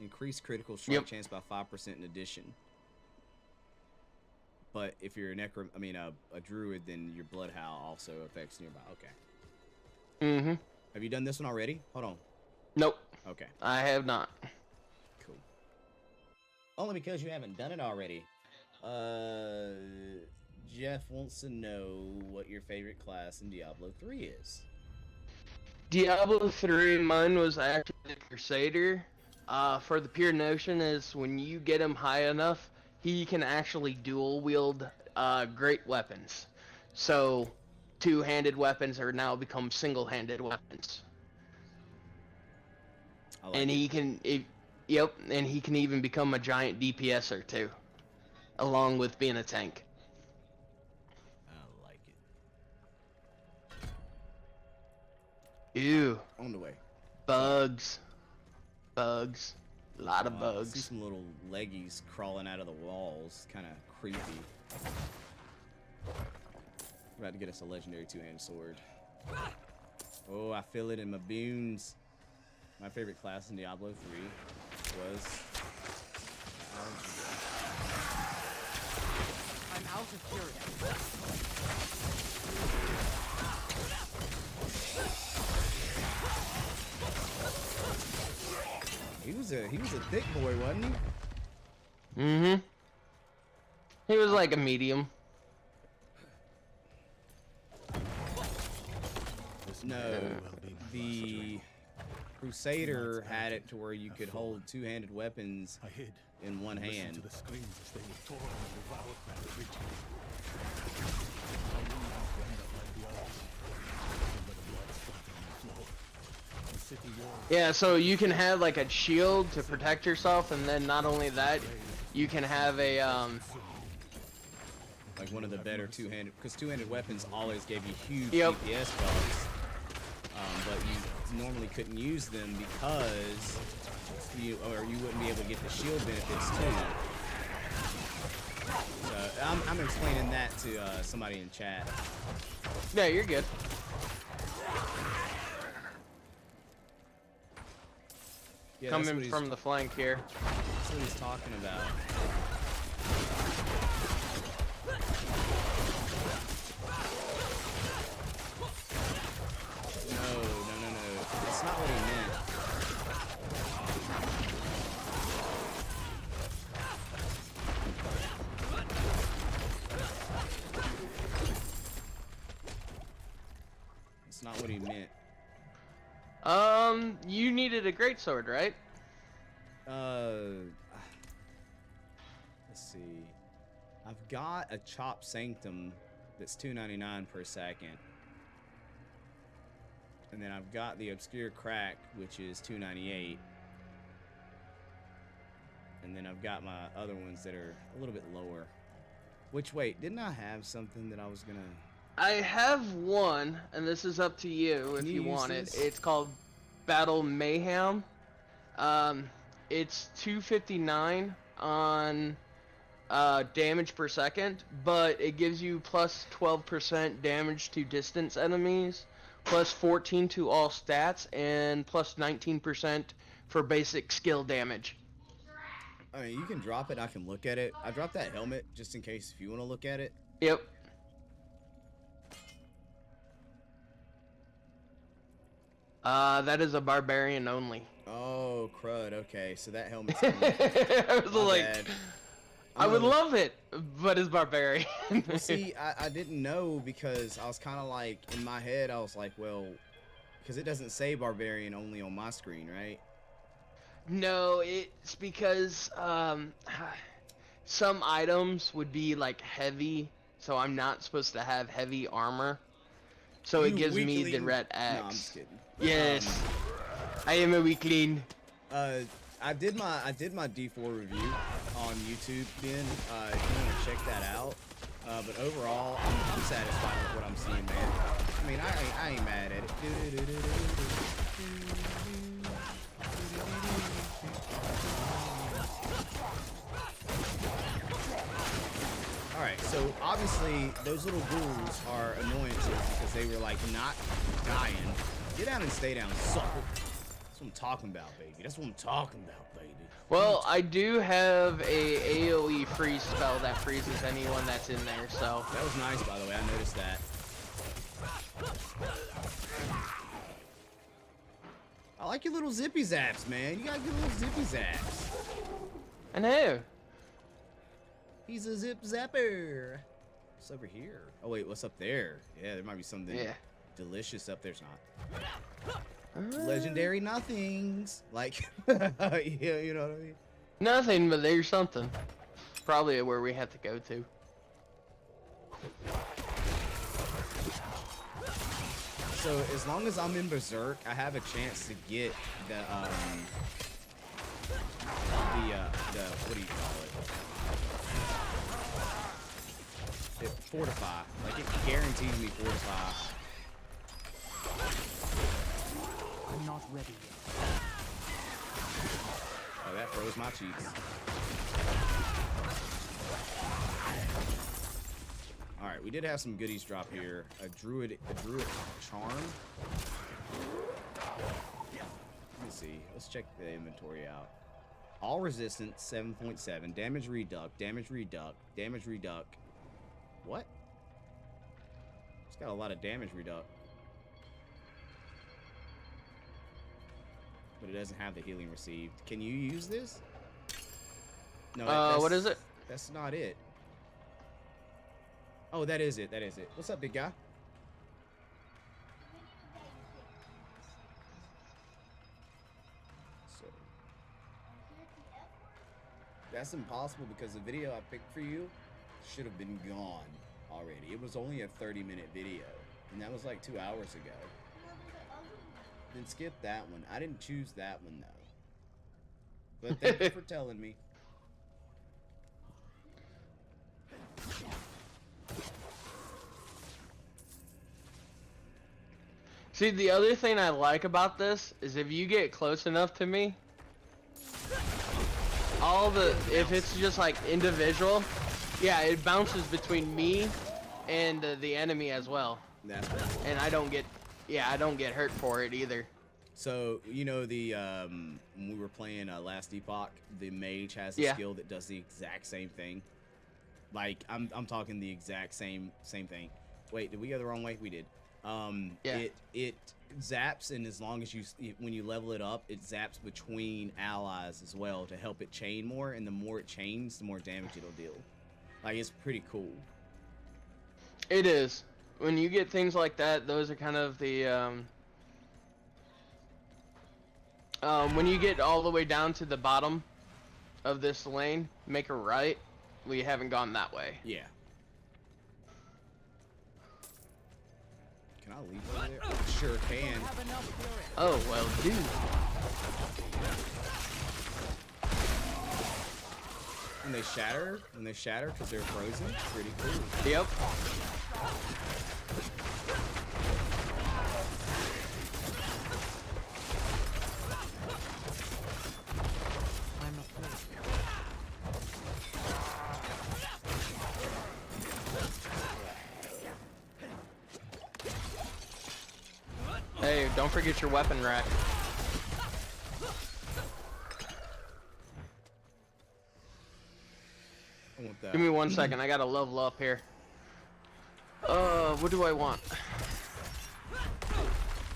Increase critical strike chance by 5% in addition. But if you're a druid, then your bloodhound also affects nearby. Okay. Mm-hmm. Have you done this one already? Hold on. Nope. Okay. I have not. Cool. Only because you haven't done it already. Jeff wants to know what your favorite class in Diablo 3 is. Diablo 3, mine was actually the Crusader. For the pure notion is when you get him high enough, he can actually dual wield great weapons. So two-handed weapons are now become single-handed weapons. I like And it. he can, and he can even become a giant DPSer too, along with being a tank. I like it. Ew. On the way. Bugs. Bugs. A lot of I see bugs. some little leggies crawling out of the walls. Kind of creepy. We're about to get us a legendary two-handed sword. Oh, I feel it in my boons. My favorite class in Diablo 3 was... I'm out of fury. He was a thick boy, wasn't he? Mm-hmm. He was like a medium. No, the Crusader had it to where you could hold two-handed weapons I hid. in one hand. To the screams as they were torn and devoured by the city walls. Yeah, so you can have like a shield to protect yourself, and then not only that, you can have a Like one of the better two-handed, because two-handed weapons always gave you huge Yep. DPS buffs, but you normally couldn't use them because you wouldn't be able to get the shield benefits too. So I'm explaining that to somebody in chat. yeah, you're good. Yeah, that's Coming what he's- from the flank here. That's what he's talking about. No. That's not what he meant. That's not what he meant. You needed a greatsword, right? Let's see. I've got a Chop Sanctum that's $2.99 per second. And then I've got the Obscure Crack, which is $2.98. And then I've got my other ones that are a little bit lower. Which, wait, didn't I have something that I was gonna... I have one, and this is up to you if Can you you want use it. this? It's called Battle Mayhem. It's 259 on damage per second, but it gives you plus 12% damage to distance enemies, plus 14 to all stats, and plus 19% for basic skill damage. I mean, you can drop it. I can look at it. I dropped that helmet just in case if you want to look at it. Yep. That is a barbarian only. Oh, crud. Okay, so that helmet's... I was My like, bad. I would love it, but it's barbarian. Well, see, I didn't know because I was kind of like, in my head, I was like, well, because it doesn't say barbarian only on my screen, right? No, it's because some items would be like heavy, so I'm not supposed to have heavy armor. So it You gives me the weakling. red X. No, I'm just kidding. Yes, I am a weakling. I did my D4 review on YouTube, Ben. If you want to check that out. But overall, I'm satisfied with what I'm seeing, man. I mean, I ain't mad at it. Alright, so obviously those little ghouls are annoyances because they were like not dying. Get down and stay down, sucker. That's what I'm talking about, baby. That's what I'm talking about, baby. Well, I do have a AoE freeze spell that freezes anyone that's in there, so. That was nice, by the way. I noticed that. I like your little zippy zaps, man. You got good little zippy zaps. I know. He's a zip zapper. What's over here? Oh wait, what's up there? Yeah, there might be something delicious up there. It's not. Legendary nothings. Like, yeah, you know what I mean? Nothing, but there's something. Probably where we have to go to. So as long as I'm in Berserk, I have a chance to get the what do you call it? It fortify. Like it guarantees me fortify. I'm not ready yet. Oh, that froze my cheeks. All right, we did have some goodies drop here. A druid charm. Let me see. Let's check the inventory out. All resistance 7.7. Damage reduct. Damage reduct. Damage reduct. What? It's got a lot of damage reduct. But it doesn't have the healing received. Can you use this? No. What is it? That's not it. Oh, that is it. That is it. What's up, big guy? So, that's impossible because the video I picked for you should have been gone already. It was only a 30-minute video, and that was like 2 hours ago. Then skip that one. I didn't choose that one though. But thank you for telling me. See, the other thing I like about this is if you get close enough to me, if it's just like individual, yeah, it bounces between me and the enemy as well. That's right. And I don't get hurt for it either. So, you know, when we were playing Last Epoch, the mage has a skill that does the exact same thing. Like, I'm talking the exact same thing. Wait, did we go the wrong way? We did. It zaps, and as long as when you level it up, it zaps between allies as well to help it chain more, and the more it chains, the more damage it'll deal. Like, it's pretty cool. It is. When you get things like that, those are kind of the when you get all the way down to the bottom of this lane, make a right. We haven't gone that way. Yeah. Can I leave over there? Sure can. Oh, well, dude. When they shatter because they're frozen, pretty cool. Yep. I'm afraid. Hey, don't forget your weapon rack. I want that. Give me 1 second. I gotta level up here. What do I want?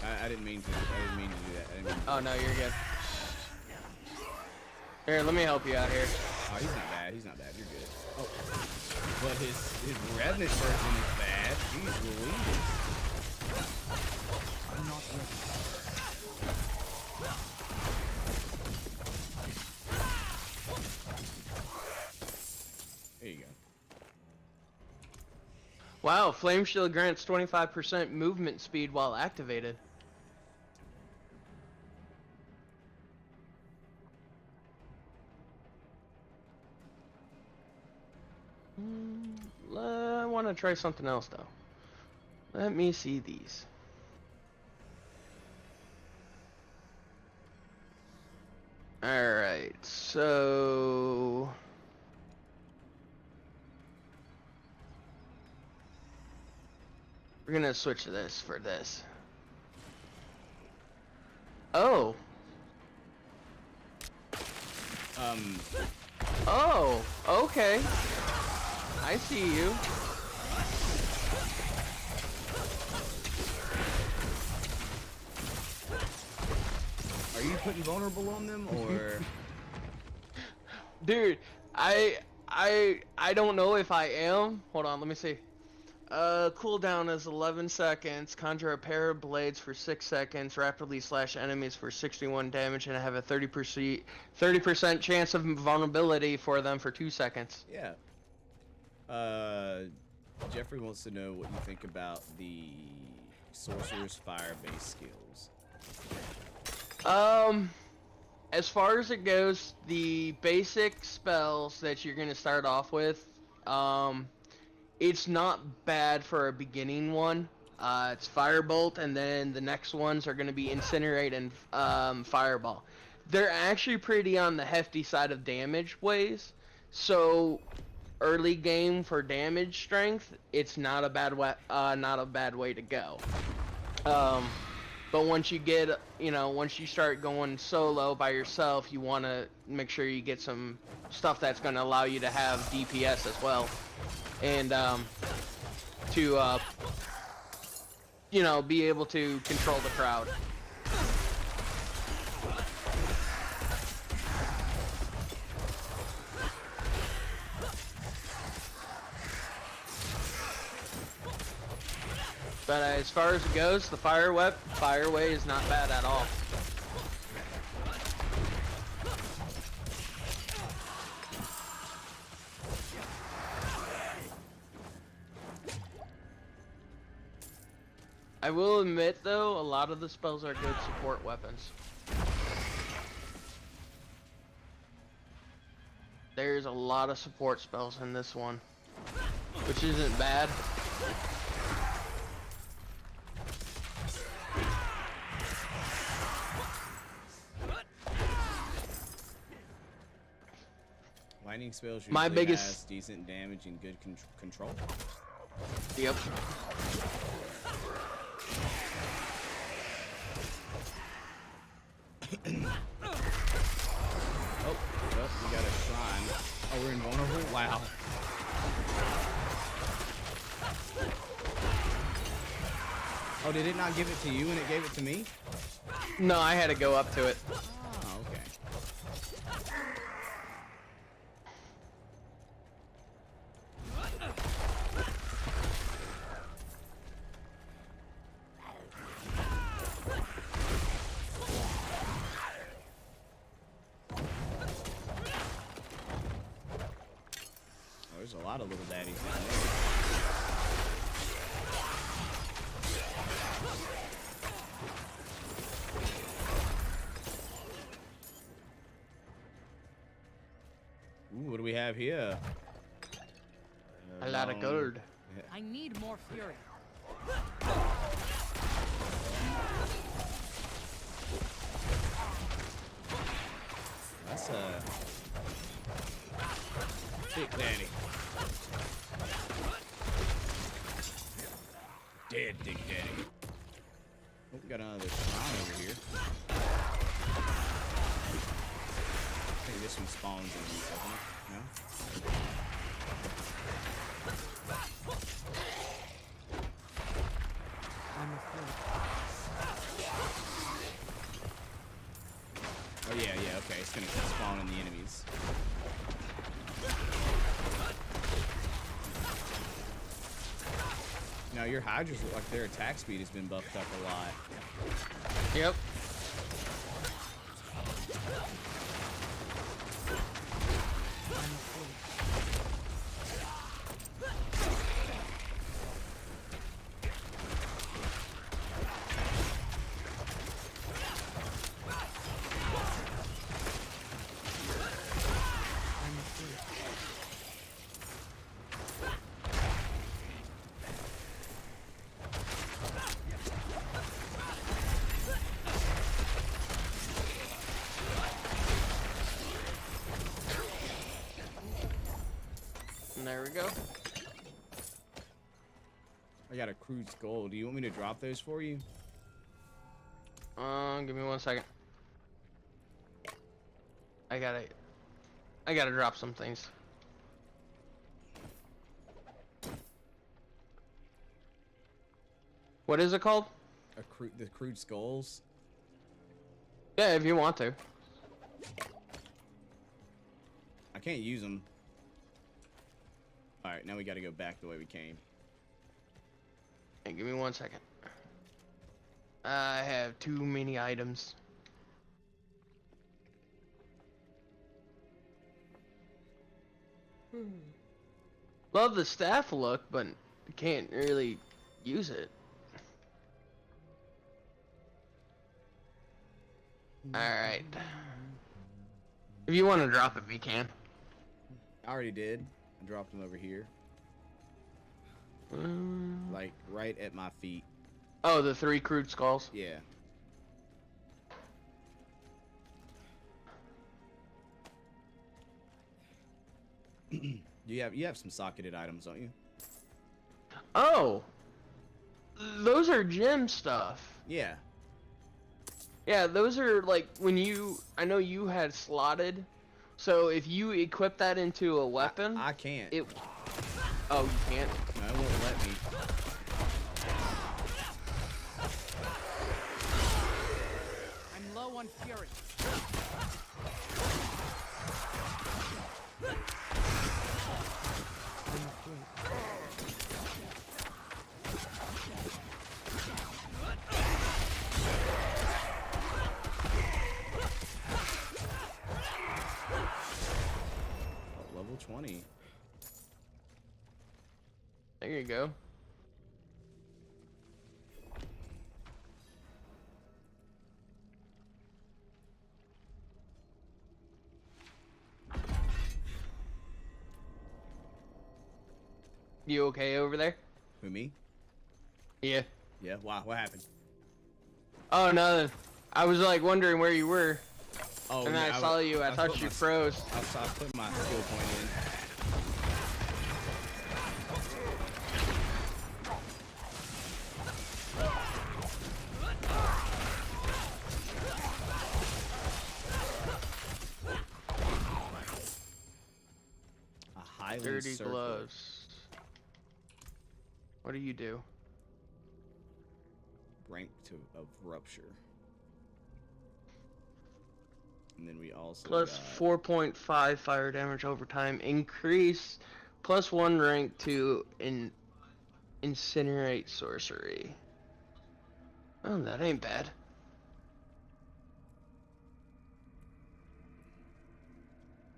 I didn't mean to. I didn't mean to do that. I didn't mean to. Oh no, you're good. Here, let me help you out here. Oh, he's not bad. He's not bad. You're good. Oh, but his Revenant version is bad. Jeez Louise. I'm not ready. There you go. Wow, Flame Shield grants 25% movement speed while activated. I want to try something else though. Let me see these. Alright, so... we're gonna switch this for this. Oh! Oh, okay. I see you. Are you putting vulnerable on them, or? Dude, I don't know if I am. Hold on, let me see. Cooldown is 11 seconds. Conjure a pair of blades for 6 seconds. Rapidly slash enemies for 61 damage, and I have a 30% chance of vulnerability for them for 2 seconds. Yeah. Jeffrey wants to know what you think about the Sorcerer's Fire-based skills. As far as it goes, the basic spells that you're gonna start off with, it's not bad for a beginning one. It's Firebolt, and then the next ones are gonna be Incinerate and Fireball. They're actually pretty on the hefty side of damage ways, so early game for damage strength, it's not a bad way to go. But once you get, once you start going solo by yourself, you want to make sure you get some stuff that's going to allow you to have DPS as well. And, to, be able to control the crowd. But as far as it goes, the Fireway is not bad at all. I will admit though, a lot of the spells are good support weapons. There's a lot of support spells in this one, which isn't bad. Lightning spells My usually biggest- has decent damage and good control. Yep. Oh, well, we got a shrine. Oh, we're invulnerable? Wow. Oh, did it not give it to you and it gave it to me? No, I had to go up to it. Oh, okay. Oh, there's a lot of little daddies down there. Ooh, what do we have here? A lot of gold. I need more fury. That's a big daddy. Dead big daddy. Oh, we got another shrine over here. I think this one spawns in these, doesn't it? No? I'm afraid. Oh yeah, okay. It's gonna keep spawning the enemies. Now your Hydras look like their attack speed has been buffed up a lot. Yep. I'm afraid. I'm afraid. And there we go. I got a crude skull. Do you want me to drop those for you? Give me 1 second. I gotta drop some things. What is it called? The crude skulls. Yeah, if you want to. I can't use them. All right, now we got to go back the way we came. Hey, give me 1 second. I have too many items. Love the staff look, but can't really use it. Alright. If you want to drop it, we can. I already did. I dropped them over here, like right at my feet. Oh, the 3 crude skulls? Yeah. You have some socketed items, don't you? Oh! Those are gem stuff. Yeah. Yeah, those are like when you... I know you had slotted. So if you equip that into a weapon... I can't. It... Oh, you can't? No, it won't let me. I'm low on fury. I'm afraid. Oh, level 20. There you go. You okay over there? Who, me? Yeah. Yeah, why? What happened? Oh, nothing. I was like wondering where you were. Oh, And then yeah, I saw you. I thought put you my- froze. I put my skill point in. A Highland Dirty Circle. gloves. What do you do? Rank of rupture. And then we also Plus got 4.5 fire damage over time. Increase plus 1 rank to incinerate sorcery. Oh, that ain't bad.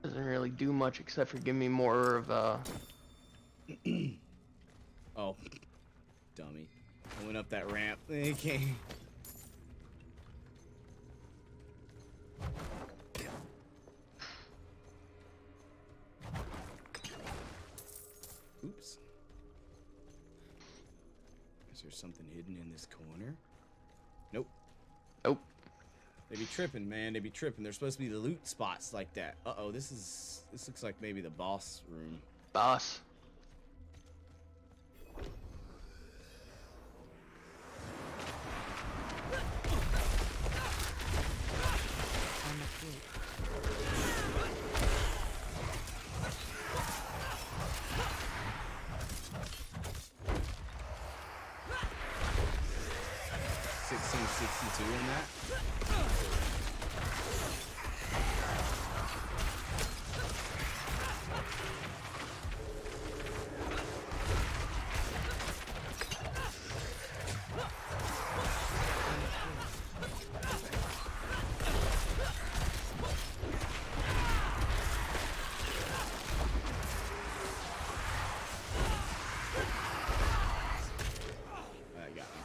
Doesn't really do much except for give me more of oh, dummy. I went up that ramp. Okay. Oops. Is there something hidden in this corner? Nope. Nope. They be tripping, man. They be tripping. There's supposed to be the loot spots like that. Uh-oh, this looks like maybe the boss room. Boss. I'm afraid. $16.62 in that. That got me.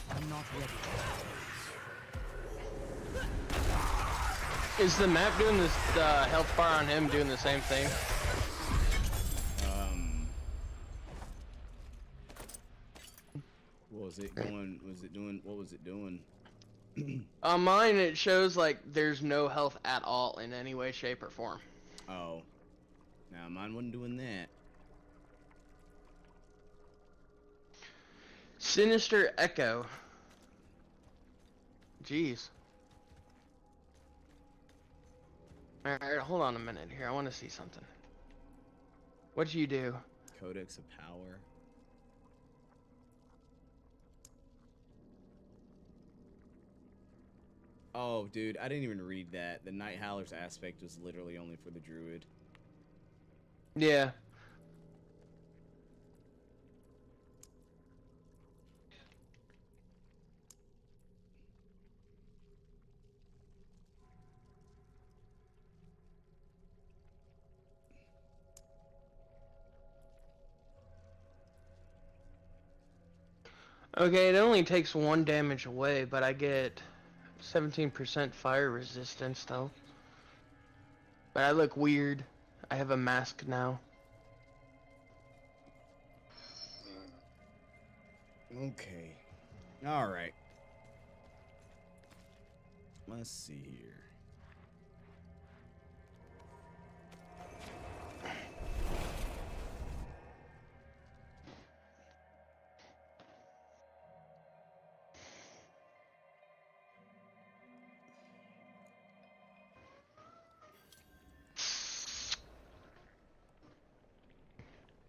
I'm not ready. Is the map doing this, health bar on him doing the same thing? What was it going? Was it doing? What was it doing? On mine, it shows like there's no health at all in any way, shape, or form. Oh. Now mine wasn't doing that. Sinister Echo. Jeez. Alright, hold on a minute here. I want to see something. What'd you do? Codex of Power. Oh, dude, I didn't even read that. The Night Howler's aspect was literally only for the druid. Yeah. Okay, it only takes 1 damage away, but I get 17% fire resistance though. But I look weird. I have a mask now. Okay. Alright. Let's see here.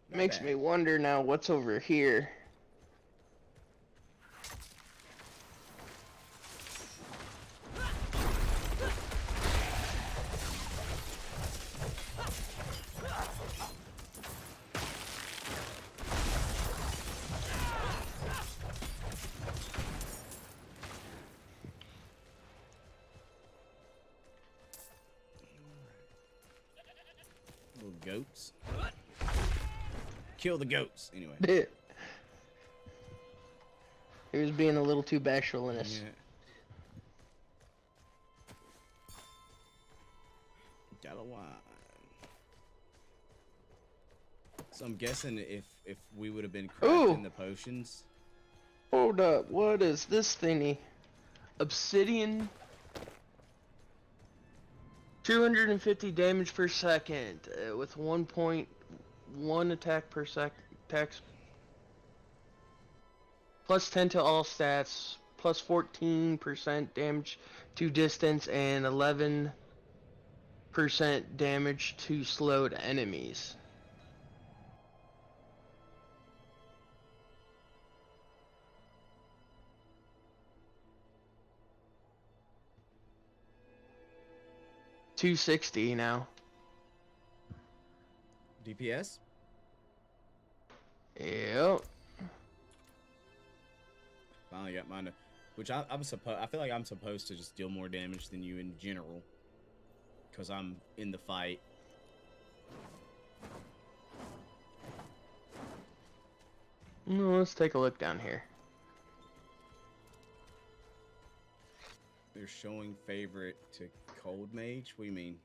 Not Makes bad. me wonder now what's over here. goats. Kill the goats. Anyway. He was being a little too bashful in this. Yeah. Gallowine. So I'm guessing if we would have been crafting the potions. Hold up, what is this thingy? Obsidian. 250 damage per second with 1.1 attack per second. Attacks. Plus 10 to all stats. Plus 14% damage to distance and 11% damage to slowed enemies. $260 now. DPS? Yep. Finally got mine. Which I'm supposed. I feel like I'm supposed to just deal more damage than you in general, because I'm in the fight. No, let's take a look down here. They're showing favorite to Cold Mage. What do you mean?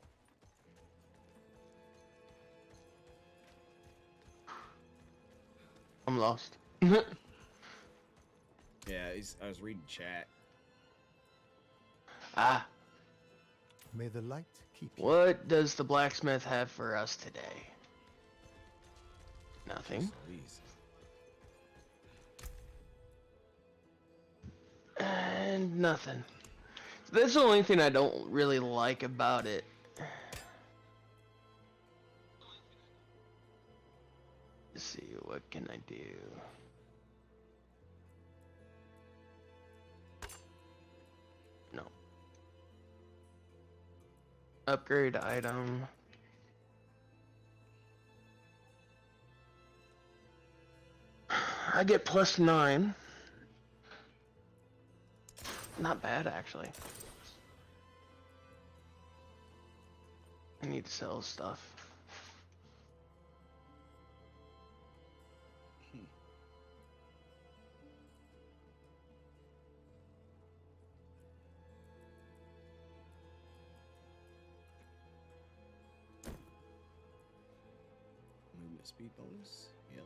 I'm lost. Yeah, I was reading chat. Ah. May the light keep you. What does the blacksmith have for us today? Nothing. Please. And nothing. That's the only thing I don't really like about it. Let's see, what can I do? No. Upgrade item. I get +9. Not bad, actually. I need to sell stuff. Movement speed bonus. Yep.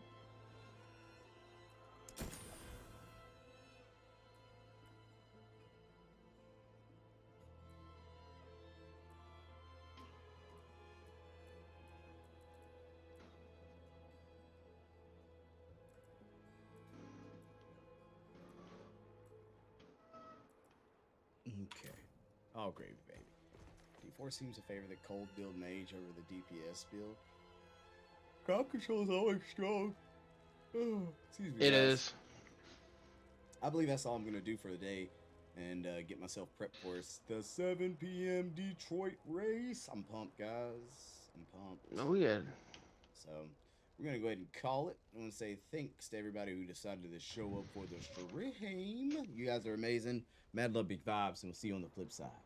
Okay. All gravy, baby. D4 seems to favor the cold build mage over the DPS build. Crowd control is always strong. Oh, excuse me. It guys. is. I believe that's all I'm gonna do for the day, and get myself prepped for the 7 p.m. Detroit race. I'm pumped, guys. I'm pumped. Oh yeah. So we're gonna go ahead and call it. I want to say thanks to everybody who decided to show up for the stream. You guys are amazing. Mad love, big vibes, and we'll see you on the flip side.